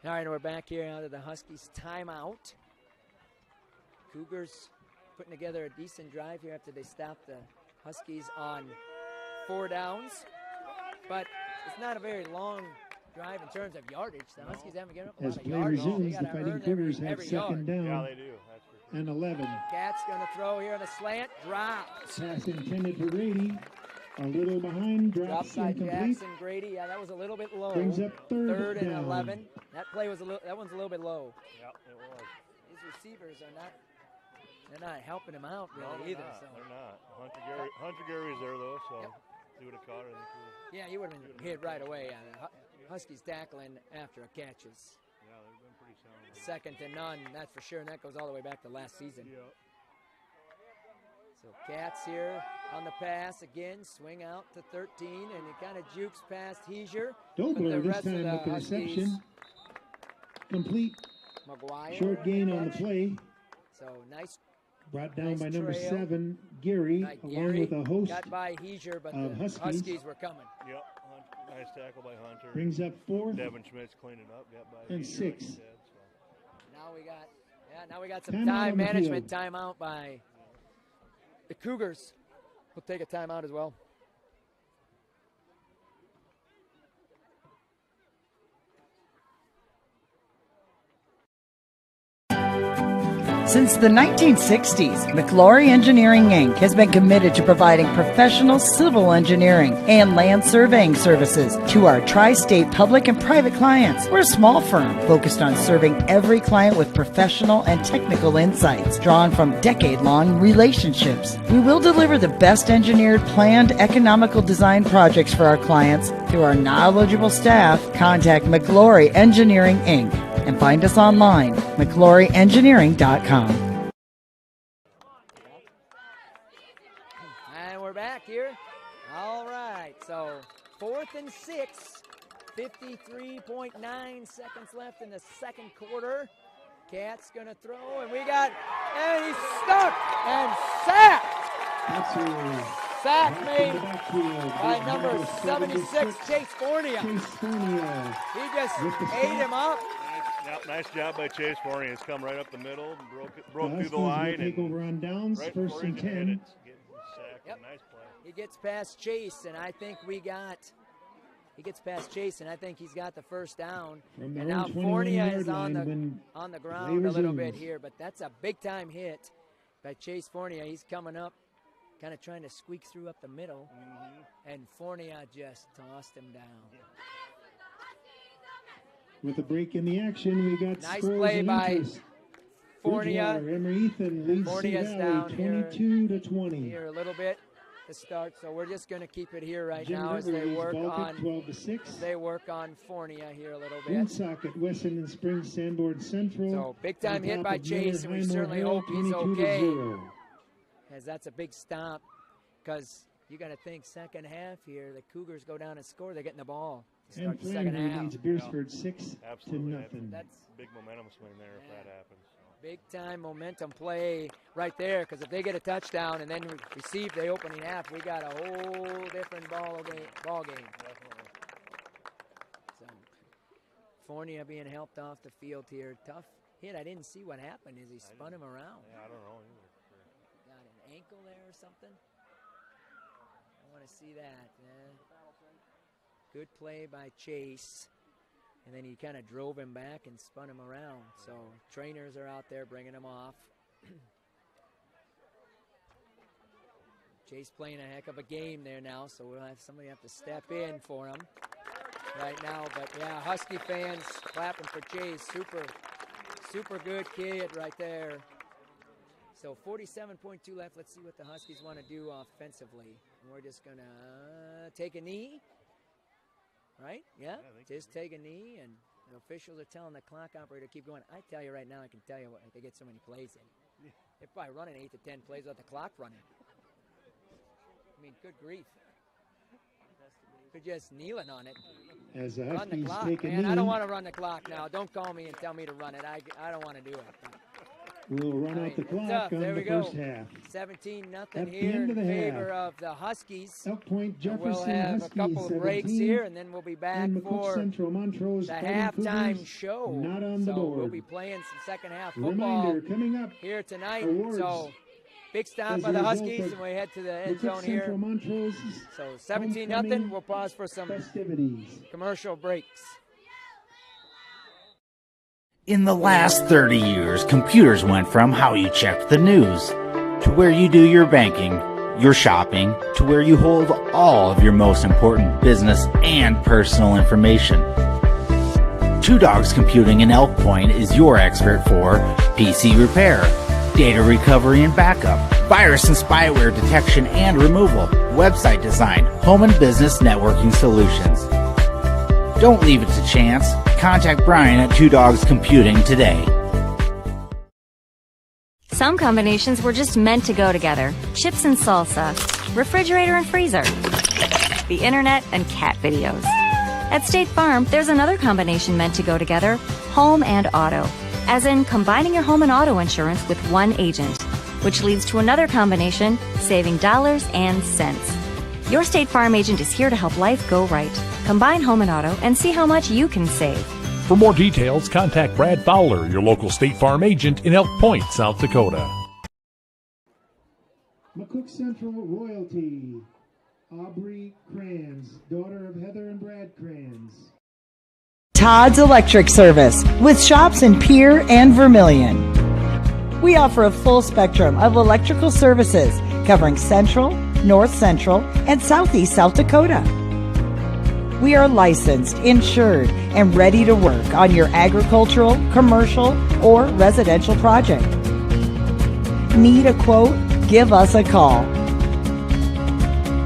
Speaker 5: All right, we're back here out of the Huskies timeout. Cougars putting together a decent drive here after they stopped the Huskies on 4 downs. But it's not a very long drive in terms of yardage. The Huskies haven't given up a lot of yardage.
Speaker 6: Resumes, the Fighting Cougars have second down.
Speaker 7: Yeah, they do. That's for sure.
Speaker 6: And 11.
Speaker 5: Cat's going to throw here on a slant. Drop.
Speaker 6: Pass intended for Grady. A little behind.
Speaker 5: Drop
Speaker 6: Drops
Speaker 5: by
Speaker 6: incomplete.
Speaker 5: Jackson Grady. Yeah, that was a little bit low.
Speaker 6: Brings up third
Speaker 5: and
Speaker 6: down.
Speaker 5: 11. That play was that one's a little bit low.
Speaker 7: Yeah, it was.
Speaker 5: These receivers are not helping him out really
Speaker 7: No,
Speaker 5: either.
Speaker 7: Not.
Speaker 5: So
Speaker 7: They're not. Hunter Gary's there though, so he would have caught it.
Speaker 5: yeah, he would have been hit right away. Huskies tackling after a catches.
Speaker 7: Yeah, they've been pretty sound.
Speaker 5: Second to none, that's for sure, and that goes all the way back to last season.
Speaker 7: Yeah.
Speaker 5: So Cats here on the pass again, swing out to 13, and it kind of jukes past Heiser.
Speaker 6: Dobler this time with the reception. Complete.
Speaker 5: McGuire.
Speaker 6: Short gain on the play.
Speaker 5: So nice.
Speaker 6: Brought down
Speaker 5: Nice
Speaker 6: by number
Speaker 5: trail.
Speaker 6: 7, Gary,
Speaker 5: By
Speaker 6: along
Speaker 5: Gary.
Speaker 6: with a host.
Speaker 5: Got by Heiser, but
Speaker 6: of
Speaker 5: the
Speaker 6: Huskies.
Speaker 5: were coming.
Speaker 7: Yep. Nice tackle by Hunter.
Speaker 6: Brings up 4th.
Speaker 7: Devin Schmidt's cleaning up. Got by
Speaker 6: And
Speaker 7: Heiser,
Speaker 6: 6.
Speaker 7: like you said, so.
Speaker 5: Now we got some
Speaker 6: Timeout
Speaker 5: time
Speaker 6: on the
Speaker 5: management
Speaker 6: field.
Speaker 5: timeout by the Cougars. We'll take a timeout as well.
Speaker 4: Since the 1960s, McClory Engineering, Inc. has been committed to providing professional civil engineering and land surveying services to our tri-state public and private clients. We're a small firm focused on serving every client with professional and technical insights drawn from decade-long relationships. We will deliver the best engineered, planned, economical design projects for our clients through our knowledgeable staff. Contact McClory Engineering, Inc. and find us online, McCloryEngineering.com.
Speaker 5: And we're back here. All right, so 4th and 6, 53.9 seconds left in the second quarter. Cat's going to throw, and he's stuck and sacked.
Speaker 6: Absolutely.
Speaker 5: Sack made by
Speaker 6: by
Speaker 5: number 76, Chase Fornia. He just ate him up.
Speaker 7: Nice job by Chase Forney. He's come right up the middle, broke through
Speaker 6: Huskies
Speaker 7: the
Speaker 6: will
Speaker 7: line,
Speaker 6: take
Speaker 7: and
Speaker 6: over on downs,
Speaker 7: right
Speaker 6: first
Speaker 7: before he
Speaker 6: and
Speaker 7: can hit
Speaker 6: 10.
Speaker 7: it, getting sacked.
Speaker 5: Yep.
Speaker 7: Nice play.
Speaker 5: He gets past Chase, and I think he's got the first down.
Speaker 6: From their
Speaker 5: And
Speaker 6: own
Speaker 5: now
Speaker 6: 21
Speaker 5: Fornia
Speaker 6: yard
Speaker 5: is on
Speaker 6: line
Speaker 5: the
Speaker 6: play
Speaker 5: ground a little bit
Speaker 6: resumes.
Speaker 5: here, but that's a big-time hit by Chase Fornia. He's coming up, kind of trying to squeak through up the middle, and Fornia just tossed him down.
Speaker 6: With a break in the action, we got
Speaker 5: Nice
Speaker 6: scores
Speaker 5: play
Speaker 6: and
Speaker 5: by
Speaker 6: interest.
Speaker 5: Fornia.
Speaker 6: Bridgewater, Emory Ethan leads Sioux
Speaker 5: Fornia's
Speaker 6: Valley
Speaker 5: down here.
Speaker 6: 22-20.
Speaker 5: Here a little bit to start, so we're just going to keep it here right
Speaker 6: Jim
Speaker 5: now as
Speaker 6: River
Speaker 5: they
Speaker 6: leads
Speaker 5: work
Speaker 6: Baltic
Speaker 5: on
Speaker 6: 12-6.
Speaker 5: Fornia here a little bit.
Speaker 6: Woonsocket, Wesson and Springs, Sanborn Central.
Speaker 5: So big time
Speaker 6: on
Speaker 5: hit
Speaker 6: top
Speaker 5: by
Speaker 6: of
Speaker 5: Chase,
Speaker 6: Miller,
Speaker 5: and we
Speaker 6: Highmore
Speaker 5: certainly
Speaker 6: Hill,
Speaker 5: hope he's
Speaker 6: 22-0.
Speaker 5: as that's a big stop, because you got to think second half here, the Cougars go down and score, they're getting the ball to start
Speaker 6: And
Speaker 5: the second
Speaker 6: Flandre
Speaker 5: half.
Speaker 6: leads Beersford 6-0.
Speaker 7: Absolutely.
Speaker 5: That's
Speaker 7: Big momentum swing there if that happens. So.
Speaker 5: Big-time momentum play right there, because if they get a touchdown and then receive the opening half, we got a whole different ball game. So, Fornia being helped off the field here. Tough hit. I didn't see what happened as he spun him around.
Speaker 7: Yeah, I don't know either.
Speaker 5: Got an ankle there or something? I want to see that. Good play by Chase. And then he kind of drove him back and spun him around. So trainers are out there bringing him off. Chase playing a heck of a game there now, so we'll have somebody have to step in for him right now. But yeah, Husky fans clapping for Chase. Super good kid right there. So 47.2 left. Let's see what the Huskies want to do offensively. And we're just going to take a knee. Right? Yeah, just take a knee, and the officials are telling the clock operator to keep going. I tell you right now, I can tell you what, they get so many plays in. They're probably running 8 to 10 plays without the clock running. I mean, good grief. They're just kneeling on it.
Speaker 6: As the
Speaker 5: Run the
Speaker 6: Huskies
Speaker 5: clock,
Speaker 6: take a
Speaker 5: man.
Speaker 6: knee,
Speaker 5: I don't want to run the clock now. Don't call me and tell me to run it. I don't want to do it.
Speaker 6: we'll run out the clock on
Speaker 5: there
Speaker 6: the
Speaker 5: we go.
Speaker 6: first half.
Speaker 5: 17-0
Speaker 6: At the
Speaker 5: here
Speaker 6: end
Speaker 5: in
Speaker 6: of the
Speaker 5: favor
Speaker 6: half,
Speaker 5: of the Huskies.
Speaker 6: Point-Jefferson
Speaker 5: We'll have
Speaker 6: Huskies
Speaker 5: a couple of breaks
Speaker 6: 17,
Speaker 5: here, and then we'll be back
Speaker 6: and McCook
Speaker 5: for
Speaker 6: Central Montrose
Speaker 5: the
Speaker 6: Fighting
Speaker 5: halftime
Speaker 6: Cougars
Speaker 5: show.
Speaker 6: not on the
Speaker 5: So
Speaker 6: board.
Speaker 5: we'll be playing some second half football
Speaker 6: Reminder, coming up,
Speaker 5: here tonight.
Speaker 6: awards
Speaker 5: So big stop
Speaker 6: as
Speaker 5: by
Speaker 6: a
Speaker 5: the
Speaker 6: result
Speaker 5: Huskies,
Speaker 6: of
Speaker 5: and we head to the end
Speaker 6: McCook
Speaker 5: zone here.
Speaker 6: Central Montrose
Speaker 5: So 17-0.
Speaker 6: homecoming
Speaker 5: We'll pause for some
Speaker 6: festivities.
Speaker 5: commercial breaks.
Speaker 9: In the last 30 years, computers went from how you checked the news to where you do your banking, your shopping, to where you hold all of your most important business and personal information. Two Dogs Computing in Elk Point is your expert for PC repair, data recovery and backup, virus and spyware detection and removal, website design, home and business networking solutions. Don't leave it to chance. Contact Brian at Two Dogs Computing today.
Speaker 10: Some combinations were just meant to go together. Chips and salsa, refrigerator and freezer, the internet and cat videos. At State Farm, there's another combination meant to go together, home and auto. As in combining your home and auto insurance with one agent, which leads to another combination, saving dollars and cents. Your State Farm agent is here to help life go right. Combine home and auto and see how much you can save.
Speaker 11: For more details, contact Brad Fowler, your local State Farm agent in Elk Point, South Dakota.
Speaker 6: McCook Central royalty, Aubrey Kranz, daughter of Heather and Brad Kranz.
Speaker 4: Todd's Electric Service, with shops in Pierre and Vermilion. We offer a full spectrum of electrical services covering Central, North Central, and Southeast South Dakota. We are licensed, insured, and ready to work on your agricultural, commercial, or residential project. Need a quote? Give us a call.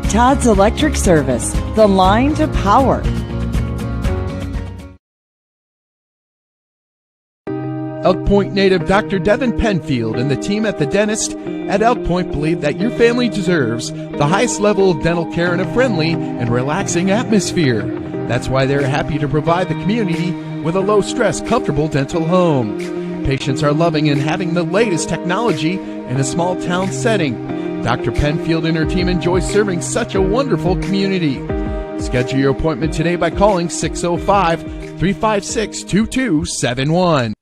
Speaker 4: Todd's Electric Service, the line to power.
Speaker 12: Elk Point native Dr. Devin Penfield and the team at the dentist at Elk Point believe that your family deserves the highest level of dental care in a friendly and relaxing atmosphere. That's why they're happy to provide the community with a low-stress, comfortable dental home. Patients are loving and having the latest technology in a small-town setting. Dr. Penfield and her team enjoy serving such a wonderful community. Schedule your appointment today by calling 605-356-2271.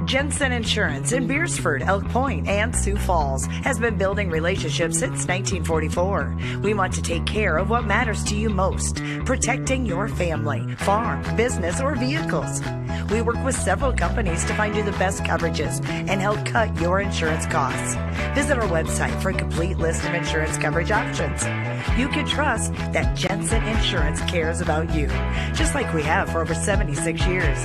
Speaker 4: Jensen Insurance in Beersford, Elk Point, and Sioux Falls has been building relationships since 1944. We want to take care of what matters to you most, protecting your family, farm, business, or vehicles. We work with several companies to find you the best coverages and help cut your insurance costs. Visit our website for a complete list of insurance coverage options. You can trust that Jensen Insurance cares about you, just like we have for over 76 years.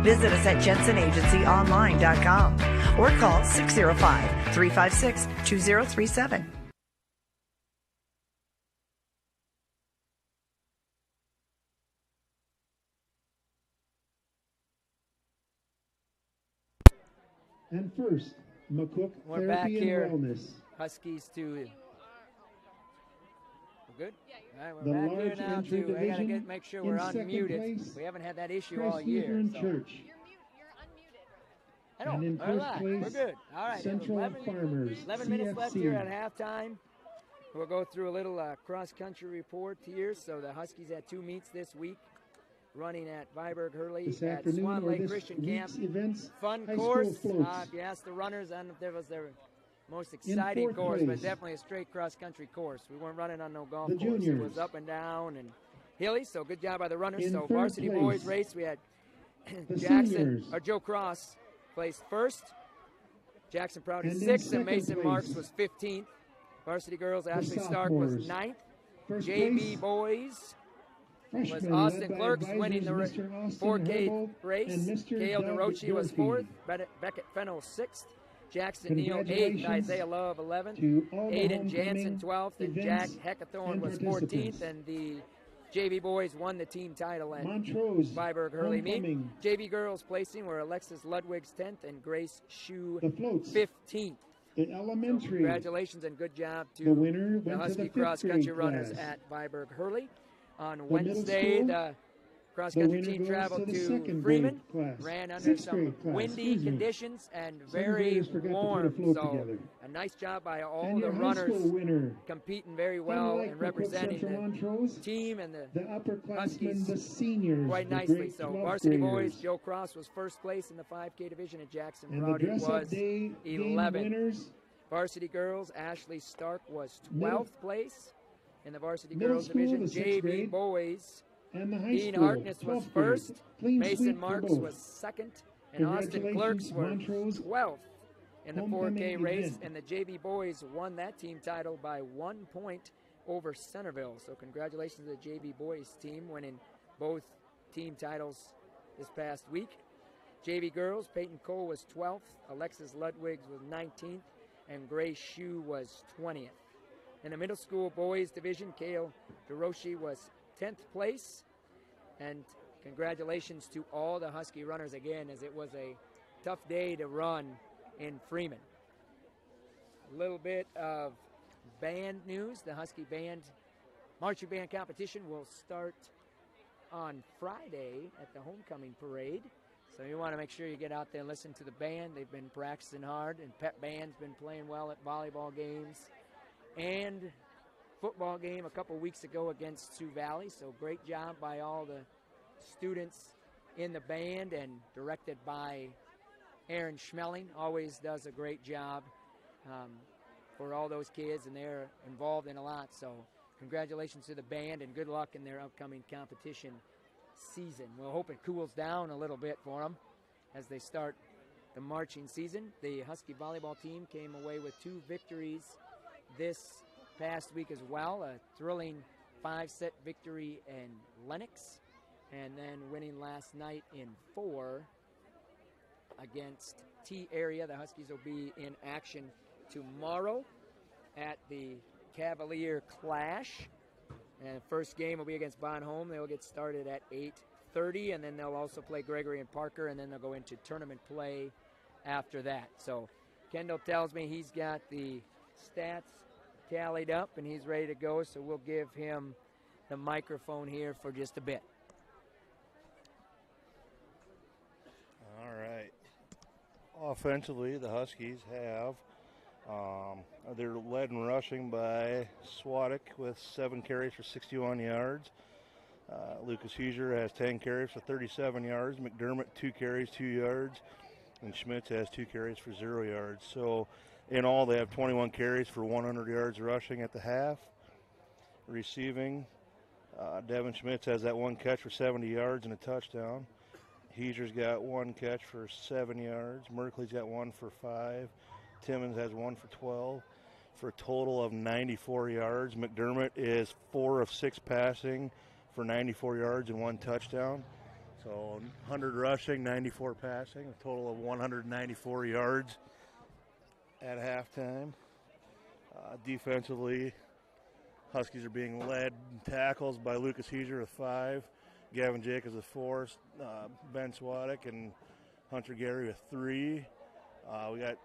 Speaker 4: Visit us at jensenagencyonline.com or call 605-356-2037.
Speaker 6: And first, McCook
Speaker 5: We're back
Speaker 6: Therapy
Speaker 5: here.
Speaker 6: and Wellness.
Speaker 5: Huskies to. We're good? All right,
Speaker 6: The
Speaker 5: we're back
Speaker 6: large
Speaker 5: here now
Speaker 6: entry
Speaker 5: too. I gotta
Speaker 6: division
Speaker 5: make sure
Speaker 6: in
Speaker 5: we're
Speaker 6: second
Speaker 5: unmuted.
Speaker 6: place,
Speaker 5: We haven't had that issue
Speaker 6: Christ
Speaker 5: all year.
Speaker 6: Lutheran
Speaker 5: So.
Speaker 6: Church.
Speaker 5: I know.
Speaker 6: And in
Speaker 5: All
Speaker 6: first
Speaker 5: right,
Speaker 6: place,
Speaker 5: we're good. All right,
Speaker 6: Central
Speaker 5: 11
Speaker 6: Farmers,
Speaker 5: 11 minutes left
Speaker 6: CFC.
Speaker 5: here at halftime. We'll go through a little cross-country report here. So the Huskies had 2 meets this week, running at Viborg Hurley
Speaker 6: This
Speaker 5: at
Speaker 6: afternoon
Speaker 5: Swan
Speaker 6: or
Speaker 5: Lake
Speaker 6: this
Speaker 5: Christian Camp.
Speaker 6: week's events,
Speaker 5: Fun
Speaker 6: high
Speaker 5: course.
Speaker 6: school floats.
Speaker 5: If you ask the runners, I don't know if there was their most
Speaker 6: In
Speaker 5: exciting
Speaker 6: fourth
Speaker 5: course, but
Speaker 6: place,
Speaker 5: definitely a straight cross-country course. We weren't running on no golf
Speaker 6: the
Speaker 5: course. It
Speaker 6: juniors.
Speaker 5: was up and down and hilly, so good job by the runners.
Speaker 6: In
Speaker 5: So
Speaker 6: third
Speaker 5: varsity
Speaker 6: place,
Speaker 5: boys race, we had
Speaker 6: the
Speaker 5: Jackson,
Speaker 6: seniors.
Speaker 5: or Joe Cross placed first. Jackson Proud
Speaker 6: And
Speaker 5: is
Speaker 6: in
Speaker 5: 6th, and
Speaker 6: second
Speaker 5: Mason
Speaker 6: place,
Speaker 5: Marks was 15th. Varsity girls,
Speaker 6: the
Speaker 5: Ashley Stark was
Speaker 6: sophomores.
Speaker 5: 9th.
Speaker 6: First
Speaker 5: JB
Speaker 6: place,
Speaker 5: boys was
Speaker 6: freshmen
Speaker 5: Austin
Speaker 6: led by
Speaker 5: Clerks winning the
Speaker 6: advisors Mr. Austin
Speaker 5: 4K
Speaker 6: Herbold
Speaker 5: race.
Speaker 6: and Mr.
Speaker 5: Kale
Speaker 6: Doug
Speaker 5: DeRochi was
Speaker 6: Dorothy.
Speaker 5: 4th. Beckett Fennell 6th. Jackson Neal 8th.
Speaker 6: Congratulations
Speaker 5: Isaiah Love 11th.
Speaker 6: to all the
Speaker 5: Aiden Jansen
Speaker 6: homecoming
Speaker 5: 12th. And Jack
Speaker 6: events
Speaker 5: Heckathorn
Speaker 6: and
Speaker 5: was
Speaker 6: participants.
Speaker 5: 14th. And the JV boys won the team title at
Speaker 6: Montrose
Speaker 5: Viborg Hurley meet.
Speaker 6: homecoming.
Speaker 5: JV girls placing were Alexis Ludwig's 10th and Grace Shue
Speaker 6: The floats.
Speaker 5: 15th.
Speaker 6: The elementary.
Speaker 5: Congratulations and good job to
Speaker 6: The winner
Speaker 5: the
Speaker 6: went to
Speaker 5: Husky
Speaker 6: the
Speaker 5: cross
Speaker 6: fifth
Speaker 5: country
Speaker 6: grade
Speaker 5: runners
Speaker 6: class.
Speaker 5: at Viborg Hurley. On
Speaker 6: middle
Speaker 5: Wednesday,
Speaker 6: school,
Speaker 5: the cross
Speaker 6: the
Speaker 5: country
Speaker 6: winner
Speaker 5: team
Speaker 6: goes
Speaker 5: traveled
Speaker 6: to the
Speaker 5: to
Speaker 6: second
Speaker 5: Freeman,
Speaker 6: grade class.
Speaker 5: ran under
Speaker 6: Sixth
Speaker 5: some
Speaker 6: grade class,
Speaker 5: windy
Speaker 6: excuse me.
Speaker 5: conditions and
Speaker 6: Seventh
Speaker 5: very
Speaker 6: graders forgot to put a
Speaker 5: warm.
Speaker 6: float
Speaker 5: So
Speaker 6: together.
Speaker 5: a nice job by all
Speaker 6: And
Speaker 5: the
Speaker 6: your high
Speaker 5: runners
Speaker 6: school winner,
Speaker 5: competing very well
Speaker 6: unlike
Speaker 5: and
Speaker 6: McCook
Speaker 5: representing
Speaker 6: Central
Speaker 5: the
Speaker 6: Montrose,
Speaker 5: team and the
Speaker 6: the upperclassmen,
Speaker 5: Huskies
Speaker 6: the seniors,
Speaker 5: quite
Speaker 6: the
Speaker 5: nicely.
Speaker 6: grade
Speaker 5: So
Speaker 6: 12
Speaker 5: varsity boys,
Speaker 6: graders.
Speaker 5: Joe Cross was first place in the 5K division, and Jackson
Speaker 6: And the
Speaker 5: Prouty
Speaker 6: dress-up
Speaker 5: was
Speaker 6: day game
Speaker 5: 11th.
Speaker 6: winners,
Speaker 5: Varsity girls, Ashley Stark was 12th
Speaker 6: Middle-
Speaker 5: place in the varsity
Speaker 6: middle
Speaker 5: girls
Speaker 6: school,
Speaker 5: division.
Speaker 6: the sixth
Speaker 5: JV
Speaker 6: grade,
Speaker 5: boys,
Speaker 6: and the high
Speaker 5: Dean
Speaker 6: school,
Speaker 5: Harkness was
Speaker 6: 12th grade.
Speaker 5: first,
Speaker 6: Clean
Speaker 5: Mason
Speaker 6: sweep for
Speaker 5: Marks
Speaker 6: both.
Speaker 5: was second, and Austin Clerks
Speaker 6: Congratulations,
Speaker 5: were
Speaker 6: Montrose
Speaker 5: 12th in the 4K
Speaker 6: homecoming
Speaker 5: race,
Speaker 6: event.
Speaker 5: and the JV boys won that team title by 1 point over Centerville. So congratulations to the JV boys team winning both team titles this past week. JV girls, Peyton Cole was 12th, Alexis Ludwigs was 19th, and Grace Shue was 20th. In the middle school boys division, Kale DeRochi was 10th place. And congratulations to all the Husky runners again, as it was a tough day to run in Freeman. A little bit of band news. The Husky band marching band competition will start on Friday at the homecoming parade. So you want to make sure you get out there and listen to the band. They've been practicing hard, and pep band's been playing well at volleyball games and football game a couple weeks ago against Sioux Valley. So great job by all the students in the band, and directed by Aaron Schmelling. Always does a great job for all those kids, and they're involved in a lot. So congratulations to the band, and good luck in their upcoming competition season. We'll hope it cools down a little bit for them as they start the marching season. The Husky volleyball team came away with 2 victories this past week as well. A thrilling 5-set victory in Lenox, and then winning last night in 4 against T-Area. The Huskies will be in action tomorrow at the Cavalier Clash. And the first game will be against Bonhomme. They'll get started at 8:30, and then they'll also play Gregory and Parker, and then they'll go into tournament play after that. So Kendall tells me he's got the stats tallied up, and he's ready to go, so we'll give him the microphone here for just a bit.
Speaker 7: All right. Offensively, the Huskies have they're led in rushing by Swadek with 7 carries for 61 yards. Lucas Huser has 10 carries for 37 yards. McDermott 2 carries, 2 yards. And Schmitz has 2 carries for 0 yards. So in all, they have 21 carries for 100 yards rushing at the half. Receiving, Devin Schmitz has that 1 catch for 70 yards and a touchdown. Heezer's got 1 catch for 7 yards. Merkley's got 1 for 5. Timmons has 1 for 12 for a total of 94 yards. McDermott is 4 of 6 passing for 94 yards and 1 touchdown. So 100 rushing, 94 passing, a total of 194 yards at halftime. Defensively, Huskies are being led in tackles by Lucas Heezer with 5, Gavin Jacobs with 4, Ben Swadek and Hunter Gary with 3. We got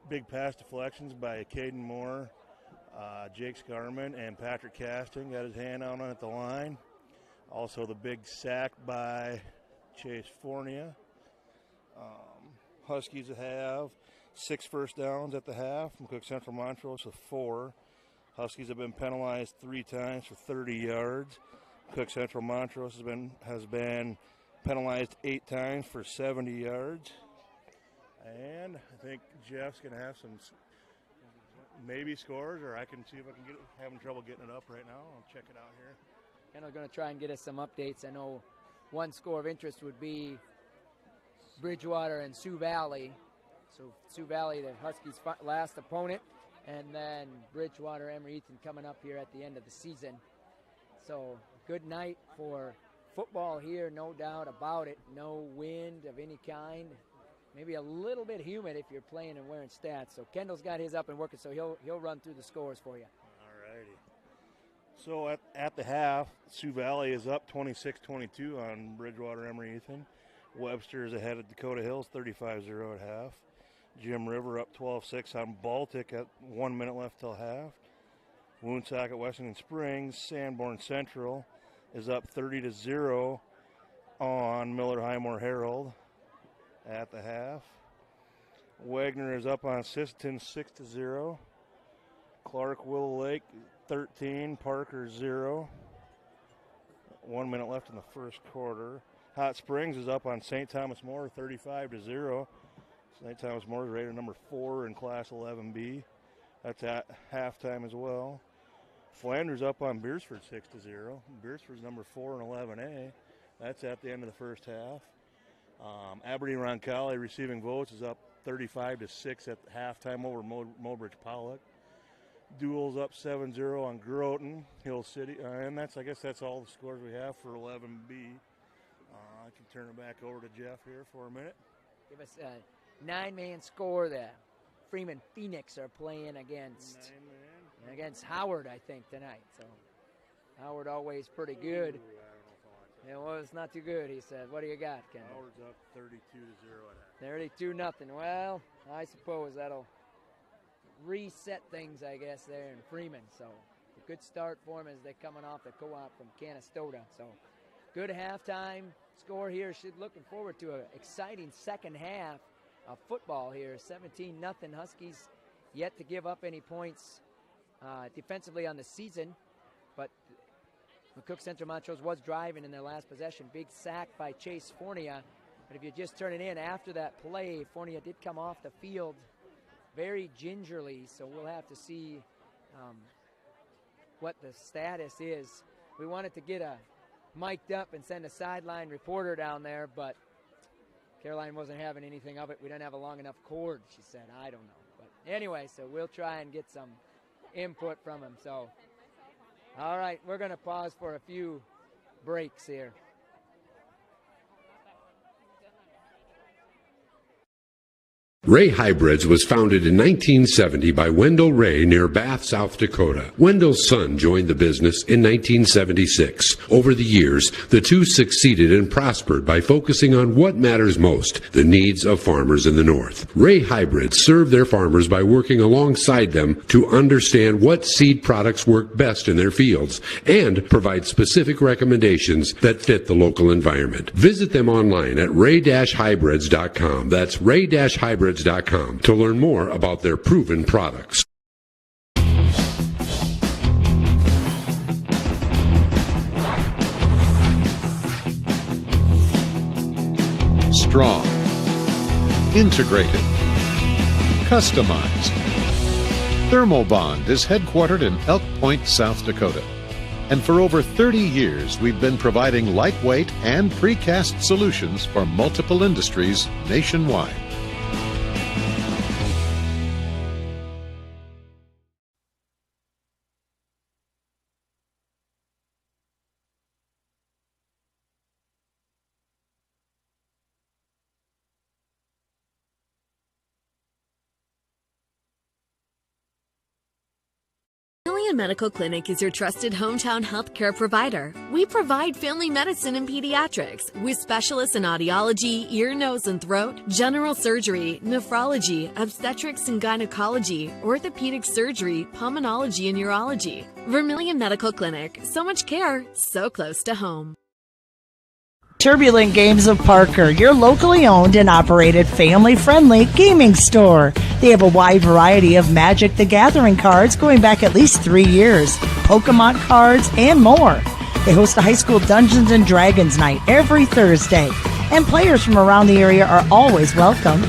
Speaker 7: big pass deflections by Caden Moore, Jake Scarman, and Patrick Casting got his hand out on at the line. Also the big sack by Chase Fournier. Huskies have 6 first downs at the half. McCook Central Montrose with 4. Huskies have been penalized 3 times for 30 yards. McCook Central Montrose has been penalized 8 times for 70 yards. And I think Jeff's going to have some maybe scores, or I can see if I can having trouble getting it up right now. I'll check it out here.
Speaker 5: And I'm going to try and get us some updates. I know one score of interest would be Bridgewater and Sioux Valley. So Sioux Valley, the Huskies' last opponent, and then Bridgewater, Emory Eaton coming up here at the end of the season. So good night for football here, no doubt about it. No wind of any kind. Maybe a little bit humid if you're playing and wearing stats. So Kendall's got his up and working, so he'll run through the scores for you.
Speaker 7: All righty. So at the half, Sioux Valley is up 26-22 on Bridgewater, Emory Eaton. Webster is ahead of Dakota Hills 35-0 at half. Jim River up 12-6 on Baltic at 1 minute left till half. Woonsocket, Washington Springs, Sanborn Central is up 30-0 on Miller Highmore Herald at the half. Wagner is up on Sisseton 6-0. Clark Willow Lake 13, Parker 0. 1 minute left in the first quarter. Hot Springs is up on St. Thomas More 35-0. St. Thomas More is rated number 4 in Class 11B. That's at halftime as well. Flanders up on Beersford 6-0. Beersford's number 4 in 11A. That's at the end of the first half. Aberdeen Roncalli receiving votes is up 35-6 at halftime over Mobridge Pollock. Duels up 7-0 on Groton, Hill City, and I guess that's all the scores we have for 11B. I can turn it back over to Jeff here for a minute.
Speaker 5: Give us a 9-man score there. Freeman Phoenix are playing against Howard, I think, tonight. So Howard always pretty good. Yeah, well, it's not too good, he said. What do you got, Ken?
Speaker 7: Howard's up 32-0 at half.
Speaker 5: 32-0. Well, I suppose that'll reset things, I guess, there in Freeman. So a good start for them as they're coming off the co-op from Canastota. So good halftime score here. Looking forward to an exciting second half of football here. 17-0 Huskies, yet to give up any points defensively on the season. But McCook Central Montrose was driving in their last possession. Big sack by Chase Fournier. But if you just turn it in after that play, Fournier did come off the field very gingerly. So we'll have to see what the status is. We wanted to get a mic'd up and send a sideline reporter down there, but Caroline wasn't having anything of it. We didn't have a long enough cord, she said. I don't know. But anyway, so we'll try and get some input from him. So, all right, we're going to pause for a few breaks here.
Speaker 1: Ray Hybrids was founded in 1970 by Wendell Ray near Bath, South Dakota. Wendell's son joined the business in 1976. Over the years, the two succeeded and prospered by focusing on what matters most, the needs of farmers in the North. Ray Hybrids serve their farmers by working alongside them to understand what seed products work best in their fields and provide specific recommendations that fit the local environment. Visit them online at ray-hybrids.com. That's ray-hybrids.com to learn more about their proven products.
Speaker 2: Strong, integrated, customized. Thermobond is headquartered in Elk Point, South Dakota. And for over 30 years, we've been providing lightweight and precast solutions for multiple industries nationwide.
Speaker 3: Medical Clinic is your trusted hometown healthcare provider. We provide family medicine and pediatrics with specialists in audiology, ear, nose, and throat, general surgery, nephrology, obstetrics and gynecology, orthopedic surgery, pulmonology, and urology. Vermilion Medical Clinic. So much care, so close to home.
Speaker 4: Turbulent Games of Parker, your locally owned and operated family-friendly gaming store. They have a wide variety of Magic the Gathering cards going back at least 3 years, Pokemon cards, and more. They host a high school Dungeons & Dragons night every Thursday, and players from around the area are always welcome.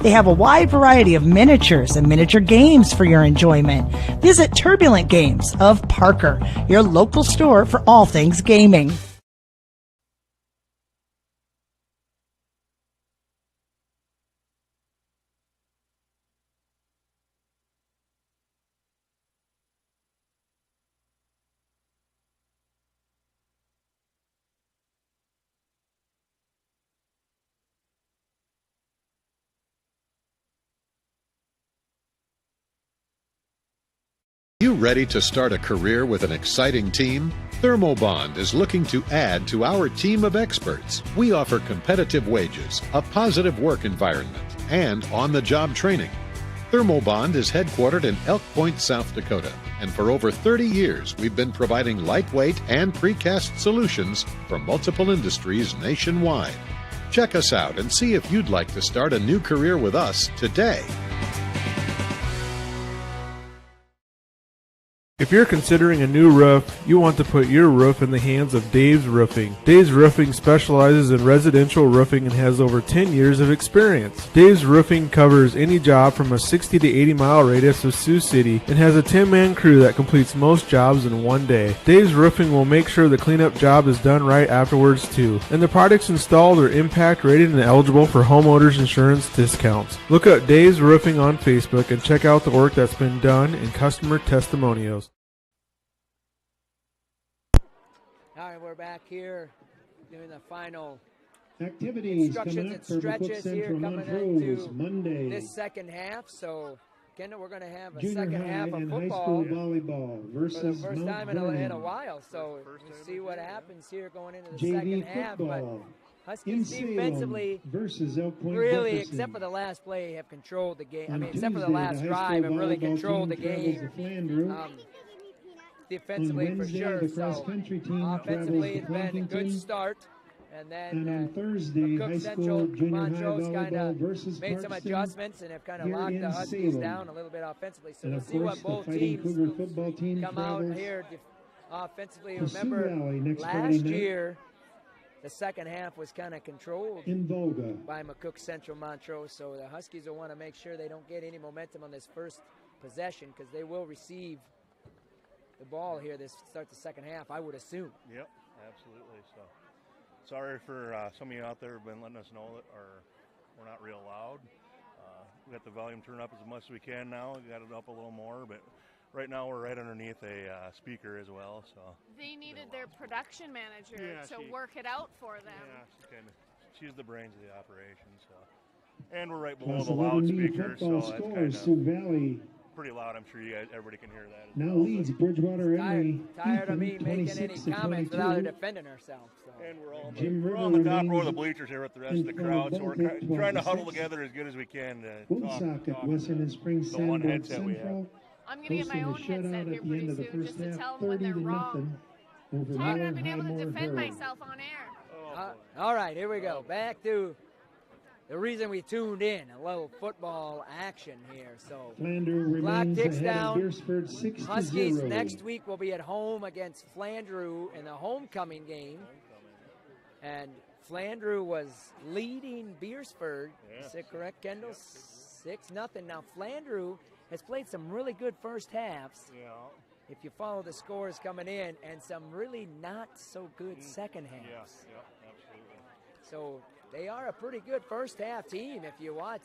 Speaker 4: They have a wide variety of miniatures and miniature games for your enjoyment. Visit Turbulent Games of Parker, your local store for all things gaming.
Speaker 2: You ready to start a career with an exciting team? Thermobond is looking to add to our team of experts. We offer competitive wages, a positive work environment, and on-the-job training. Thermobond is headquartered in Elk Point, South Dakota, and for over 30 years we've been providing lightweight and precast solutions for multiple industries nationwide. Check us out and see if you'd like to start a new career with us today.
Speaker 8: If you're considering a new roof, you want to put your roof in the hands of Dave's Roofing. Dave's Roofing specializes in residential roofing and has over 10 years of experience. Dave's Roofing covers any job from a 60 to 80 mile radius of Sioux City and has a 10-man crew that completes most jobs in one day. Dave's Roofing will make sure the cleanup job is done right afterwards too. And the products installed are impact rated and eligible for homeowners insurance discounts. Look up Dave's Roofing on Facebook and check out the work that's been done and customer testimonials.
Speaker 5: All right, we're back here doing the final
Speaker 6: activities
Speaker 5: instructions
Speaker 6: coming
Speaker 5: and
Speaker 6: up for
Speaker 5: stretches
Speaker 6: McCook
Speaker 5: here
Speaker 6: Central
Speaker 5: coming
Speaker 6: Montrose
Speaker 5: into
Speaker 6: Monday.
Speaker 5: this second half. So, Kendall, we're going to have a
Speaker 6: Junior
Speaker 5: second
Speaker 6: high
Speaker 5: half of
Speaker 6: and high
Speaker 5: football
Speaker 6: school volleyball versus
Speaker 5: for the first
Speaker 6: Mount
Speaker 5: time in a while. So we'll see what happens here going into the second
Speaker 6: JV
Speaker 5: half. But
Speaker 6: football
Speaker 5: Huskies defensively,
Speaker 6: versus Elk Point
Speaker 5: really,
Speaker 6: Jefferson.
Speaker 5: except for the last play, have controlled the game.
Speaker 6: On
Speaker 5: except for the
Speaker 6: Tuesday,
Speaker 5: last
Speaker 6: high
Speaker 5: drive,
Speaker 6: school
Speaker 5: have really
Speaker 6: volleyball
Speaker 5: controlled the
Speaker 6: team travels
Speaker 5: game.
Speaker 6: to Flandreau.
Speaker 5: Defensively,
Speaker 6: On
Speaker 5: for
Speaker 6: Wednesday,
Speaker 5: sure.
Speaker 6: the
Speaker 5: So
Speaker 6: cross-country team
Speaker 5: offensively, it's
Speaker 6: travels to
Speaker 5: been a good
Speaker 6: Plankington.
Speaker 5: start. And then
Speaker 6: on Thursday,
Speaker 5: McCook
Speaker 6: high
Speaker 5: Central,
Speaker 6: school junior high
Speaker 5: Montrose kind
Speaker 6: volleyball
Speaker 5: of
Speaker 6: versus
Speaker 5: made some
Speaker 6: Parkston
Speaker 5: adjustments and have kind of
Speaker 6: here
Speaker 5: locked
Speaker 6: in
Speaker 5: the Huskies
Speaker 6: Salem.
Speaker 5: down a little bit offensively. So
Speaker 6: And
Speaker 5: we'll
Speaker 6: of
Speaker 5: see
Speaker 6: course,
Speaker 5: what both
Speaker 6: the Fighting
Speaker 5: teams
Speaker 6: Cougar football team
Speaker 5: come out
Speaker 6: travels
Speaker 5: here offensively.
Speaker 6: to Sioux
Speaker 5: Remember,
Speaker 6: Valley next
Speaker 5: last
Speaker 6: Friday night
Speaker 5: year, the second half was kind of controlled
Speaker 6: in Volga
Speaker 5: by McCook Central Montrose. So the Huskies will want to make sure they don't get any momentum on this first possession because they will receive the ball here to start the second half, I would assume.
Speaker 7: Yep, absolutely. So sorry for some of you out there who've been letting us know that we're not real loud. We got the volume turned up as much as we can now. We got it up a little more, but right now we're right underneath a speaker as well. So
Speaker 13: they needed their production manager to work it out for them.
Speaker 7: Yeah, she's the brains of the operation. So, and we're right below
Speaker 6: Class
Speaker 7: the
Speaker 6: 11B
Speaker 7: loudspeakers,
Speaker 6: football
Speaker 7: so that's
Speaker 6: scores,
Speaker 7: kind
Speaker 6: Sioux
Speaker 7: of
Speaker 6: Valley
Speaker 7: pretty loud. I'm sure everybody can hear that.
Speaker 6: now leads Bridgewater Emory.
Speaker 5: Tired of me making any comments without her defending herself. So.
Speaker 7: And
Speaker 6: Jim
Speaker 7: we're
Speaker 6: River
Speaker 7: on the top row of
Speaker 6: remains
Speaker 7: the bleachers here with the rest
Speaker 6: in
Speaker 7: of the
Speaker 6: front
Speaker 7: crowd,
Speaker 6: of
Speaker 7: so we're
Speaker 6: Baltic,
Speaker 7: trying to
Speaker 6: 12-6.
Speaker 7: huddle together as good as we can to
Speaker 6: Woonsocket, Western and Springs,
Speaker 7: the one
Speaker 6: Sandburg
Speaker 7: headset we have.
Speaker 6: Central.
Speaker 13: I'm going to get my own
Speaker 6: Hosting a
Speaker 13: headset
Speaker 6: shutout
Speaker 13: here
Speaker 6: at the
Speaker 13: pretty
Speaker 6: end of the
Speaker 13: soon
Speaker 6: first
Speaker 13: just to
Speaker 6: half,
Speaker 13: tell them when
Speaker 6: 30
Speaker 13: they're
Speaker 6: to
Speaker 13: wrong.
Speaker 6: nothing over
Speaker 13: Tired
Speaker 6: Miller
Speaker 13: of being able to
Speaker 6: Highmore
Speaker 13: defend
Speaker 6: Herald.
Speaker 13: myself on air.
Speaker 5: All right, here we go. Back to the reason we tuned in, a little football action here. So
Speaker 6: Flandreau
Speaker 5: clock
Speaker 6: remains
Speaker 5: ticks
Speaker 6: ahead of
Speaker 5: down.
Speaker 6: Beersford 6-0.
Speaker 5: Huskies next week will be at home against Flandreau in the homecoming game. And Flandreau was leading Beersford. Is that correct, Kendall? 6-0. Now Flandreau has played some really good first halves.
Speaker 7: Yeah.
Speaker 5: if you follow the scores coming in, and some really not so good second halves.
Speaker 7: Yeah, absolutely.
Speaker 5: So they are a pretty good first half team if you watch.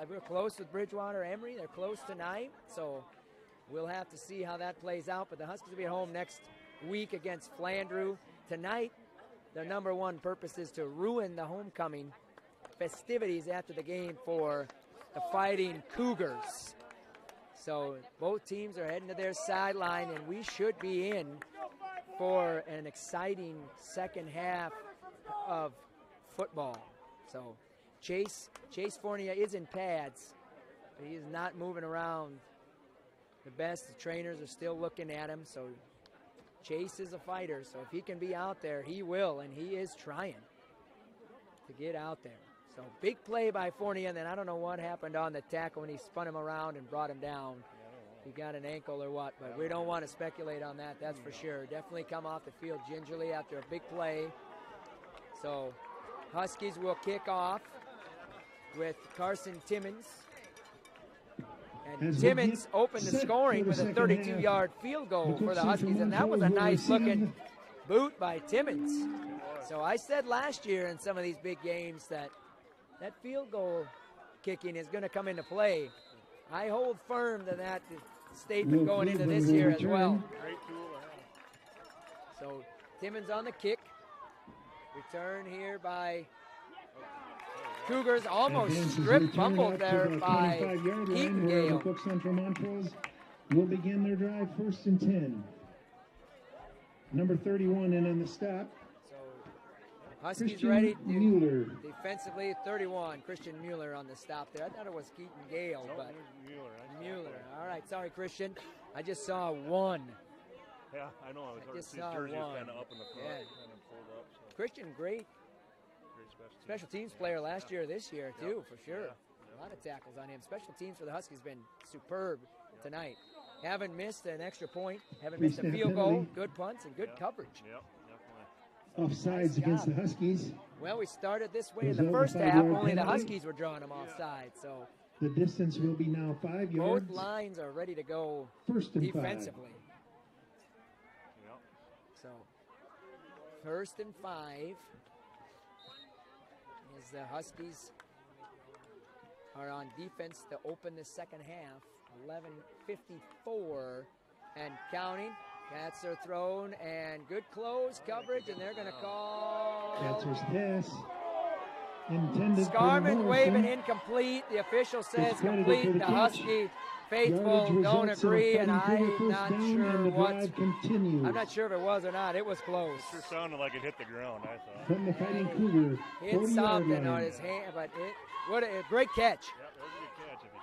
Speaker 5: We're close with Bridgewater Emory. They're close tonight. So we'll have to see how that plays out. But the Huskies will be at home next week against Flandreau. Tonight, their number one purpose is to ruin the homecoming festivities after the game for the Fighting Cougars. So both teams are heading to their sideline, and we should be in for an exciting second half of football. So Chase Fournier is in pads, but he is not moving around the best. The trainers are still looking at him, so Chase is a fighter, so if he can be out there, he will, and he is trying to get out there. So big play by Fournier, and then I don't know what happened on the tackle when he spun him around and brought him down. He got an ankle or what, but we don't want to speculate on that, that's for sure. Definitely come off the field gingerly after a big play. So Huskies will kick off with Carson Timmons. And Timmons opened the scoring with a 32-yard field goal for the Huskies, and that was a nice-looking boot by Timmons. So I said last year in some of these big games that field goal kicking is going to come into play. I hold firm to that statement going into this year as well.
Speaker 7: Great tool.
Speaker 5: So Timmons on the kick. Return here by Cougars, almost strip fumbled there by Keaton-Gale.
Speaker 6: McCook Central Montrose will begin their drive 1st and 10. Number 31 in on the stop.
Speaker 5: Huskies
Speaker 6: Christian
Speaker 5: ready
Speaker 6: Mueller.
Speaker 5: Defensively, 31. Christian Mueller on the stop there. I thought it was Keaton-Gale, but Mueller. All right, sorry, Christian. I just saw one.
Speaker 7: Yeah, I know.
Speaker 5: I just
Speaker 7: his
Speaker 5: saw
Speaker 7: jersey was
Speaker 5: one.
Speaker 7: kind of up in the front, kind of pulled up. So.
Speaker 5: Christian, great special teams player last year, this year too, for sure. A lot of tackles on him. Special teams for the Huskies been superb tonight. Haven't missed an extra point. Haven't missed a field goal. Good punts and good coverage.
Speaker 7: Yep.
Speaker 6: Offsides against the Huskies.
Speaker 5: Well, we started this way in the first half. Only the Huskies were drawing them offside. So
Speaker 6: the distance will be now 5 yards.
Speaker 5: Both lines are ready to go defensively.
Speaker 7: Yep.
Speaker 5: So 1st and 5 as the Huskies are on defense to open the second half. 11:54 and counting. Cats are thrown, and good close coverage, and they're going to call.
Speaker 6: Catzer's pass intended
Speaker 5: Scarman
Speaker 6: for
Speaker 5: waving incomplete. The official says complete. The Husky faithful
Speaker 6: Yardage
Speaker 5: don't agree, and I'm not sure what.
Speaker 6: Continues.
Speaker 5: I'm not sure if it was or not. It was close.
Speaker 7: It sure sounded like it hit the ground, I thought.
Speaker 6: From the Fighting Cougar,
Speaker 5: hit something on his hand, but what a great catch.
Speaker 7: Yep, that was a good catch. If you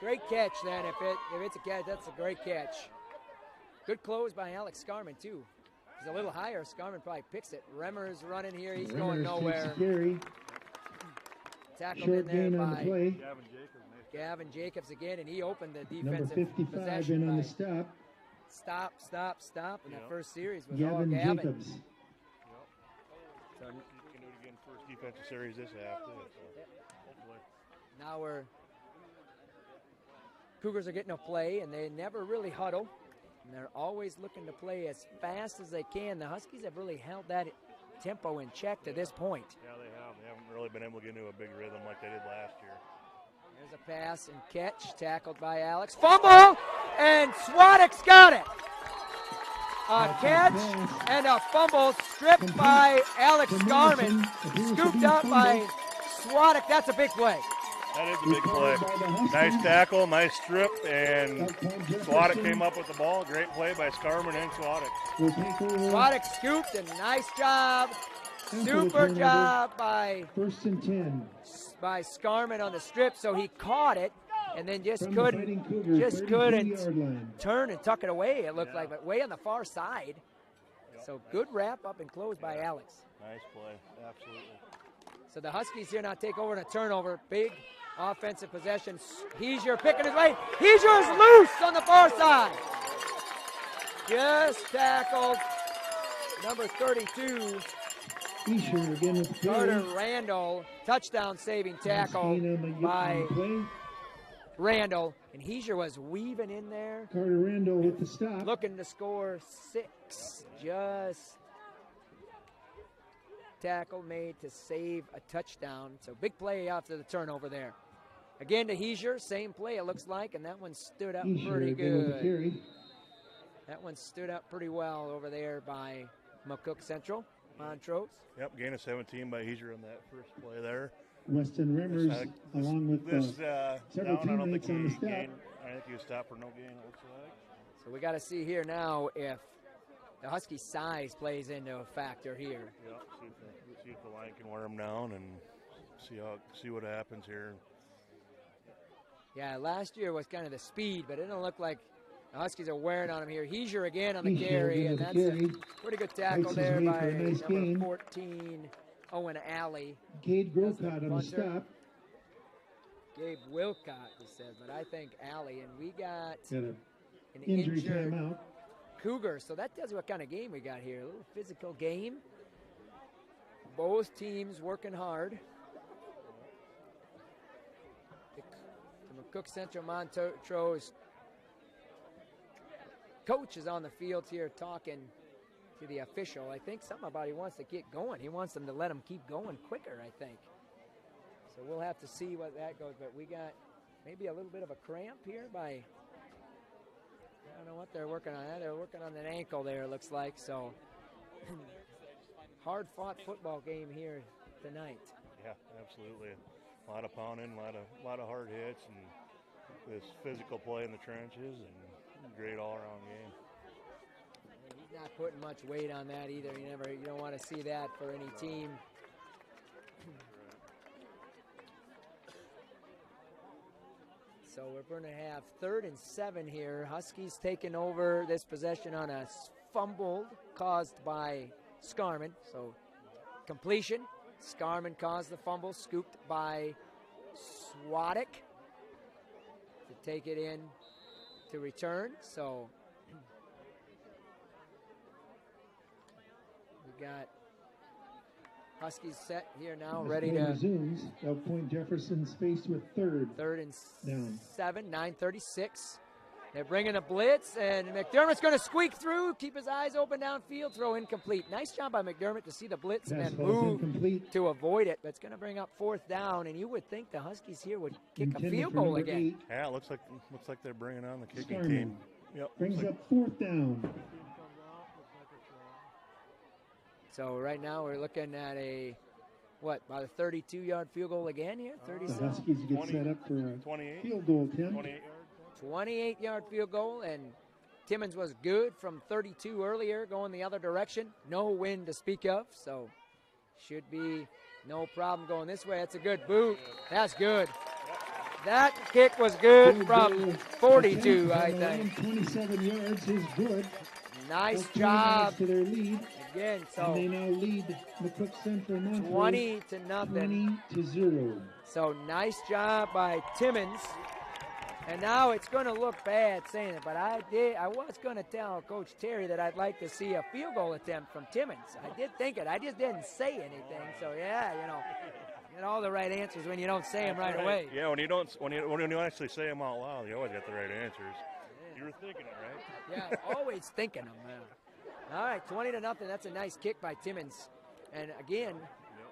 Speaker 5: Great catch then. If it's a catch, that's a great catch. Good close by Alex Scarman too. He's a little higher. Scarman probably picks it. Remmer's running here. He's going nowhere. Tackled
Speaker 6: Short
Speaker 5: in there
Speaker 6: gain on the
Speaker 5: by
Speaker 6: play.
Speaker 5: Gavin Jacobs again, and he opened the
Speaker 6: Number
Speaker 5: defensive
Speaker 6: 55
Speaker 5: possession
Speaker 6: in on
Speaker 5: by
Speaker 6: the stop.
Speaker 5: Stop. In that first series was
Speaker 6: Gavin
Speaker 5: all Gavin.
Speaker 6: Jacobs.
Speaker 5: So,
Speaker 7: can do it again first defensive series this half too. So hopefully.
Speaker 5: Now Cougars are getting a play, and they never really huddle. And they're always looking to play as fast as they can. The Huskies have really held that tempo in check to this point.
Speaker 7: Yeah, they have. They haven't really been able to get into a big rhythm like they did last year.
Speaker 5: There's a pass and catch, tackled by Alex. Fumble, and Swadek's got it. A catch and a fumble stripped by Alex Scarman. Scooped up by Swadek. That's a big play.
Speaker 7: That is a big play. Nice tackle, nice strip, and Swadek came up with the ball. Great play by Scarman and Swadek.
Speaker 5: Swadek scooped, and nice job. Super job by
Speaker 6: 1st and 10
Speaker 5: by Scarman on the strip. So he caught it, and then just couldn't turn and tuck it away. It looked like, but way on the far side. So good wrap up and close by Alex.
Speaker 7: Nice play, absolutely.
Speaker 5: So the Huskies here now take over in a turnover. Big offensive possession. Heesier picking his way. Heesier's loose on the far side. Just tackled number 32.
Speaker 6: Heesier again with
Speaker 5: Carter Randall. Touchdown saving tackle by Randall, and Heiser was weaving in there.
Speaker 6: Carter Randall with the stop.
Speaker 5: Looking to score 6. Just tackle made to save a touchdown. So big play after the turnover there. Again to Heiser, same play it looks like, and that one stood up pretty good. That one stood up pretty well over there by McCook Central. Montrose.
Speaker 7: Yep, gain of 17 by Heiser on that first play there.
Speaker 6: Weston Rimmers along with several teammates on the stop.
Speaker 7: I think he was stopped for no gain, it looks like.
Speaker 5: So we got to see here now if the Husky size plays into a factor here.
Speaker 7: Yep, see if the line can wear him down and see what happens here.
Speaker 5: Yeah, last year was kind of the speed, but it didn't look like the Huskies are wearing on him here. Heiser again on the carry, and that's a pretty good tackle there by number 14, Owen Alley.
Speaker 6: Gabe Wilcott on the stop.
Speaker 5: Gabe Wilcott, he said, but I think Alley, and we got
Speaker 6: an
Speaker 5: injured
Speaker 6: timeout.
Speaker 5: Cougar, so that tells you what kind of game we got here. A little physical game. Both teams working hard. The McCook Central Montrose coach is on the field here talking to the official. I think something about he wants to get going. He wants them to let him keep going quicker, I think. So we'll have to see what that goes. But we got maybe a little bit of a cramp here by, I don't know what they're working on. They're working on an ankle there, it looks like. So hard-fought football game here tonight.
Speaker 7: Yeah, absolutely. A lot of pounding, a lot of hard hits, and this physical play in the trenches, and great all-around game.
Speaker 5: He's not putting much weight on that either. You don't want to see that for any team. So we're going to have 3rd and 7 here. Huskies taking over this possession on a fumble caused by Scarman. So completion. Scarman caused the fumble, scooped by Swadek to take it in to return. So we got Huskies set here now, ready to
Speaker 6: resumes. Point-Jefferson spaced with 3rd
Speaker 5: and
Speaker 6: down.
Speaker 5: 7, 9:36. They're bringing a blitz, and McDermott's going to squeak through, keep his eyes open downfield, throw incomplete. Nice job by McDermott to see the blitz and then move to avoid it. But it's going to bring up 4th down, and you would think the Huskies here would kick a field goal again.
Speaker 7: Yeah, it looks like they're bringing on the kicking team. Yep.
Speaker 6: Brings up 4th down.
Speaker 5: So right now we're looking at about a 32-yard field goal again here? 37?
Speaker 6: The Huskies get set up for a
Speaker 7: 28,
Speaker 6: field goal attempt.
Speaker 5: 28-yard field goal, and Timmons was good from 32 earlier, going the other direction. No wind to speak of, so should be no problem going this way. That's a good boot. That's good. That kick was good from 42, I think.
Speaker 6: 27 yards is good.
Speaker 5: Nice job.
Speaker 6: To their lead.
Speaker 5: Again, so
Speaker 6: and they now lead McCook Central
Speaker 5: 20 to nothing.
Speaker 6: 20-0.
Speaker 5: So nice job by Timmons. And now it's going to look bad saying it, but I was going to tell Coach Terry that I'd like to see a field goal attempt from Timmons. I did think it. I just didn't say anything. So yeah, get all the right answers when you don't say them right away.
Speaker 7: Yeah, when you actually say them out loud, you always get the right answers. Yeah. You were thinking it, right?
Speaker 5: Yeah, always thinking them. All right, 20 to nothing. That's a nice kick by Timmons. And again,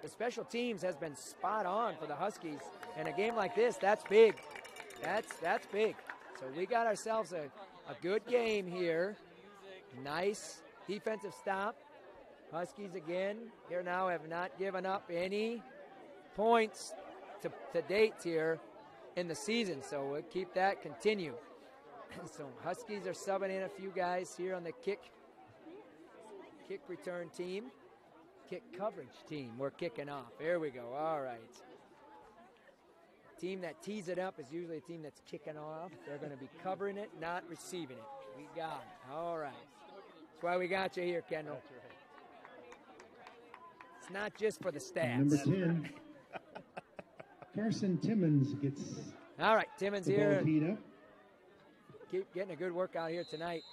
Speaker 5: the special teams has been spot on for the Huskies. And a game like this, that's big. That's big. So we got ourselves a good game here. Nice defensive stop. Huskies again here now have not given up any points to date here in the season. So we'll keep that continue. So Huskies are subbing in a few guys here on the kick return team. Kick coverage team. We're kicking off. There we go. All right. Team that tees it up is usually a team that's kicking off. They're going to be covering it, not receiving it. We got it. All right. That's why we got you here, Kendall. It's not just for the stats.
Speaker 6: Number 10, Carson Timmons gets.
Speaker 5: All right, Timmons here.
Speaker 6: Teed up.
Speaker 5: Keep getting a good workout here tonight.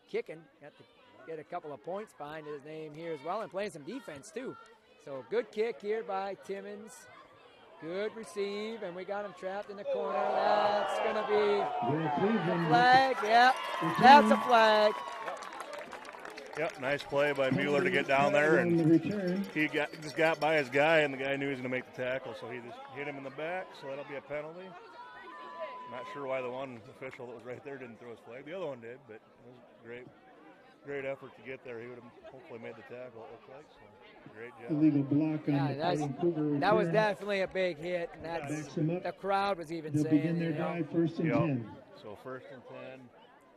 Speaker 5: Kicking. Got to get a couple of points behind his name here as well, and playing some defense too. So good kick here by Timmons. Good receive, and we got him trapped in the corner. That's going to be a flag. Yep, that's a flag.
Speaker 7: Yep, nice play by Mueller to get down there, and he just got by his guy, and the guy knew he was going to make the tackle, so he just hit him in the back, so that'll be a penalty. Not sure why the one official that was right there didn't throw his flag. The other one did, but it was great effort to get there. He would have hopefully made the tackle, it looked like, so great job.
Speaker 6: Illegal block on the Fighting Cougar.
Speaker 5: That was definitely a big hit, and that's, the crowd was even
Speaker 6: They'll
Speaker 5: saying.
Speaker 6: begin their drive, 1st and 10.
Speaker 7: So 1st and 10.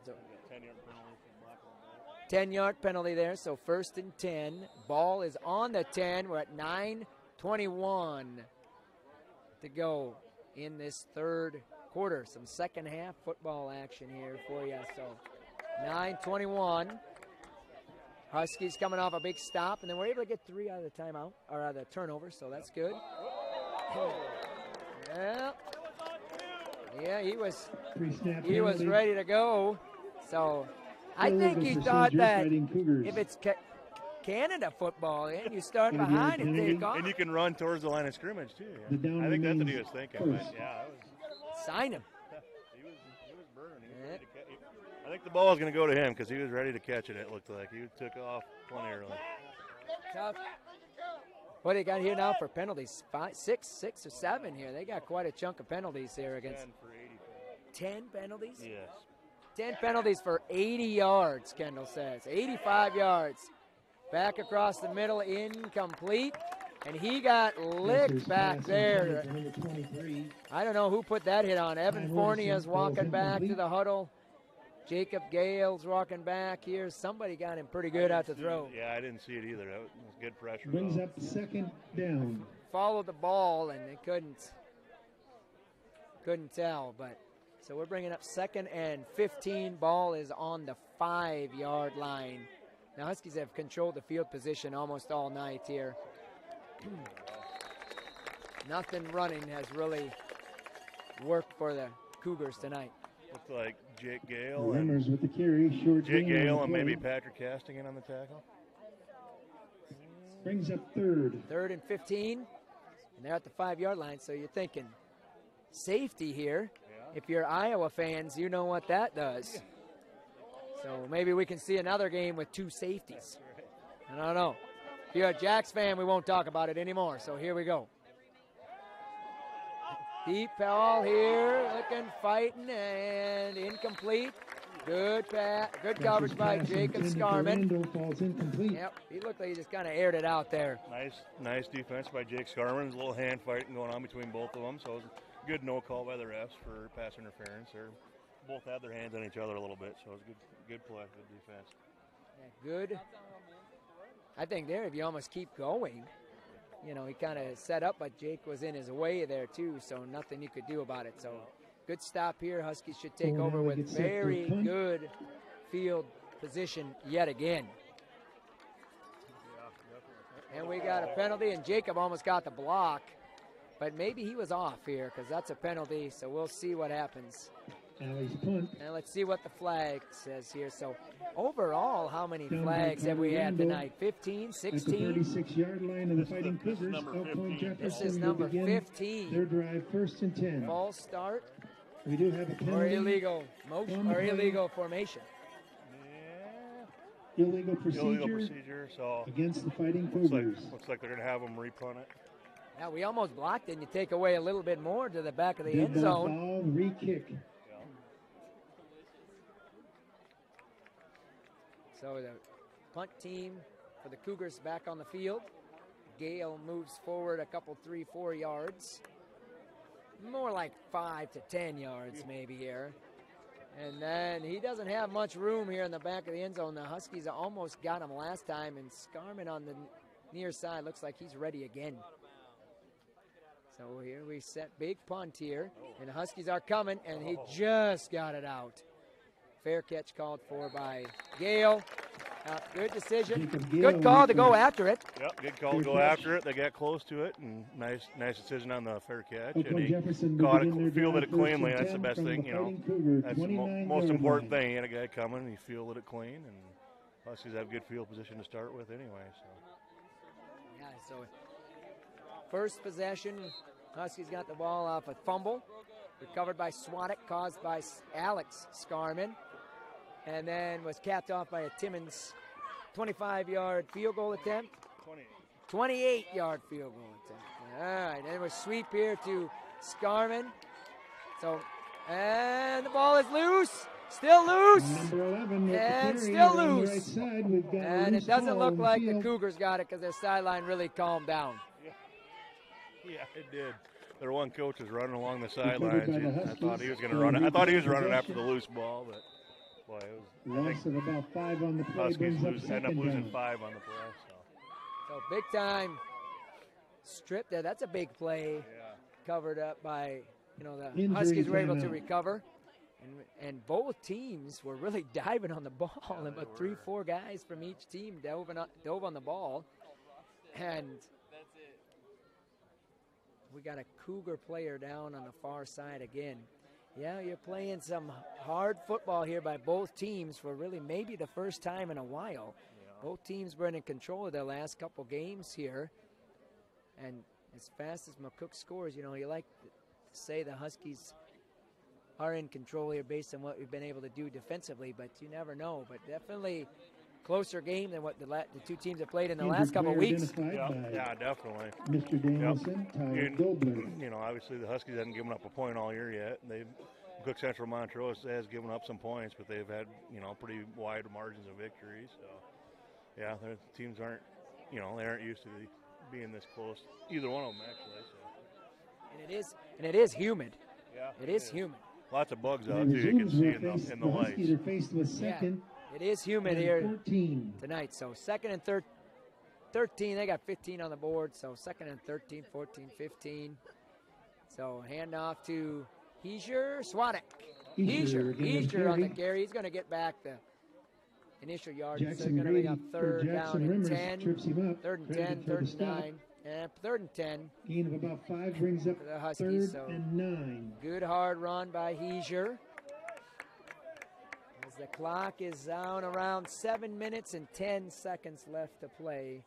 Speaker 5: So
Speaker 7: 10-yard penalty for blocking.
Speaker 5: 10-yard penalty there, so 1st and 10. Ball is on the 10. We're at 9:21 to go in this third quarter. Some second half football action here for you. So 9:21. Huskies coming off a big stop, and then we're able to get 3 out of the timeout, or out of the turnover, so that's good. Yeah, he was ready to go. So I think he thought that if it's Canada football, and you start behind and take off.
Speaker 7: And you can run towards the line of scrimmage, too. Yeah. I think that's what he was thinking. But yeah,
Speaker 5: sign him.
Speaker 7: He was burning. He was ready to catch it. I think the ball was going to go to him because he was ready to catch it, it looked like. He took off plenty early.
Speaker 5: Tough. What do they got here now for penalties? 6 or 7 here. They got quite a chunk of penalties here against.
Speaker 7: 10 for
Speaker 5: 10 penalties?
Speaker 7: Yes.
Speaker 5: 10 penalties for 80 yards, Kendall says. 85 yards. Back across the middle, incomplete. And he got licked back there. I don't know who put that hit on. Evan Fournier's walking back to the huddle. Jacob Gale's walking back here. Somebody got him pretty good out to throw.
Speaker 7: Yeah, I didn't see it either. That was good pressure.
Speaker 6: Brings up 2nd down.
Speaker 5: Followed the ball, and they couldn't tell. But so we're bringing up 2nd and 15. Ball is on the 5-yard line. Now Huskies have controlled the field position almost all night here. Nothing running has really worked for the Cougars tonight.
Speaker 7: Looked like Jake Gale
Speaker 6: Rimmers with the carry, short
Speaker 7: Jake
Speaker 6: gain
Speaker 7: Gale
Speaker 6: on
Speaker 7: and
Speaker 6: the
Speaker 7: maybe
Speaker 6: play.
Speaker 7: Patrick Castigan on the tackle.
Speaker 6: Brings up 3rd.
Speaker 5: 3rd and 15, and they're at the 5-yard line, so you're thinking safety here.
Speaker 7: Yeah.
Speaker 5: If you're Iowa fans, you know what that does. So maybe we can see another game with 2 safeties. I don't know. If you're a Jacks fan, we won't talk about it anymore, so here we go. Deep ball here, looking, fighting, and incomplete. Good pass, good coverage by Jacob Scarman.
Speaker 6: Falls incomplete.
Speaker 5: Yep, he looked like he just kind of aired it out there.
Speaker 7: Nice defense by Jake Scarman. There's a little hand fighting going on between both of them, so it was a good no call by the refs for pass interference. They both had their hands on each other a little bit, so it was good play, good defense.
Speaker 5: Yeah, good. I think there, if you almost keep going, you know, he kind of set up, but Jake was in his way there too, so nothing you could do about it. So good stop here. Huskies should take over with very good field position yet again. And we got a penalty, and Jacob almost got the block, but maybe he was off here because that's a penalty, so we'll see what happens.
Speaker 6: Alley's punt.
Speaker 5: And let's see what the flag says here. So overall, how many flags have we had tonight? 15, 16?
Speaker 6: At the 36-yard line of the Fighting Cougars. Point-Jefferson.
Speaker 5: This is number 15.
Speaker 6: Their drive, 1st and 10.
Speaker 5: False start.
Speaker 6: We do have a penalty.
Speaker 5: Or illegal motion, or illegal formation.
Speaker 6: Yeah. Illegal procedure
Speaker 7: so
Speaker 6: against the Fighting Cougars.
Speaker 7: Looks like they're going to have them repunt it.
Speaker 5: Yeah, we almost blocked it, and you take away a little bit more to the back of the end zone.
Speaker 6: Ball, re-kick.
Speaker 5: So the punt team for the Cougars back on the field. Gale moves forward a couple, 3-4 yards. More like 5 to 10 yards maybe here. And then he doesn't have much room here in the back of the end zone. The Huskies almost got him last time, and Scarman on the near side looks like he's ready again. So here we set big punt here, and the Huskies are coming, and he just got it out. Fair catch called for by Gale. Good decision. Good call to go after it.
Speaker 7: Yep, good call to go after it. They got close to it, and nice decision on the fair catch. And he caught it, fielded it cleanly. That's the best thing, you know. That's the most important thing. He had a guy coming, and he fielded it clean, and Huskies have good field position to start with anyway. So.
Speaker 5: Yeah, so first possession, Huskies got the ball off a fumble. Recovered by Swadek, caused by Alex Scarman. And then was capped off by a Timmons 25-yard field goal attempt. 28-yard field goal attempt. All right, and it was sweep here to Scarman. So, and the ball is loose. Still loose.
Speaker 6: Number 11
Speaker 5: and still loose. And it doesn't look like the Cougars got it because their sideline really calmed down.
Speaker 7: Yeah, it did. Their one coach was running along the sidelines. I thought he was going to run it. I thought he was running after the loose ball, but boy, it was.
Speaker 6: Loss of about 5 on the play.
Speaker 7: Huskies
Speaker 6: Brings up
Speaker 7: end up
Speaker 6: second
Speaker 7: losing
Speaker 6: down.
Speaker 7: 5 on the play.
Speaker 5: So big time strip there. That's a big play. Covered up by, the
Speaker 6: Injury
Speaker 5: Huskies were able to
Speaker 6: timeout.
Speaker 5: recover. And both teams were really diving on the ball. And about 3-4 guys from each team dove on the ball. And we got a Cougar player down on the far side again. Yeah, you're playing some hard football here by both teams for really maybe the first time in a while. Both teams were in control of their last couple games here. And as fast as McCook scores, you like to say the Huskies are in control here based on what we've been able to do defensively, but you never know. But definitely closer game than what the two teams have played in the last couple of weeks.
Speaker 7: Yeah, definitely.
Speaker 6: Mr. Danielson, Tyler Dobler.
Speaker 7: Obviously the Huskies haven't given up a point all year yet. Cook Central Montrose has given up some points, but they've had, pretty wide margins of victory. So, yeah, their teams aren't, they aren't used to being this close. Either one of them, actually. So.
Speaker 5: And it is humid.
Speaker 7: Yeah,
Speaker 5: it is humid.
Speaker 7: Lots of bugs out, too. You can see in the lights.
Speaker 6: Huskies are faced with second.
Speaker 5: It is humid here
Speaker 6: 13.
Speaker 5: tonight. So second and 13. They got 15 on the board. So second and 13, 14, 15. So handoff to Swadek. Heischer on the carry. He's going to get back the initial yard. So they're going to bring up third down and 10. Third and 10, third and 9. And third and 10.
Speaker 6: Gain of about 5 brings up
Speaker 5: the Huskies,
Speaker 6: third and 9.
Speaker 5: Good hard run by Heischer. As the clock is down around 7 minutes and 10 seconds left to play.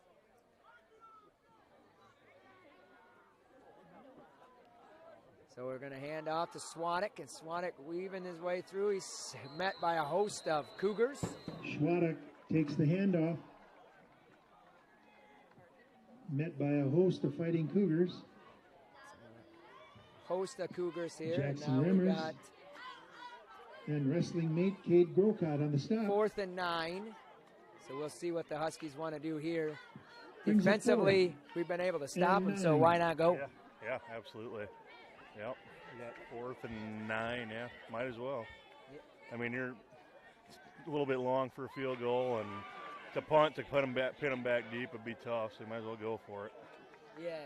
Speaker 5: So we're going to hand off to Swadek, and Swadek weaving his way through. He's met by a host of Cougars.
Speaker 6: Swadek takes the handoff. Met by a host of fighting Cougars.
Speaker 5: Host of Cougars here.
Speaker 6: Jackson
Speaker 5: now
Speaker 6: Remmers.
Speaker 5: we got
Speaker 6: and wrestling mate Cade Grocott on the stop.
Speaker 5: 4th and 9. So we'll see what the Huskies want to do here.
Speaker 6: Brings it
Speaker 5: Defensively, we've been able to stop them, so
Speaker 6: 9.
Speaker 5: why not go?
Speaker 7: Yeah, absolutely. Yep. You got 4th and 9, yeah. Might as well. I mean, you're a little bit long for a field goal, and to punt, to pin them back deep would be tough, so you might as well go for it.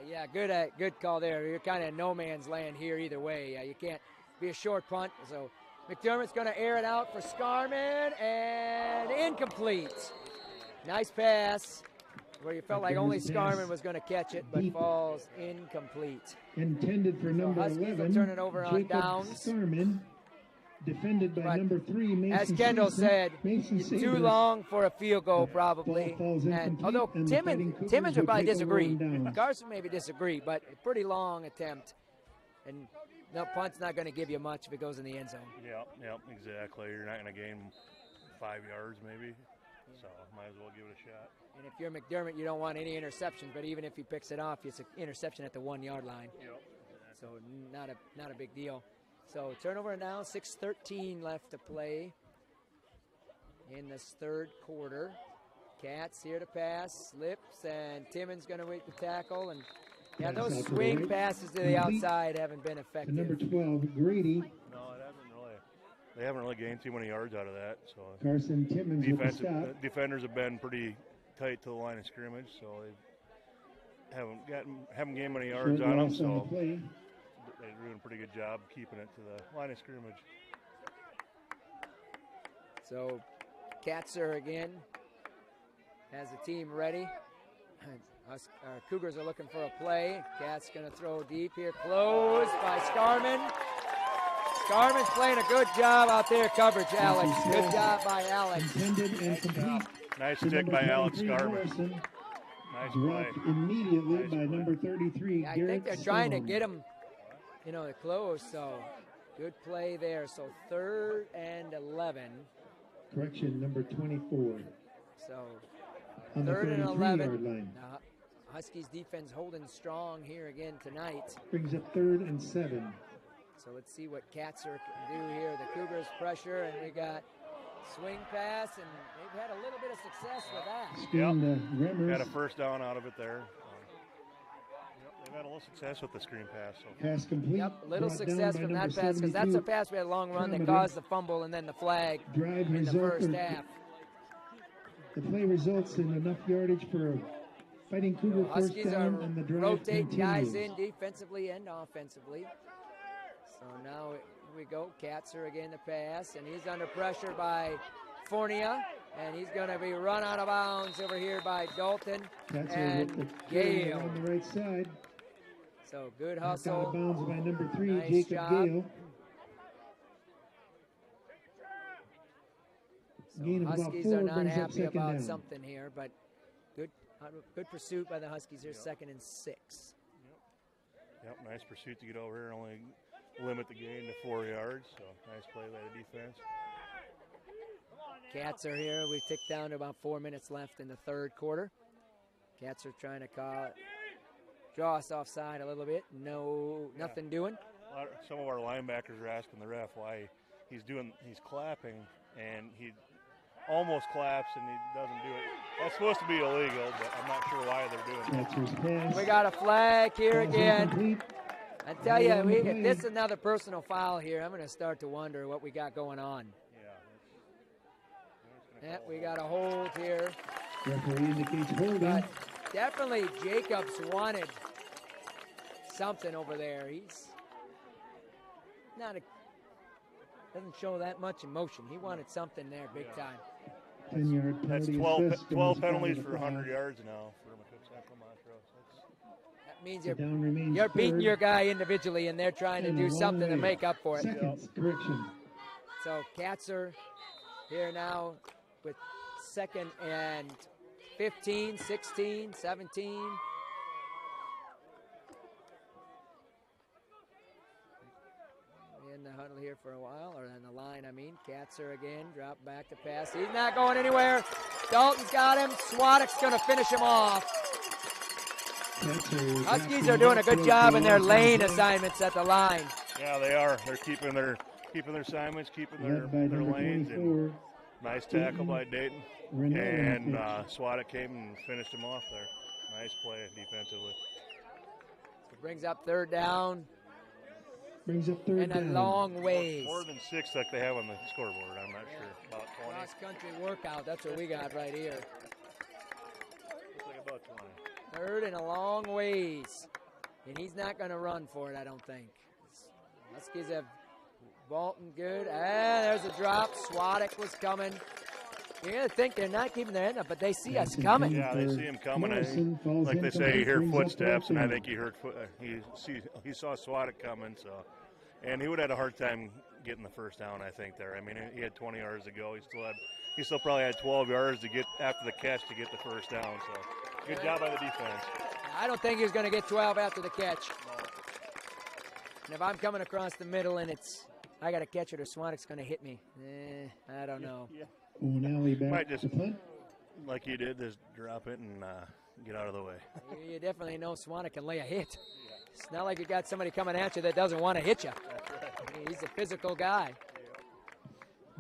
Speaker 5: Yeah, good call there. You're kind of in no man's land here either way. Yeah, you can't be a short punt. So McDermott's going to air it out for Scarman, and incomplete. Nice pass where you felt like only Scarman was going to catch it, but falls incomplete.
Speaker 6: Intended for number
Speaker 5: Huskies will
Speaker 6: 11.
Speaker 5: turn it over on
Speaker 6: Jacob
Speaker 5: downs.
Speaker 6: Scarman, defended by number 3, Mason.
Speaker 5: As Kendall said, it's too
Speaker 6: Sabers.
Speaker 5: long for a field goal probably. And although Timmons would probably disagree. Carson maybe disagree, but a pretty long attempt. And no, punt's not going to give you much if it goes in the end zone.
Speaker 7: Yep, exactly. You're not going to gain 5 yards maybe, so might as well give it a shot.
Speaker 5: And if you're McDermott, you don't want any interceptions, but even if he picks it off, it's an interception at the 1 yard line.
Speaker 7: Yep.
Speaker 5: So not a big deal. So turnover now, 6:13 left to play in this third quarter. Cats here to pass, slips, and Timmons going to wait the tackle. And yeah, those swing passes to the outside haven't been effective.
Speaker 6: Number 12, Grady.
Speaker 7: No, they haven't really gained too many yards out of that. So
Speaker 6: Carson Timmons with the stop.
Speaker 7: Defenders have been pretty tight to the line of scrimmage, so they haven't gained many yards on them. So they're doing a pretty good job keeping it to the line of scrimmage.
Speaker 5: So Katzer again has the team ready. Cougars are looking for a play. Cat's going to throw deep here. Close by Scarman. Scarman's playing a good job out there coverage, Alex. Good job by Alex.
Speaker 6: Intended and complete.
Speaker 7: Nice stick by Alex Scarman.
Speaker 6: Nice play. Immediately by number 33,
Speaker 5: I think they're trying to get him close. So good play there. So 3rd and 11.
Speaker 6: Correction, number 24.
Speaker 5: So
Speaker 6: On the
Speaker 5: 3rd and
Speaker 6: 33-yard
Speaker 5: 11.
Speaker 6: line.
Speaker 5: Huskies defense holding strong here again tonight.
Speaker 6: Brings up 3rd and 7.
Speaker 5: So let's see what Katzer can do here. The Cougars pressure, and we got swing pass, and they've had a little bit of success with that.
Speaker 7: Got a first down out of it there. They've had a little success with the screen pass. So.
Speaker 6: Pass complete.
Speaker 5: Yep, little success from that pass, because that's a pass we had a long run that caused the fumble and then the flag in the first half.
Speaker 6: The play results in enough yardage for a Fighting Cougar first
Speaker 5: Huskies
Speaker 6: down,
Speaker 5: are
Speaker 6: and the drive
Speaker 5: rotating
Speaker 6: continues.
Speaker 5: guys in defensively and offensively. So now here we go. Katzer again the pass, and he's under pressure by Fornia, and he's going to be run out of bounds over here by Dalton and Gale.
Speaker 6: On the right side.
Speaker 5: So good
Speaker 6: Knocked
Speaker 5: hustle.
Speaker 6: out of bounds by number 3,
Speaker 5: Nice
Speaker 6: Jacob
Speaker 5: job.
Speaker 6: Gale. Gain of about
Speaker 5: Huskies
Speaker 6: 4
Speaker 5: are not
Speaker 6: brings up
Speaker 5: happy
Speaker 6: 2nd
Speaker 5: about
Speaker 6: down.
Speaker 5: something here, but good pursuit by the Huskies here. 2nd and 6.
Speaker 7: Yep, nice pursuit to get over here and only limit the gain to 4 yards. So nice play by the defense.
Speaker 5: Katzer here. We've ticked down to about 4 minutes left in the 3rd quarter. Katzer trying to draw us offside a little bit. Nothing doing.
Speaker 7: Some of our linebackers are asking the ref why he's clapping, and he almost claps and he doesn't do it. That's supposed to be illegal, but I'm not sure why they're doing it.
Speaker 5: We got a flag here again. I tell you, if this is another personal foul here, I'm going to start to wonder what we got going on. Yeah, we got a hold here.
Speaker 6: Referee indicates holding.
Speaker 5: But definitely Jacobs wanted something over there. He's doesn't show that much emotion. He wanted something there big time.
Speaker 6: 10-yard
Speaker 7: That's
Speaker 6: penalty.
Speaker 7: 12 penalties for 100 yards now for McCook Central Montrose.
Speaker 5: That means
Speaker 6: The down remains
Speaker 5: you're beating
Speaker 6: 3rd.
Speaker 5: your guy individually, and they're trying to
Speaker 6: And
Speaker 5: do
Speaker 6: a long
Speaker 5: something to
Speaker 6: way.
Speaker 5: make up for it.
Speaker 6: Seconds, correction.
Speaker 5: So Katzer here now with 2nd and 15, 16, 17. In the huddle here for a while, or in the line, I mean. Katzer again, drop back to pass. He's not going anywhere. Dalton's got him. Swadek's going to finish him off. Huskies are doing a good job in their lane assignments at the line.
Speaker 7: Yeah, they are. They're keeping their assignments, keeping their lanes. And nice tackle by Dayton. And Swadek came and finished him off there. Nice play defensively.
Speaker 5: It brings up 3rd down.
Speaker 6: Brings up 3rd
Speaker 5: and
Speaker 6: down.
Speaker 5: a long ways.
Speaker 7: More than 6 like they have on the scoreboard. I'm not sure. About 20.
Speaker 5: Cross-country workout. That's what we got right here.
Speaker 7: Looks like about 20.
Speaker 5: 3rd and a long ways. And he's not going to run for it, I don't think. Huskies have Bolton good. There's a drop. Swadek was coming. You're going to think they're not keeping their head up, but they see us coming.
Speaker 7: Yeah, they see him coming. Like they say, you hear footsteps, and I think he heard he saw Swadek coming. So, and he would have had a hard time getting the first down, I think, there. I mean, he had 20 yards to go. He still probably had 12 yards to get after the catch to get the first down. So, good job by the defense.
Speaker 5: I don't think he was going to get 12 after the catch. And if I'm coming across the middle and I got to catch it or Swadek's going to hit me, I don't know.
Speaker 7: Yeah.
Speaker 6: Might
Speaker 7: just, like you did, just drop it and get out of the way.
Speaker 5: You definitely know Swadek can lay a hit. It's not like you got somebody coming at you that doesn't want to hit you. He's a physical guy.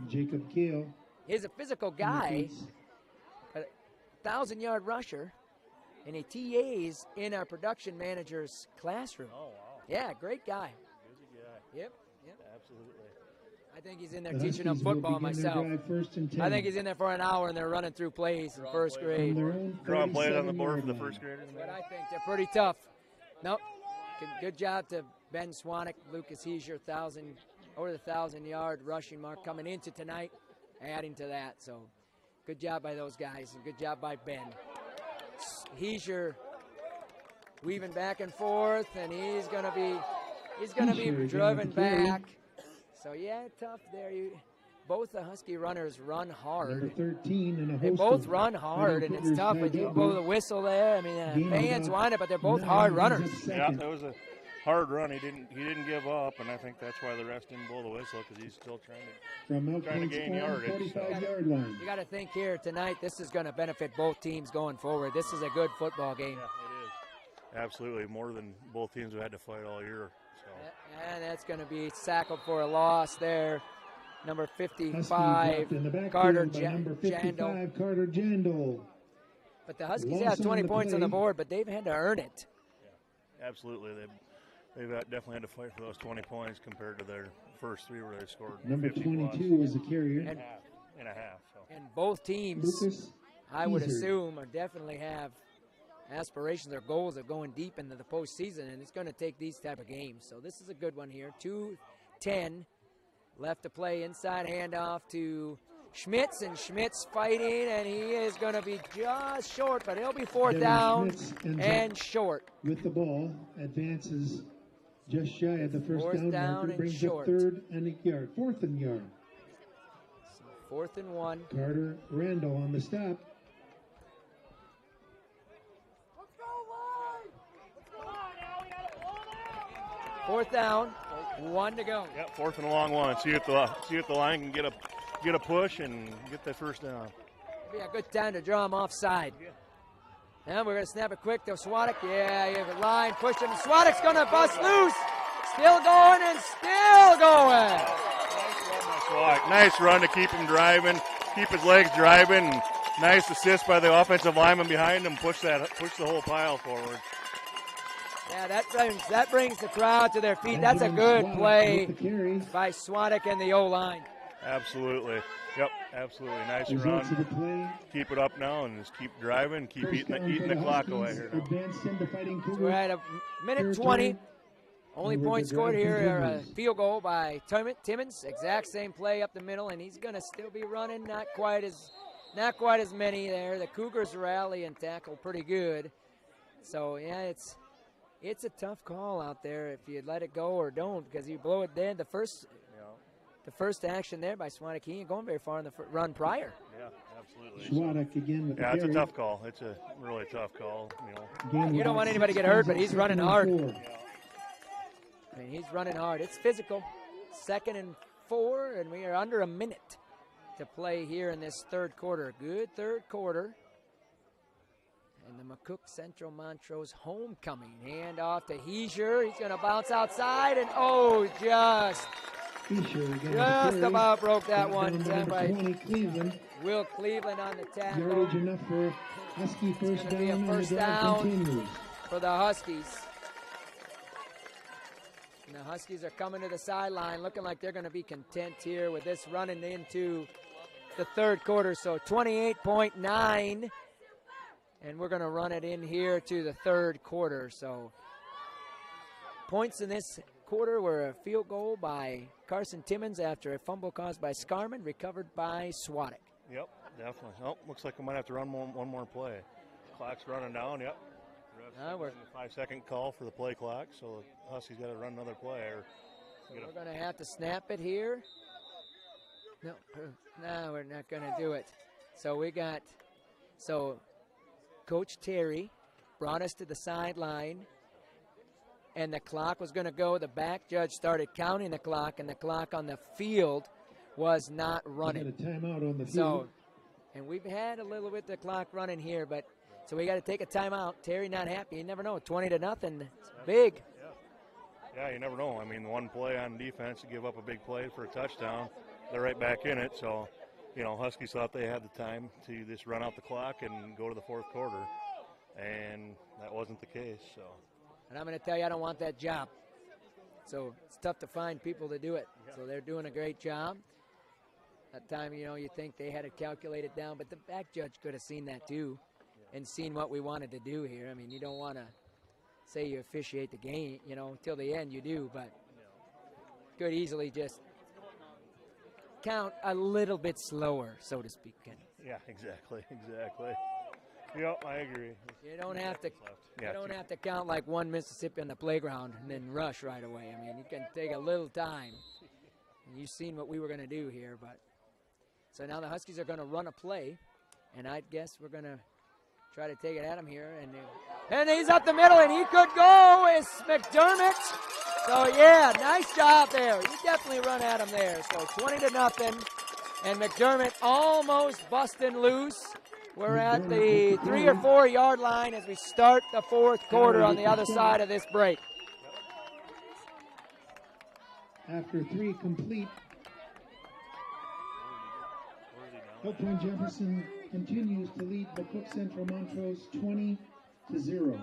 Speaker 6: Jacob Gale.
Speaker 5: He's a physical guy, a 1,000-yard rusher, and he TAs in our production manager's classroom.
Speaker 7: Oh, wow.
Speaker 5: Yeah, great guy.
Speaker 7: Busy guy.
Speaker 5: Yep.
Speaker 7: Absolutely.
Speaker 5: I think he's in there teaching them football myself. I think he's in there for an hour and they're running through plays in first grade.
Speaker 7: Drawing plays on the board for the first graders.
Speaker 5: But I think they're pretty tough. Nope. Good job to Ben Swadek, Lucas Heiser, over the 1,000-yard rushing mark coming into tonight, adding to that. So good job by those guys and good job by Ben. Heiser weaving back and forth, and he's going to be driven back. So, yeah, tough there. Both the Husky runners run hard.
Speaker 6: 13 and a
Speaker 5: they both run hard, and it's tough. But you blow the whistle there. I mean, fans want it, but they're both hard runners.
Speaker 7: Yeah, that was a hard run. He didn't give up, and I think that's why the refs didn't blow the whistle, because he's still trying to gain yardage.
Speaker 6: 45-yard line.
Speaker 5: You got to think here tonight, this is going to benefit both teams going forward. This is a good football game.
Speaker 7: Yeah, it is. Absolutely, more than both teams have had to fight all year. So.
Speaker 5: And that's going to be tackled for a loss there. Number 55, Carter Jandel.
Speaker 6: Carter Jandel.
Speaker 5: But the Huskies have 20 points on the board, but they've had to earn it.
Speaker 7: Yeah, absolutely. They've definitely had to fight for those 20 points compared to their first three where they scored
Speaker 6: Number
Speaker 7: 50
Speaker 6: 22
Speaker 7: plus.
Speaker 6: is the carrier.
Speaker 7: And a half. So.
Speaker 5: And both teams,
Speaker 6: Lucas
Speaker 5: I would
Speaker 6: Easer.
Speaker 5: assume, are definitely have aspirations or goals of going deep into the postseason, and it's going to take these type of games. So this is a good one here. 2:10 left to play. Inside handoff to Schmitz, and Schmitz fighting, and he is going to be just short, but he'll be fourth down and short.
Speaker 6: With the ball, advances just shy of the first
Speaker 5: Fourth down
Speaker 6: marker,
Speaker 5: and
Speaker 6: brings
Speaker 5: short.
Speaker 6: up third and a yard, fourth and yard.
Speaker 5: So 4th and 1.
Speaker 6: Carter Randall on the stop.
Speaker 5: Fourth down, 1 to go.
Speaker 7: Yep, 4th and a long one. See if the line can get a push and get that first down.
Speaker 5: Be a good time to draw him offside. And we're going to snap it quick to Swadek. Yeah, you have a line pushing. Swadek's going to bust loose. Still going and still going.
Speaker 7: Nice run to keep him driving, keep his legs driving. Nice assist by the offensive lineman behind him. Push the whole pile forward.
Speaker 5: Yeah, that brings the crowd to their feet. That's a good play by Swadek and the O-line.
Speaker 7: Absolutely. Yep, absolutely. Nice run. Keep it up now and just keep driving, keep eating the clock away here now.
Speaker 5: We're at a minute 20. Only point scored here, a field goal by Timmons. Exact same play up the middle, and he's going to still be running. Not quite as many there. The Cougars rally and tackle pretty good. So yeah, it's a tough call out there if you let it go or don't, because you blow it dead. The first action there by Swadek, he ain't going very far in the run prior.
Speaker 7: Yeah, absolutely.
Speaker 6: Swadek again with the
Speaker 7: it's a
Speaker 6: carry.
Speaker 7: tough call. It's a really tough call.
Speaker 5: You don't want anybody to get hurt, but he's running hard. I mean, he's running hard. It's physical. 2nd and 4, and we are under a minute to play here in this third quarter. Good third quarter. And the McCook Central Montrose homecoming. Hand off to Heischer. He's going to bounce outside, and just about broke that one. By Will Cleveland on the tackle.
Speaker 6: Yardage enough for Husky first down.
Speaker 5: Be a first down for the Huskies. And the Huskies are coming to the sideline, looking like they're going to be content here with this running into the third quarter. So 28.9. And we're going to run it in here to the third quarter. So points in this quarter were a field goal by Carson Timmons after a fumble caused by Scarman, recovered by Swadek.
Speaker 7: Yep, definitely. Oh, looks like we might have to run one more play. Clock's running down, yep. We're 5-second call for the play clock, so the Huskies got to run another play.
Speaker 5: We're going to have to snap it here. No, we're not going to do it. So Coach Terry brought us to the sideline, and the clock was going to go. The back judge started counting the clock, and the clock on the field was not running.
Speaker 6: We got a timeout on the field.
Speaker 5: So, and we've had a little bit of the clock running here, but so we got to take a timeout. Terry not happy. You never know. 20-0. It's big.
Speaker 7: Yeah, you never know. I mean, one play on defense to give up a big play for a touchdown. They're right back in it. So, Huskies thought they had the time to just run out the clock and go to the fourth quarter, and that wasn't the case. So,
Speaker 5: and I'm going to tell you, I don't want that job. So it's tough to find people to do it. So they're doing a great job. That time, you think they had it calculated down, but the back judge could have seen that too and seen what we wanted to do here. I mean, you don't want to say you officiate the game, till the end you do, but could easily just count a little bit slower, so to speak.
Speaker 7: Yeah, exactly. Yep, I agree.
Speaker 5: You don't have to count like one Mississippi on the playground and then rush right away. I mean, you can take a little time. And you've seen what we were going to do here, but so now the Huskies are going to run a play, and I guess we're going to try to take it at him here. And he's up the middle, and he could go. It's McDermott. So, yeah, nice job there. You definitely run at him there. So 20-0, and McDermott almost busting loose. We're at the 3 or 4 yard line as we start the fourth quarter on the other side of this break.
Speaker 6: After 3 complete, Point-Jefferson continues to lead McCook Central Montrose 20-0.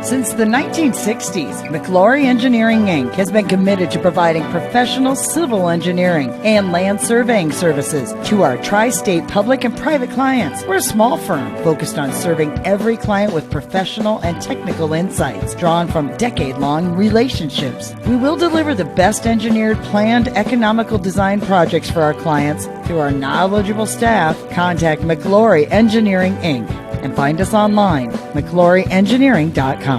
Speaker 4: Since the 1960s, McClory Engineering, Inc. has been committed to providing professional civil engineering and land surveying services to our tri-state public and private clients. We're a small firm focused on serving every client with professional and technical insights drawn from decade-long relationships. We will deliver the best engineered, planned, economical design projects for our clients through our knowledgeable staff. Contact McClory Engineering, Inc. and find us online, McCloryEngineering.com.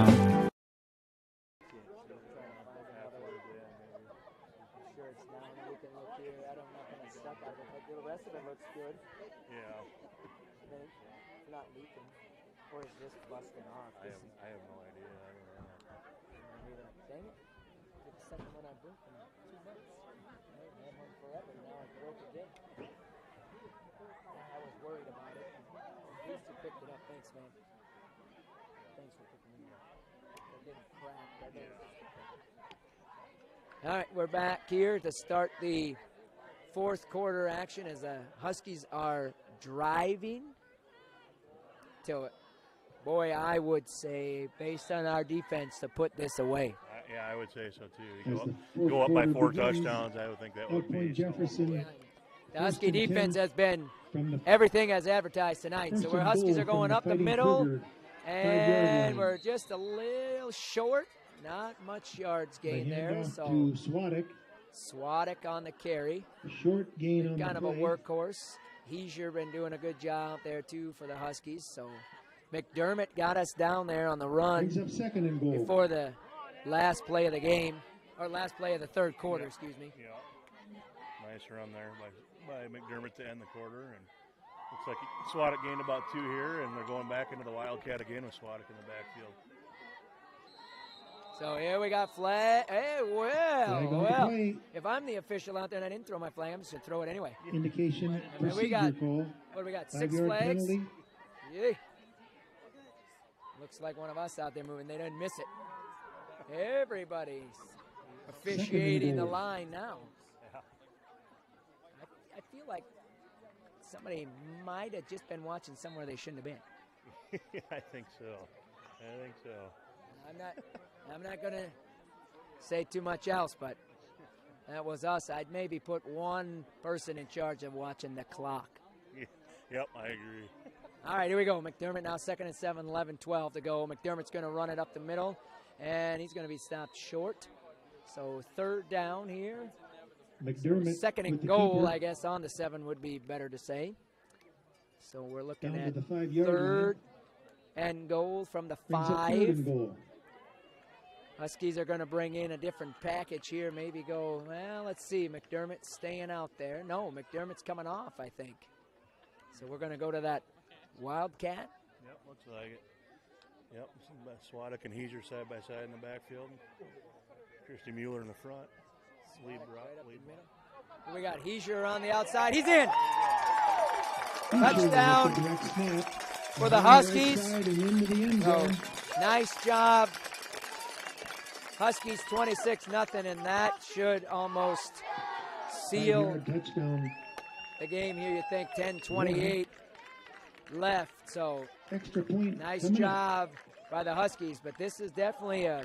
Speaker 5: All right, we're back here to start the fourth quarter action as the Huskies are driving to it. Boy, I would say, based on our defense, to put this away.
Speaker 7: Yeah, I would say so too. You go up by 4 touchdowns, I would think that would be.
Speaker 6: Point-Jefferson.
Speaker 5: The Husky defense has been everything as advertised tonight. So our Huskies are going up the middle, and we're just a little short. Not much yards gain there. So Swadek on the carry.
Speaker 6: Short gain on
Speaker 5: kind
Speaker 6: the
Speaker 5: of a
Speaker 6: play.
Speaker 5: workhorse. Heischer been doing a good job there too for the Huskies. So McDermott got us down there on the run
Speaker 6: Brings up second and goal.
Speaker 5: before the last play of the game, or last play of the third quarter, excuse me.
Speaker 7: Yeah. Nice run there by McDermott to end the quarter. And looks like Swadek gained about 2 here, and they're going back into the Wildcat again with Swadek in the backfield.
Speaker 5: So here we got flag. Hey, well. If I'm the official out there and I didn't throw my flag, I'm just going to throw it anyway.
Speaker 6: Indication
Speaker 5: And we got, what do we got, 6 flags?
Speaker 6: Penalty.
Speaker 5: Yeah. Looks like one of us out there moving. They didn't miss it. Everybody's officiating the line now. I feel like somebody might have just been watching somewhere they shouldn't have been.
Speaker 7: I think so.
Speaker 5: I'm not going to say too much else, but that was us. I'd maybe put one person in charge of watching the clock.
Speaker 7: Yep, I agree.
Speaker 5: All right, here we go. McDermott now 2nd and 7, 11-12 to go. McDermott's going to run it up the middle, and he's going to be stopped short. So 3rd down here.
Speaker 6: McDermott
Speaker 5: 2nd and goal, I guess, on the 7 would be better to say. So we're looking
Speaker 6: down
Speaker 5: at
Speaker 6: to the 5-yard
Speaker 5: 3rd
Speaker 6: line.
Speaker 5: and goal from the
Speaker 6: Brings up
Speaker 5: 5.
Speaker 6: 3rd and goal.
Speaker 5: Huskies are going to bring in a different package here. Maybe go, well, let's see. McDermott's staying out there. No, McDermott's coming off, I think. So we're going to go to that Wildcat.
Speaker 7: Yep, looks like it. Yep, Swadek and Heischer side by side in the backfield. Christy Mueller in the front. Lead
Speaker 5: We got Heischer on the outside. He's in. Touchdown for the Huskies. So, nice job. Huskies 26-0, and that should almost seal the game here. You think 10-28 left. So
Speaker 6: extra point.
Speaker 5: Nice job by the Huskies, but this is definitely a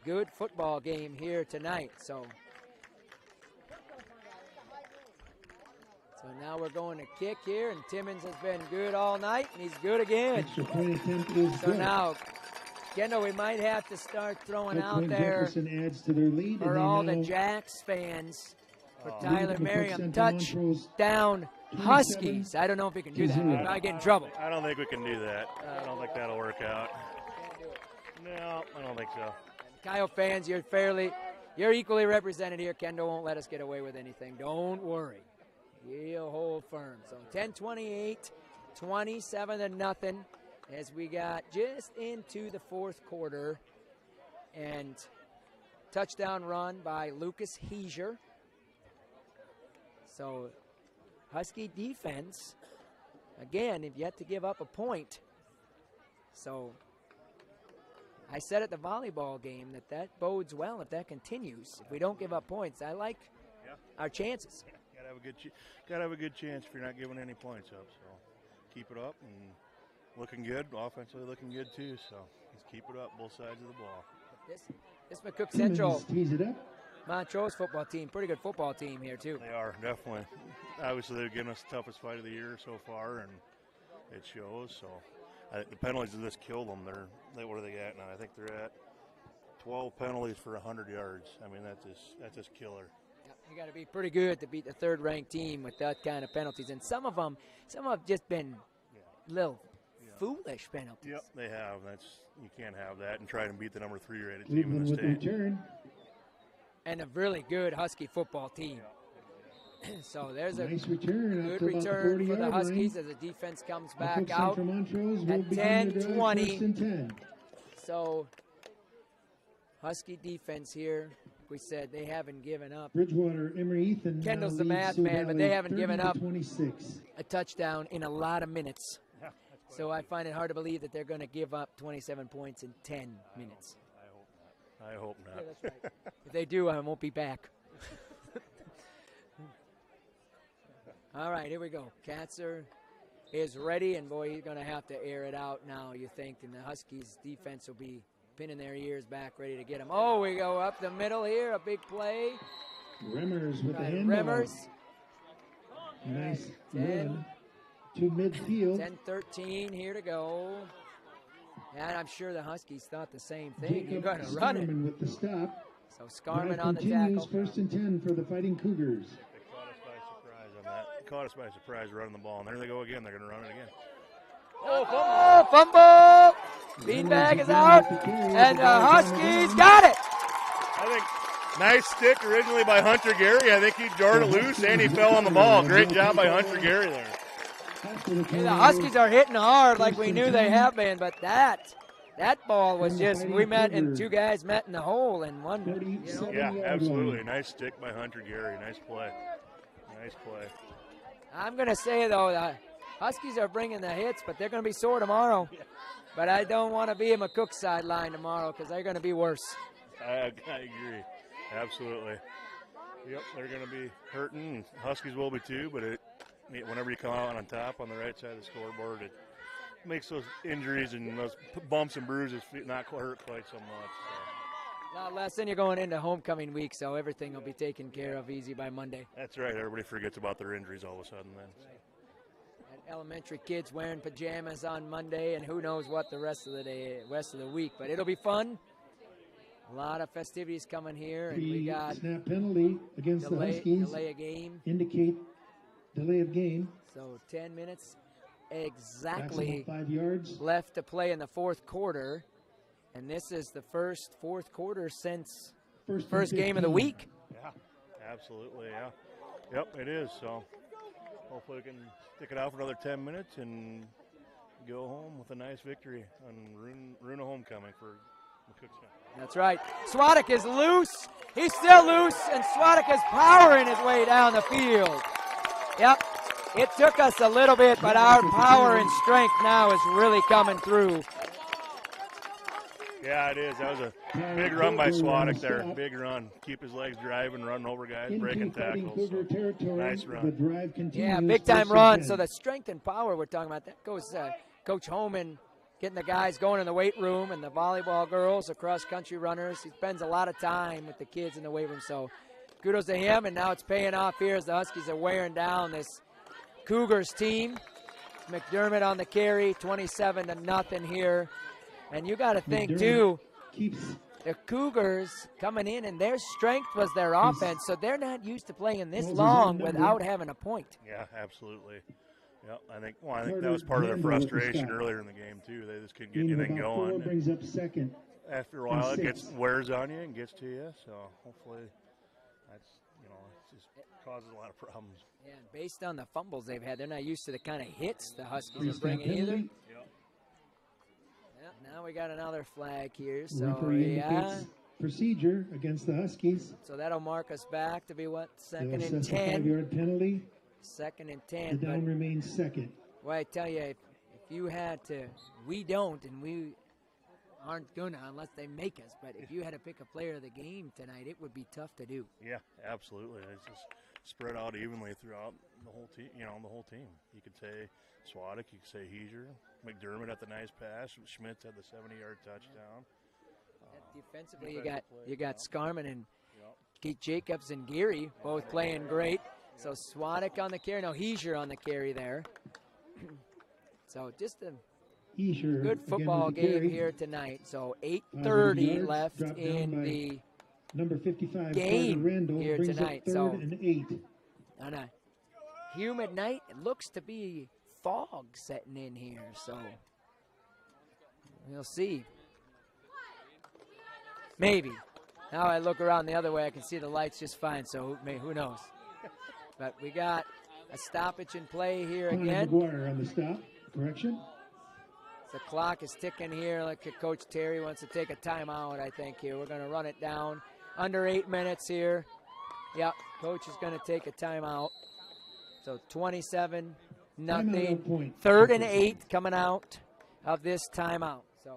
Speaker 5: good football game here tonight. So now we're going to kick here, and Timmons has been good all night, and he's good again.
Speaker 6: Extra point attempt is
Speaker 5: So
Speaker 6: good.
Speaker 5: now, Kendall, we might have to start throwing out there
Speaker 6: Point-Jefferson adds to their lead.
Speaker 5: for
Speaker 6: and
Speaker 5: all
Speaker 6: they
Speaker 5: the
Speaker 6: now
Speaker 5: Jacks fans. For
Speaker 6: lead
Speaker 5: Tyler
Speaker 6: McCook
Speaker 5: Merriam,
Speaker 6: Central
Speaker 5: touchdown Huskies. I don't know if we can do that. We might get in trouble.
Speaker 7: I don't think we can do that. I don't think that'll work out. No, I don't think so.
Speaker 5: Kyle fans, you're equally represented here. Kendall won't let us get away with anything. Don't worry. He'll hold firm. So 10-28 27-0 as we got just into the fourth quarter. And touchdown run by Lucas Heiser. So Husky defense, again, have yet to give up a point. So I said at the volleyball game that bodes well if that continues. If we don't give up points, I like our chances.
Speaker 7: Yeah, gotta have a good chance if you're not giving any points up. So keep it up and looking good. Offensively looking good too. So let's keep it up, both sides of the ball.
Speaker 5: This McCook Central Montrose football team, pretty good football team here too.
Speaker 7: They are, definitely. Obviously, they've given us the toughest fight of the year so far, and it shows. So I think the penalties of this killed them. What are they at now? I think they're at 12 penalties for 100 yards. I mean, that's just killer.
Speaker 5: Yep, you got to be pretty good to beat the third-ranked team with that kind of penalties. And some of them have just been little foolish penalties.
Speaker 7: Yep, they have. You can't have that and try to beat the number 3 rated team in the state.
Speaker 5: And a really good Husky football team. So there's a
Speaker 6: nice return,
Speaker 5: good return for the Huskies as the defense comes back out at 10-20. So Husky defense here, we said they haven't given up.
Speaker 6: Bridgewater, Emory Ethan.
Speaker 5: Kendall's the math man, but they haven't given up a touchdown in a lot of minutes. So I find it hard to believe that they're going to give up 27 points in 10 minutes.
Speaker 7: I hope not.
Speaker 5: Yeah, that's right. If they do, I won't be back. All right, here we go. Katzer is ready, and boy, he's going to have to air it out now, you think, and the Huskies' defense will be pinning their ears back, ready to get him. Oh, we go up the middle here, a big play.
Speaker 6: Remmers with the handball.
Speaker 5: Remmers.
Speaker 6: Nice run to midfield.
Speaker 5: 10-13 here to go. And I'm sure the Huskies thought the same thing. You're going to run it.
Speaker 6: With the stop.
Speaker 5: So Scarman on the tackle.
Speaker 6: First and 10 for the Fighting Cougars.
Speaker 7: Caught us by surprise running the ball, and there they go again. They're going to run it again.
Speaker 5: Oh, fumble! Beanbag is out, and the Huskies got it.
Speaker 7: I think nice stick originally by Hunter Gary. I think he jarred it loose, and he fell on the ball. Great job by Hunter Gary there.
Speaker 5: Hey, the Huskies are hitting hard like we knew they have been, but that ball was just, we met, and two guys met in the hole, and one,
Speaker 7: Yeah, absolutely. Nice stick by Hunter Gary. Nice play. Nice play.
Speaker 5: I'm going to say, though, the Huskies are bringing the hits, but they're going to be sore tomorrow. But I don't want to be in McCook sideline tomorrow because they're going to be worse.
Speaker 7: I agree. Absolutely. Yep, they're going to be hurting. Huskies will be too, but whenever you come out on top on the right side of the scoreboard, it makes those injuries and those bumps and bruises not hurt quite so much. So.
Speaker 5: A lot less, then you're going into homecoming week, so everything will be taken care of easy by Monday.
Speaker 7: That's right. Everybody forgets about their injuries all of a sudden then.
Speaker 5: Right. And elementary kids wearing pajamas on Monday, and who knows what the rest of the week. But it'll be fun. A lot of festivities coming here, and we got
Speaker 6: snap penalty against the Huskies.
Speaker 5: Delay of game.
Speaker 6: Indicate delay of game.
Speaker 5: So 10 minutes exactly
Speaker 6: 5 yards
Speaker 5: left to play in the fourth quarter. And this is the first fourth quarter since first game of the week.
Speaker 7: Yeah, absolutely, yeah. Yep, it is. So hopefully we can stick it out for another 10 minutes and go home with a nice victory and ruin a homecoming for McCook.
Speaker 5: That's right. Swadek is loose. He's still loose, and Swadek is powering his way down the field. Yep. It took us a little bit, but our power and strength now is really coming through.
Speaker 7: Yeah, it is. That was a big run by Swadek there. Big run. Keep his legs driving, running over guys, breaking tackles. So nice run.
Speaker 5: Yeah, big-time run. So the strength and power we're talking about, that goes Coach Homan getting the guys going in the weight room and the volleyball girls, the cross-country runners. He spends a lot of time with the kids in the weight room. So kudos to him, and now it's paying off here as the Huskies are wearing down this Cougars team. McDermott on the carry, 27-0 here. And you got to think, too, the Cougars coming in, and their strength was their offense, so they're not used to playing this long without having a point.
Speaker 7: Yeah, absolutely. Yep, I think that was part of their frustration earlier in the game, too. They just couldn't get anything going.
Speaker 6: Brings up second.
Speaker 7: After a while, it wears on you and gets to you, so hopefully just causes a lot of problems.
Speaker 5: Yeah, and based on the fumbles they've had, they're not used to the kind of hits the Huskies are bringing either.
Speaker 7: Yep.
Speaker 5: Yeah, now we got another flag here. So,
Speaker 6: Referee indicates procedure against the Huskies.
Speaker 5: So that'll mark us back to be what? Second
Speaker 6: They'll
Speaker 5: and
Speaker 6: assess a
Speaker 5: 10.
Speaker 6: 5-yard penalty.
Speaker 5: Second and 10.
Speaker 6: The down remains second.
Speaker 5: Well, I tell you, if you had to, we don't, and we aren't gonna unless they make us. But if you had to pick a player of the game tonight, it would be tough to do.
Speaker 7: Yeah, absolutely. It's just spread out evenly throughout the whole team. You know, the whole team. You could say Swadek, you could say Heiser, McDermott had the nice pass, Schmitz had the 70-yard touchdown.
Speaker 5: Defensively, you got Scarman and Keith Jacobs and Geary both playing great. So Swadek on the carry, no Heiser on the carry there. So just a good football game here tonight. So 8:30 left in the
Speaker 6: number 55
Speaker 5: game
Speaker 6: Randall
Speaker 5: here
Speaker 6: brings
Speaker 5: tonight.
Speaker 6: Up third
Speaker 5: So
Speaker 6: and 8.
Speaker 5: on a humid night, it looks to be fog setting in here. So we'll see. Maybe. Now I look around the other way, I can see the lights just fine. So who knows? But we got a stoppage in play here again.
Speaker 6: McGuire on the stop. Correction.
Speaker 5: The clock is ticking here. Like Coach Terry wants to take a timeout, I think, here. We're going to run it down. Under 8 minutes here. Yep, Coach is going to take a timeout. So 27-0. Third and 8 coming out of this timeout. So.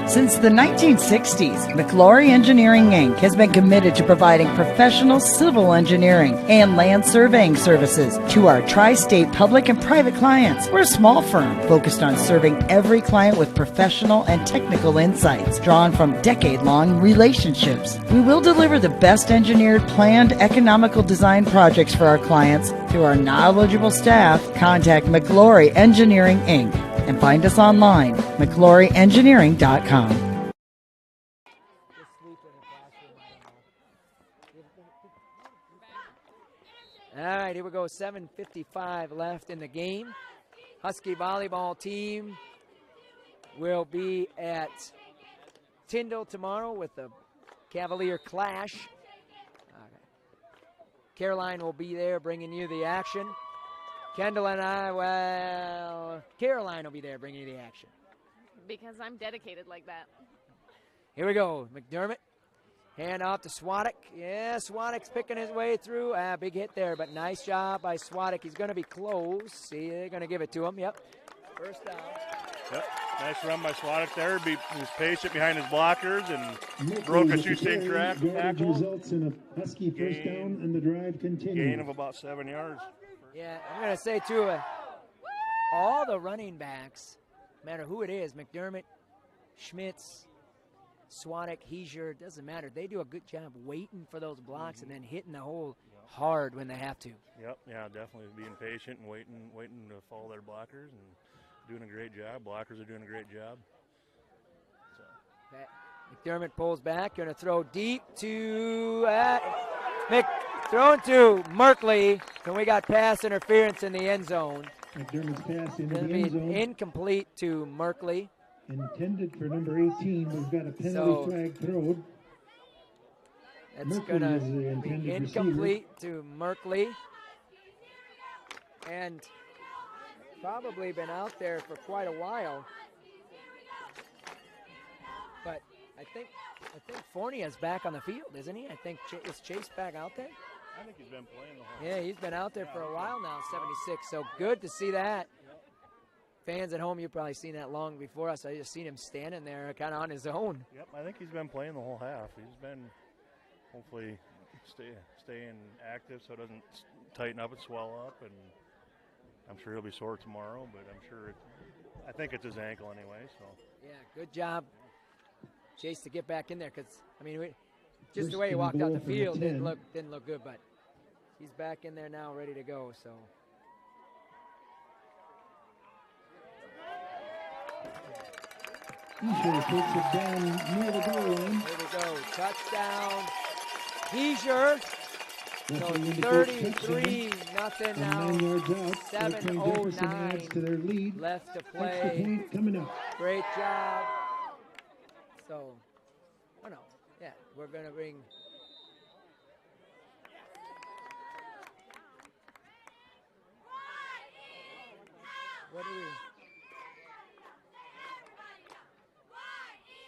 Speaker 4: Since the 1960s, McClory Engineering, Inc. has been committed to providing professional civil engineering and land surveying services to our tri-state public and private clients. We're a small firm focused on serving every client with professional and technical insights drawn from decade-long relationships. We will deliver the best engineered, planned, economical design projects for our clients through our knowledgeable staff. Contact McClory Engineering, Inc. and find us online, McCloryEngineering.com.
Speaker 5: All right, here we go. 7:55 left in the game. Husky volleyball team will be at Tyndall tomorrow with the Cavalier Clash. Caroline will be there bringing you the action. Kendall and Caroline will be there bringing you the action.
Speaker 13: Because I'm dedicated like that.
Speaker 5: Here we go. McDermott. Hand off to Swadek. Yeah, Swadek's picking his way through. Big hit there, but nice job by Swadek. He's going to be close. See, they're going to give it to him. Yep. First down.
Speaker 7: Yep. Nice run by Swadek there. He was patient behind his blockers and broke a shoestring tackle.
Speaker 6: Results in a Husky first down, and the drive continues.
Speaker 7: Gain of about 7 yards.
Speaker 5: Yeah, I'm going to say, too, all the running backs, no matter who it is, McDermott, Schmitz, Swadek, Heiser, doesn't matter. They do a good job waiting for those blocks and then hitting the hole hard when they have to.
Speaker 7: Yep, yeah, definitely being patient and waiting to follow their blockers and doing a great job. Blockers are doing a great job. So.
Speaker 5: McDermott pulls back, going to throw deep to thrown to Merkley, and we got pass interference in the end zone.
Speaker 6: McDermott's pass in the
Speaker 5: end
Speaker 6: zone.
Speaker 5: Incomplete to Merkley.
Speaker 6: Intended for number 18. We've got a penalty flag thrown.
Speaker 5: That's going to be incomplete to Merkley. And probably been out there for quite a while. But I think Fournier's back on the field, isn't he? I think is Chase back out there?
Speaker 7: I think he's been playing the whole
Speaker 5: Yeah, he's been out there for a while now, 76. So good to see that. Fans at home, you've probably seen that long before us. I just seen him standing there kind of on his own.
Speaker 7: Yep, I think he's been playing the whole half. He's been hopefully staying active so it doesn't tighten up and swell up. And I'm sure he'll be sore tomorrow, but I think it's his ankle anyway. So
Speaker 5: yeah, good job, Chase, to get back in there because just the way he walked out the field didn't look good, but he's back in there now, ready to go. So.
Speaker 6: Heiser takes it down near the goal line.
Speaker 5: There we go. Touchdown. Heiser. So
Speaker 6: Referee indicates
Speaker 5: 33 nothing
Speaker 6: and
Speaker 5: now.
Speaker 6: 9 yards out. Point-Jefferson adds to their
Speaker 5: 7:09
Speaker 6: lead.
Speaker 5: left to
Speaker 6: Extra
Speaker 5: play.
Speaker 6: point coming up.
Speaker 5: Great job. So, oh no, yeah, we're going to bring. What do we?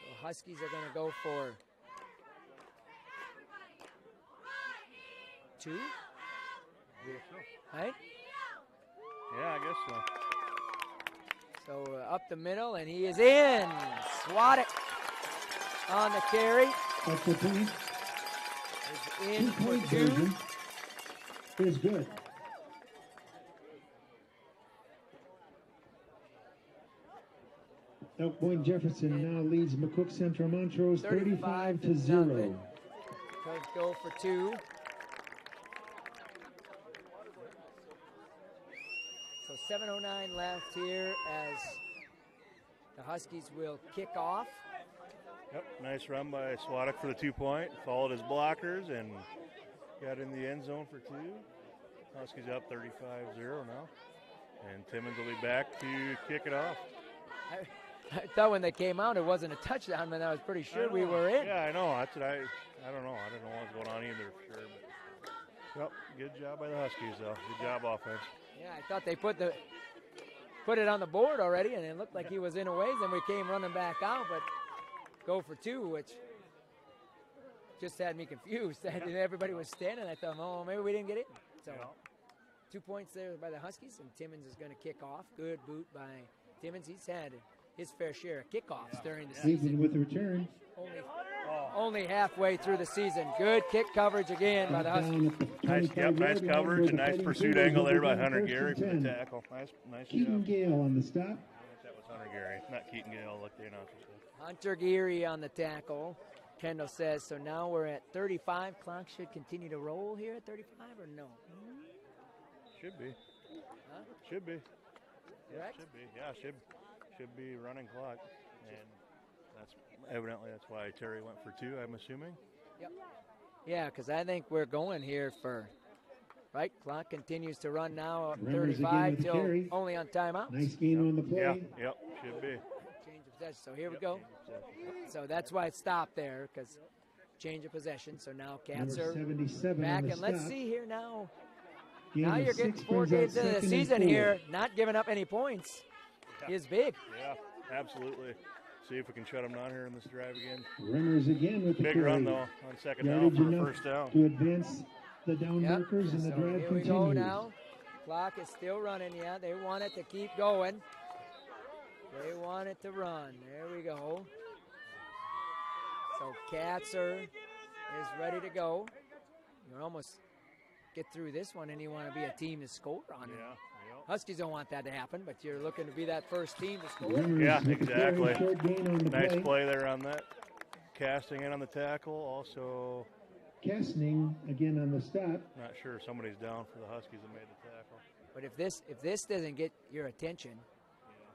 Speaker 5: So Huskies are going to go for 2. Right?
Speaker 7: Yeah, I guess so.
Speaker 5: So up the middle, and he is in. Swat it on the carry.
Speaker 6: Extra point.
Speaker 5: Is in for 2.
Speaker 6: Version is good. Point-Jefferson now leads McCook Central Montrose 35-0.
Speaker 5: Coach go for 2. So 7:09 left here as the Huskies will kick off.
Speaker 7: Yep, nice run by Swadek for the 2-point. Followed his blockers and got in the end zone for 2. Huskies up 35-0 now. And Timmons will be back to kick it off.
Speaker 5: I thought when they came out it wasn't a touchdown, but I was pretty sure we were in.
Speaker 7: Yeah, I know. That's what I don't know. I don't know what's going on either for sure. But, well, good job by the Huskies, though. Good job offense.
Speaker 5: Yeah, I thought they put it on the board already, and it looked like he was in a ways, and we came running back out, but go for 2, which just had me confused. Everybody was standing. I thought, oh, maybe we didn't get it. So 2 points there by the Huskies, and Timmons is going to kick off. Good boot by Timmons. He's had his fair share of kickoffs during the season.
Speaker 6: With the return.
Speaker 5: Only halfway through the season. Good kick coverage again by the Huskies.
Speaker 7: Nice coverage and nice pursuit angle there by Hunter Gary for the tackle. Nice
Speaker 6: Keaton
Speaker 7: job.
Speaker 6: Gale on the stop.
Speaker 7: That was Hunter Gary, not Keaton Gale, like the announcer said.
Speaker 5: Hunter Geary on the tackle. Kendall says, so now we're at 35. Clock should continue to roll here at 35 or no?
Speaker 7: Should be.
Speaker 5: Huh?
Speaker 7: Should be.
Speaker 5: Correct?
Speaker 7: Should be. Yeah, should be running clock. And that's why Terry went for 2, I'm assuming.
Speaker 5: Yep. Yeah, because I think we're going here for, right? Clock continues to run now at 35 till
Speaker 6: carry.
Speaker 5: only on timeout.
Speaker 6: Nice gain on the play.
Speaker 7: Yep, should be.
Speaker 5: Change of possession. So here we go. So that's why it stopped there, because change of possession. So now Cats are
Speaker 6: 77
Speaker 5: back,
Speaker 6: on the
Speaker 5: and let's
Speaker 6: stop.
Speaker 5: see here now.
Speaker 6: Gain
Speaker 5: Now
Speaker 6: of
Speaker 5: you're getting
Speaker 6: 6
Speaker 5: 4
Speaker 6: brings
Speaker 5: games
Speaker 6: up
Speaker 5: into the
Speaker 6: 2nd and
Speaker 5: season
Speaker 6: 4.
Speaker 5: here, not giving up any points is big.
Speaker 7: Yeah, absolutely. See if we can shut them down here in this drive again.
Speaker 6: Runners again with the
Speaker 7: Big
Speaker 6: carry.
Speaker 7: run, though, on second down
Speaker 6: Yardage
Speaker 7: for a
Speaker 6: enough
Speaker 7: first down.
Speaker 6: to advance the down markers, and the
Speaker 5: So
Speaker 6: drive
Speaker 5: here
Speaker 6: continues.
Speaker 5: we go now. Clock is still running. Yeah, they want it to keep going. They want it to run. There we go. So Katzer is ready to go. You're almost get through this one, and you want to be a team to score on it.
Speaker 7: Yeah.
Speaker 5: Huskies don't want that to happen, but you're looking to be that first team to score.
Speaker 7: Yeah, exactly. Nice play there on that. Casting in on the tackle. Also,
Speaker 6: Casting again on the stop.
Speaker 7: not sure somebody's down for the Huskies that made the tackle.
Speaker 5: But if this doesn't get your attention,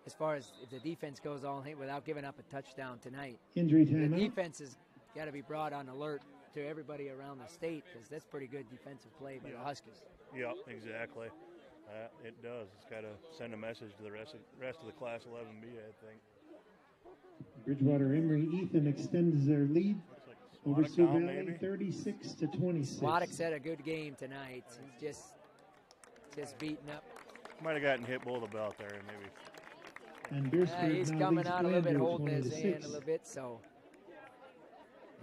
Speaker 5: as far as if the defense goes all in without giving up a touchdown tonight,
Speaker 6: Injury
Speaker 5: the
Speaker 6: timeout.
Speaker 5: defense has got to be brought on alert to everybody around the state, because that's pretty good defensive play by the Huskies.
Speaker 7: Yep, exactly. It does. It's got to send a message to the rest of the Class 11B, I think.
Speaker 6: Bridgewater Emory Ethan extends their lead over Sioux
Speaker 7: down,
Speaker 6: Valley,
Speaker 7: maybe?
Speaker 6: 36-26.
Speaker 5: Swadek's had a good game tonight. He's just beaten up.
Speaker 7: Might have gotten hit below the belt there, maybe.
Speaker 6: And Beersford
Speaker 5: He's
Speaker 6: now
Speaker 5: coming
Speaker 6: leads
Speaker 5: out a little bit,
Speaker 6: Flanders
Speaker 5: holding his
Speaker 6: 20-6.
Speaker 5: hand a little bit. So,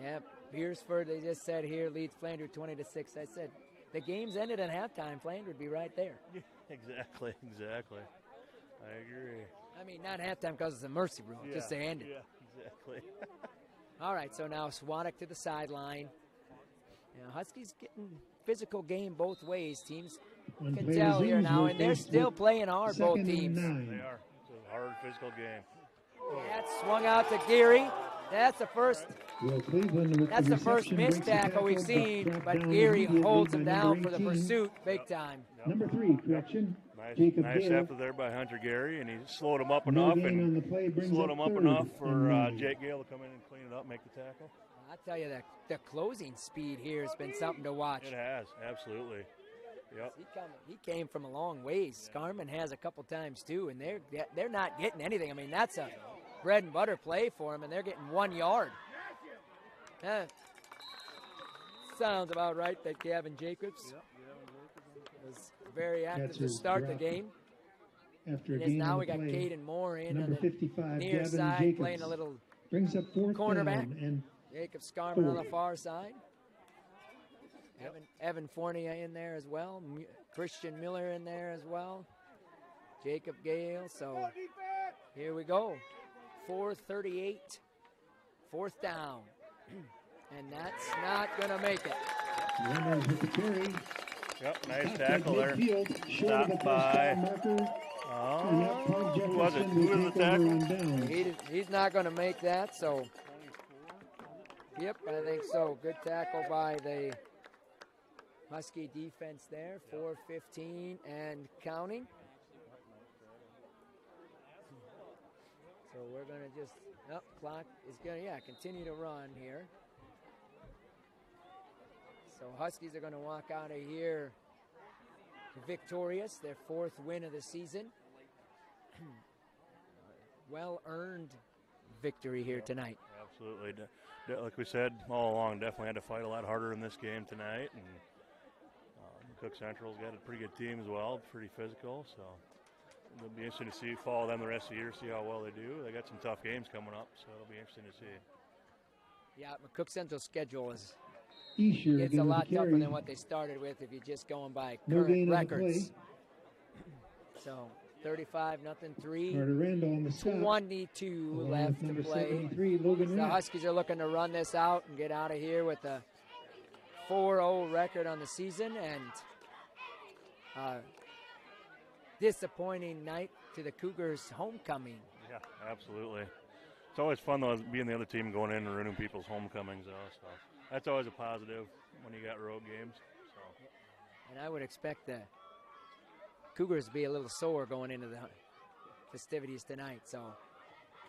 Speaker 5: yeah, Beersford, they just said here, leads Flanders 20-6. I said, the game's ended at halftime. Flanders would be right there.
Speaker 7: Exactly. I agree.
Speaker 5: I mean, not halftime because it's a mercy rule, just to end it.
Speaker 7: Yeah, exactly.
Speaker 5: All right, so now Swadek to the sideline. Huskies getting physical game both ways. Teams
Speaker 6: When
Speaker 5: can
Speaker 6: players
Speaker 5: tell here
Speaker 6: lose,
Speaker 5: now,
Speaker 6: we're
Speaker 5: and they're
Speaker 6: faced
Speaker 5: still
Speaker 6: with
Speaker 5: playing hard, both
Speaker 6: 2nd and
Speaker 5: teams.
Speaker 6: 9.
Speaker 7: They are. It's a hard physical game.
Speaker 5: That's swung out to Geary. That's the first.
Speaker 6: Will Cleveland with
Speaker 5: That's the first
Speaker 6: reception
Speaker 5: missed
Speaker 6: breaks the
Speaker 5: tackle we've
Speaker 6: tackle,
Speaker 5: seen,
Speaker 6: brought
Speaker 5: but
Speaker 6: down
Speaker 5: Geary
Speaker 6: immediately
Speaker 5: holds
Speaker 6: by
Speaker 5: him
Speaker 6: number
Speaker 5: down for the
Speaker 6: 18.
Speaker 5: pursuit big time.
Speaker 6: Number 3, correction. Jacob
Speaker 7: Nice
Speaker 6: Gale.
Speaker 7: effort there by Hunter Gary, and he slowed him up
Speaker 6: No
Speaker 7: enough
Speaker 6: gain on the play, brings
Speaker 7: slowed
Speaker 6: up
Speaker 7: him up
Speaker 6: 3rd
Speaker 7: enough
Speaker 6: and
Speaker 7: for
Speaker 6: 9.
Speaker 7: Jake Gale to come in and clean it up, make the tackle.
Speaker 5: I tell you, the closing speed here has been something to watch.
Speaker 7: It has, absolutely. Yep.
Speaker 5: He came from a long ways. Scarman has a couple times too, and they're not getting anything. I mean, that's a bread and butter play for them, and they're getting 1 yard. Sounds about right that Gavin Jacobs was very active to start the game.
Speaker 6: After
Speaker 5: and now we got Caden Moore in
Speaker 6: number
Speaker 5: on the
Speaker 6: 55,
Speaker 5: near
Speaker 6: Gavin
Speaker 5: side,
Speaker 6: Jacobs
Speaker 5: playing a little
Speaker 6: brings up fourth
Speaker 5: cornerback.
Speaker 6: down and
Speaker 5: Jacob Scarman on the far side. Evan Fournier in there as well. Christian Miller in there as well. Jacob Gale. So here we go. 4:38. Fourth down. And that's not going to make it.
Speaker 6: Runners with the carry.
Speaker 7: Yep, nice tackle there. Stopped by. Who was it? Who was the tackle?
Speaker 5: He's not going to make that, so. Yep, I think so. Good tackle by the Husky defense there. 4:15 and counting. So we're going to just, clock is going to, continue to run here. So Huskies are going to walk out of here victorious, their fourth win of the season. Well-earned victory here tonight.
Speaker 7: Absolutely. Like we said all along, definitely had to fight a lot harder in this game tonight. And McCook Central's got a pretty good team as well, pretty physical. So it'll be interesting to see, follow them the rest of the year, see how well they do. They got some tough games coming up, so it'll be interesting to see.
Speaker 5: Yeah, McCook Central's schedule is
Speaker 6: Escher
Speaker 5: it's a lot tougher than what they started with if you're just going by current records. So 35-3.
Speaker 6: Carter Randall on the stop.
Speaker 5: 22 left to play. The Huskies are looking to run this out and get out of here with a 4-0 record on the season, and disappointing night to the Cougars' homecoming.
Speaker 7: Yeah, absolutely. It's always fun, though, being the other team and going in and ruining people's homecomings, though. So that's always a positive when you got road games. So.
Speaker 5: And I would expect the Cougars to be a little sore going into the festivities tonight. So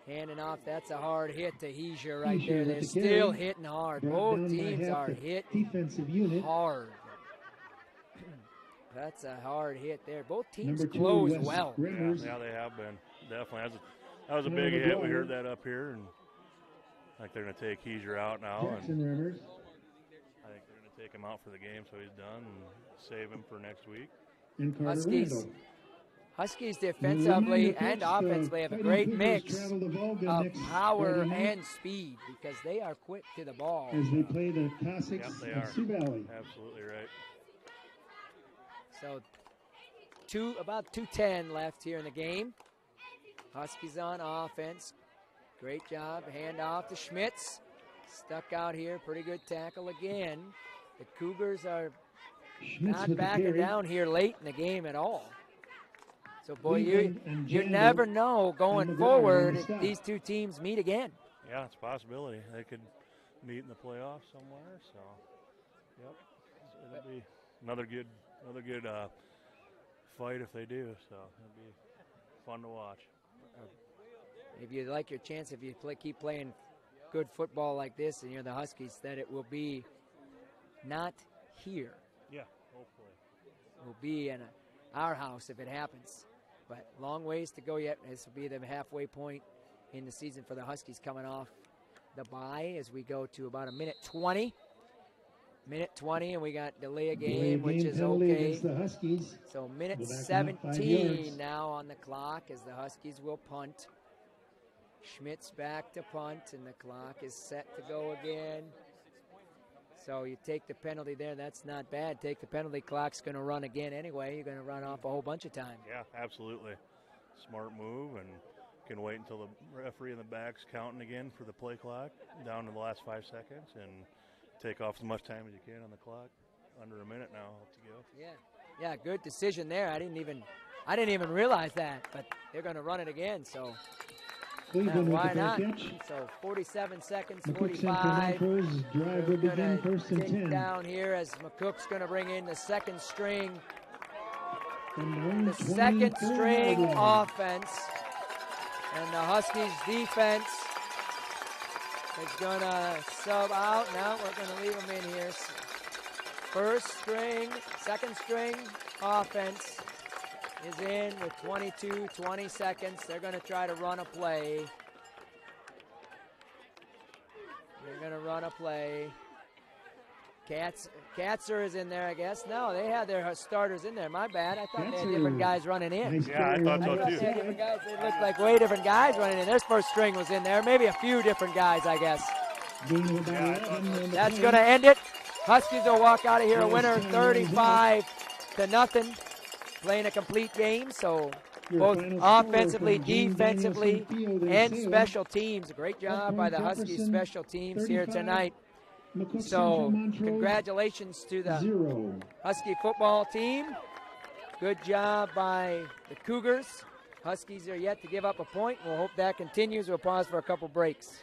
Speaker 5: handing off, that's a hard hit to Escher right there. They're still hitting hard. Both teams are hit hard. That's a hard hit there. Both teams close well.
Speaker 7: Yeah, they have been. Definitely. That was a big hit. We heard that up here, and I think they're going to take Escher out now. And I think they're going to take him out for the game, so he's done, and save him for next week.
Speaker 5: Huskies defensively and offensively have a great mix of power and speed because they are quick to the ball.
Speaker 6: As they play the Cossacks of Sioux Valley.
Speaker 7: Absolutely right.
Speaker 5: So about 2:10 left here in the game. Huskies on offense. Great job. Hand off to Schmitz. Stuck out here. Pretty good tackle again. The Cougars are not backing down here late in the game at all. So, boy, you never know going forward if these two teams meet again.
Speaker 7: Yeah, it's a possibility. They could meet in the playoffs somewhere. So, yep. So it'll be another good fight if they do. So it'll be fun to watch.
Speaker 5: If you like your chance, if you keep playing good football like this and you're the Huskies, that it will be not here.
Speaker 7: Yeah, hopefully.
Speaker 5: It will be in our house if it happens. But long ways to go yet. This will be the halfway point in the season for the Huskies coming off the bye as we go to about a minute 20. Minute 20, and we got delay a game, which is okay.
Speaker 6: The Huskies.
Speaker 5: So minute 17 now on the clock as the Huskies will punt. Schmitz back to punt, and the clock is set to go again. So you take the penalty there. That's not bad. Take the penalty. Clock's going to run again anyway. You're going to run off a whole bunch of time.
Speaker 7: Yeah, absolutely. Smart move, and can wait until the referee in the back's counting again for the play clock down to the last 5 seconds and take off as much time as you can on the clock. Under a minute now to go.
Speaker 5: Yeah, good decision there. I didn't even realize that, but they're going to run it again. So why not? So 47 seconds, 45.
Speaker 6: Drive will begin first and 10.
Speaker 5: Down here as McCook's going to bring in the second string.
Speaker 6: The
Speaker 5: second string offense, and the Huskies defense is going to sub out. Now we're going to leave him in here. First string, second string offense is in with 20 seconds. They're going to try to run a play. They're going to run a play. Katzer is in there, I guess. No, they had their starters in there. My bad. I thought they had different guys running in.
Speaker 7: Yeah, I thought so too.
Speaker 5: They had different guys. They looked like way different guys running in. Their first string was in there. Maybe a few different guys, I guess. That's going to end it. Huskies will walk out of here a winner 35-0. Playing a complete game, so both offensively, defensively, and special teams. A great job by the Huskies special teams here tonight. So congratulations to the Husky football team. Good job by the Cougars. Huskies are yet to give up a point. We'll hope that continues. We'll pause for a couple breaks.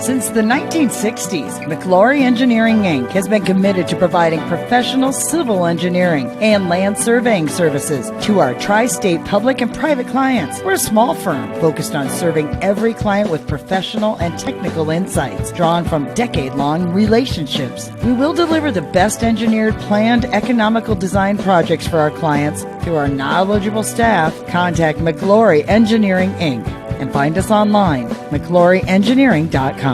Speaker 4: Since the 1960s, McClory Engineering, Inc. has been committed to providing professional civil engineering and land surveying services to our tri-state public and private clients. We're a small firm focused on serving every client with professional and technical insights drawn from decade-long relationships. We will deliver the best engineered, planned, economical design projects for our clients through our knowledgeable staff. Contact McClory Engineering, Inc. and find us online, McCloryEngineering.com.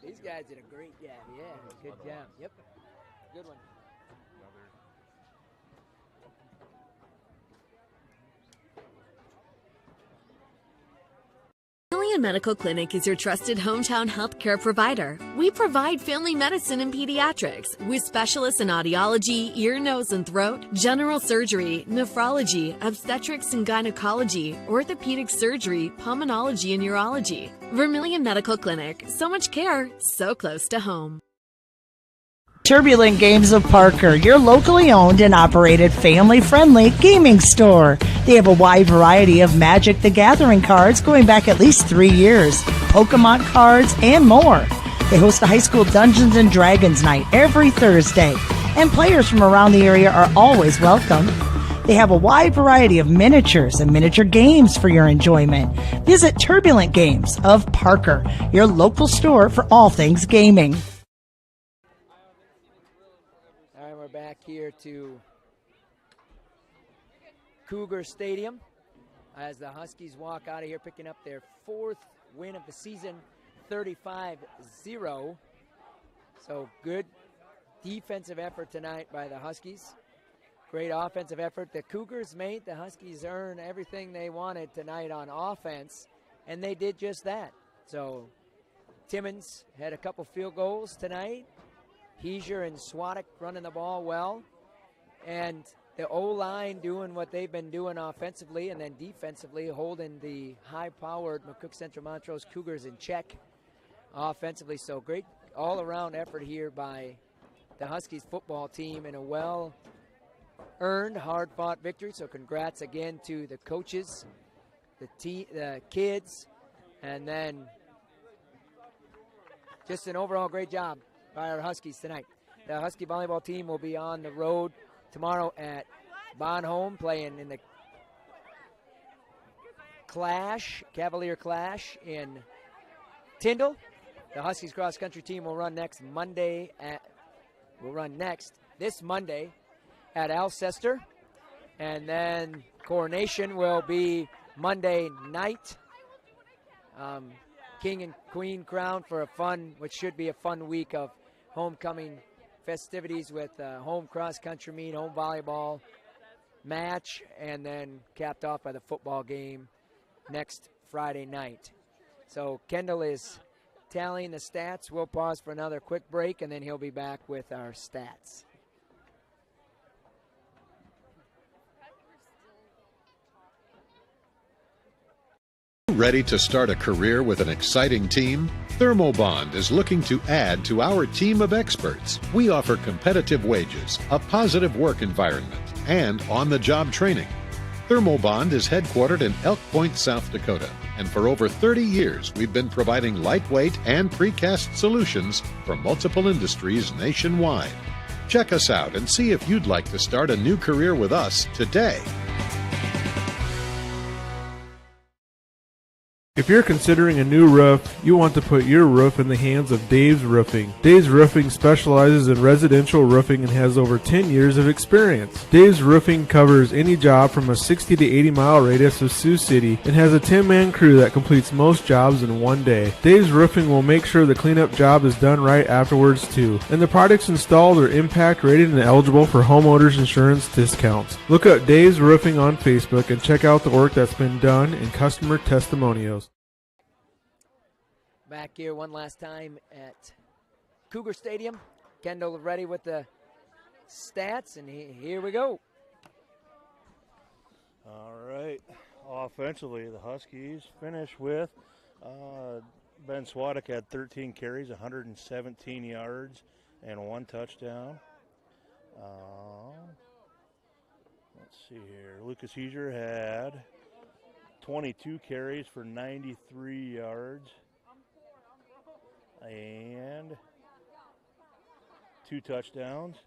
Speaker 5: These guys did a great job. Yeah, good job. Yep, good one.
Speaker 3: Vermilion Medical Clinic is your trusted hometown healthcare provider. We provide family medicine and pediatrics with specialists in audiology, ear, nose, and throat, general surgery, nephrology, obstetrics and gynecology, orthopedic surgery, pulmonology, and urology. Vermilion Medical Clinic. So much care, so close to home.
Speaker 4: Turbulent Games of Parker, your locally owned and operated family-friendly gaming store. They have a wide variety of Magic the Gathering cards going back at least 3 years, Pokemon cards, and more. They host a high school Dungeons & Dragons night every Thursday, and players from around the area are always welcome. They have a wide variety of miniatures and miniature games for your enjoyment. Visit Turbulent Games of Parker, your local store for all things gaming.
Speaker 5: Back here to Cougar Stadium as the Huskies walk out of here picking up their 4th win of the season, 35-0. So good defensive effort tonight by the Huskies. Great offensive effort. The Cougars made the Huskies earn everything they wanted tonight on offense, and they did just that. So Timmons had a couple field goals tonight. Heesier and Swadek running the ball well. And the O-line doing what they've been doing offensively, and then defensively holding the high-powered McCook Central Montrose Cougars in check offensively. So great all-around effort here by the Huskies football team in a well-earned, hard-fought victory. So congrats again to the coaches, the kids, and then just an overall great job by our Huskies tonight. The Husky volleyball team will be on the road tomorrow at Bonhomme, playing in the Cavalier Clash in Tyndall. The Huskies cross country team will run this Monday at Alcester, and then coronation will be Monday night. King and Queen crowned for which should be a fun week of homecoming festivities with home cross country meet, home volleyball match, and then capped off by the football game next Friday night. So Kendall is tallying the stats. We'll pause for another quick break, and then he'll be back with our stats.
Speaker 2: Ready to start a career with an exciting team? Thermobond is looking to add to our team of experts. We offer competitive wages, a positive work environment, and on-the-job training. Thermobond is headquartered in Elk Point, South Dakota, and for over 30 years we've been providing lightweight and precast solutions for multiple industries nationwide. Check us out and see if you'd like to start a new career with us today.
Speaker 8: If you're considering a new roof, you want to put your roof in the hands of Dave's Roofing. Dave's Roofing specializes in residential roofing and has over 10 years of experience. Dave's Roofing covers any job from a 60 to 80 mile radius of Sioux City and has a 10-man crew that completes most jobs in one day. Dave's Roofing will make sure the cleanup job is done right afterwards too. And the products installed are impact rated and eligible for homeowners insurance discounts. Look up Dave's Roofing on Facebook and check out the work that's been done and customer testimonials.
Speaker 5: Back here one last time at Cougar Stadium. Kendall ready with the stats, and here we go.
Speaker 7: All right. Offensively, the Huskies finish with Ben Swadek had 13 carries, 117 yards, and 1 touchdown. Let's see here. Lucas Heiser had 22 carries for 93 yards. And 2 touchdowns.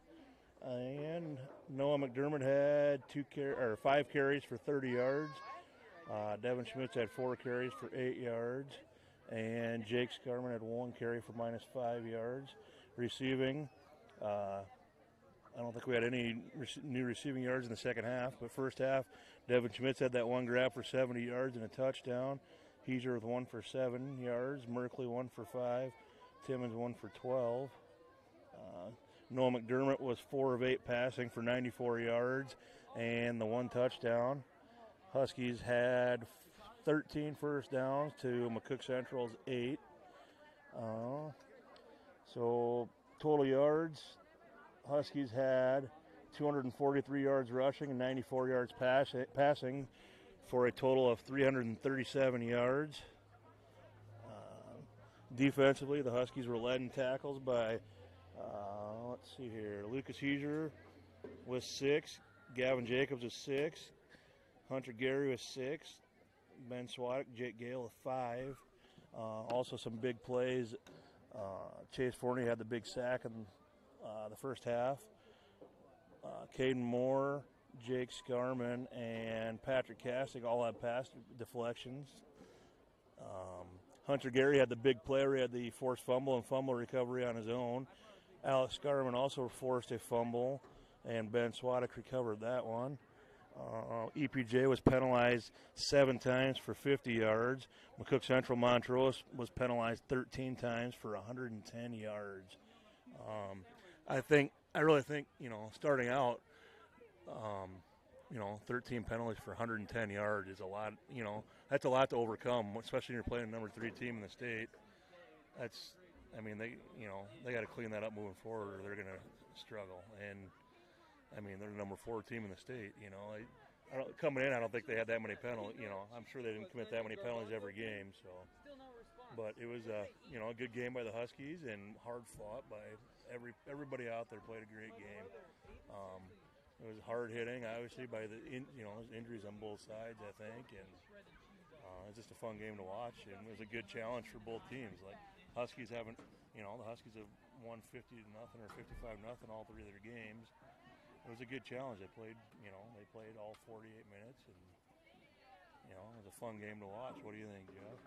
Speaker 7: And Noah McDermott had 5 carries for 30 yards. Devin Schmitz had 4 carries for 8 yards. And Jake Scarman had 1 carry for -5 yards. Receiving, I don't think we had any new receiving yards in the second half, but first half, Devin Schmitz had that 1 grab for 70 yards and a touchdown. Heiser with 1 for 7 yards. Merkley 1 for 5. Timmons 1 for 12. Noah McDermott was 4 of 8 passing for 94 yards and the 1 touchdown. Huskies had 13 first downs to McCook Central's 8. So total yards, Huskies had 243 yards rushing and 94 yards passing for a total of 337 yards. Defensively, the Huskies were led in tackles by, let's see here, Lucas Heiser with 6, Gavin Jacobs with 6, Hunter Gary with 6, Ben Swadek, Jake Gale with 5. Also some big plays. Chase Forney had the big sack in the first half. Caden Moore, Jake Scarman, and Patrick Casting all had pass deflections. Hunter Gary had the big play where he had the forced fumble and fumble recovery on his own. Alex Scarman also forced a fumble, and Ben Swadek recovered that one. EPJ was penalized 7 times for 50 yards. McCook Central Montrose was penalized 13 times for 110 yards. I really think, starting out, 13 penalties for 110 yards is a lot. That's a lot to overcome, especially when you're playing a number 3 team in the state. They got to clean that up moving forward, or they're going to struggle. And they're the number 4 team in the state. Coming in, I don't think they had that many penalties. I'm sure they didn't commit that many penalties every game. So, but it was a good game by the Huskies and hard fought by everybody out there. Played a great game. It was hard hitting, obviously, by injuries on both sides, I think, and it was just a fun game to watch, and it was a good challenge for both teams. Like Huskies haven't, the Huskies have won 50-0 or 55-0 all 3 of their games. It was a good challenge. They played all 48 minutes, and it was a fun game to watch. What do you think, Jeff?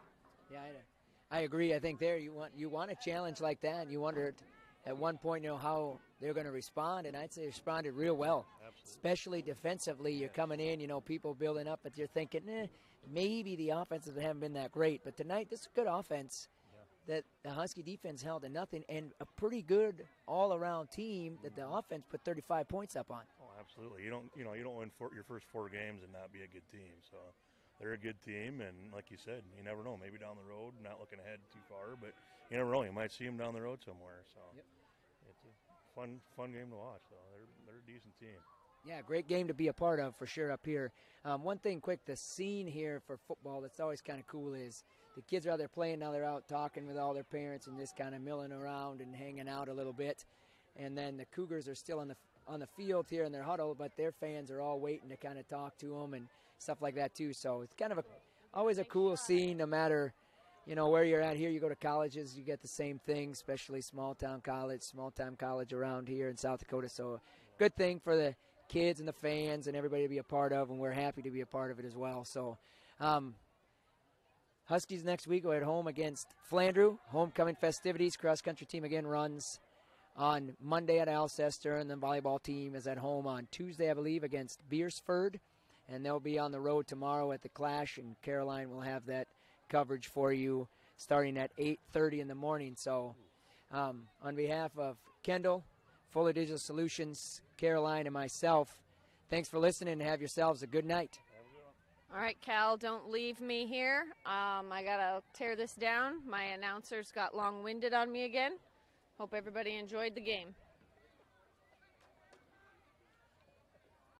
Speaker 5: Yeah, I agree. I think you want a challenge like that, and you wondered at one point, how they're going to respond, and I'd say they responded real well. Absolutely. Especially defensively. You're coming in, people building up, but you're thinking, maybe the offenses haven't been that great. But tonight, this is a good offense that the Husky defense held to nothing, and a pretty good all-around team that the offense put 35 points up on.
Speaker 7: Oh, absolutely. You don't win your first 4 games and not be a good team. So they're a good team, and like you said, you never know. Maybe down the road, not looking ahead too far, but you never know. You might see them down the road somewhere. So it's a fun game to watch. So they're a decent team.
Speaker 5: Yeah, great game to be a part of for sure up here. One thing quick, the scene here for football that's always kind of cool is the kids are out there playing, now they're out talking with all their parents and just kind of milling around and hanging out a little bit. And then the Cougars are still on the field here in their huddle, but their fans are all waiting to kind of talk to them. And stuff like that too. So it's kind of always a cool scene, no matter, you know, where you're at. Here you go to colleges, you get the same thing, especially small time college around here in South Dakota. So good thing for the kids and the fans and everybody to be a part of, and we're happy to be a part of it as well. So Huskies next week go at home against Flandreau. Homecoming festivities. Cross-country team again runs on Monday at Alcester, and the volleyball team is at home on Tuesday, I believe, against Beersford. And they'll be on the road tomorrow at the Clash, and Caroline will have that coverage for you starting at 8:30 in the morning. So on behalf of Kendall, Fuller Digital Solutions, Caroline, and myself, thanks for listening, and have yourselves a good night.
Speaker 13: All right, Cal, don't leave me here. I got to tear this down. My announcers got long-winded on me again. Hope everybody enjoyed the game.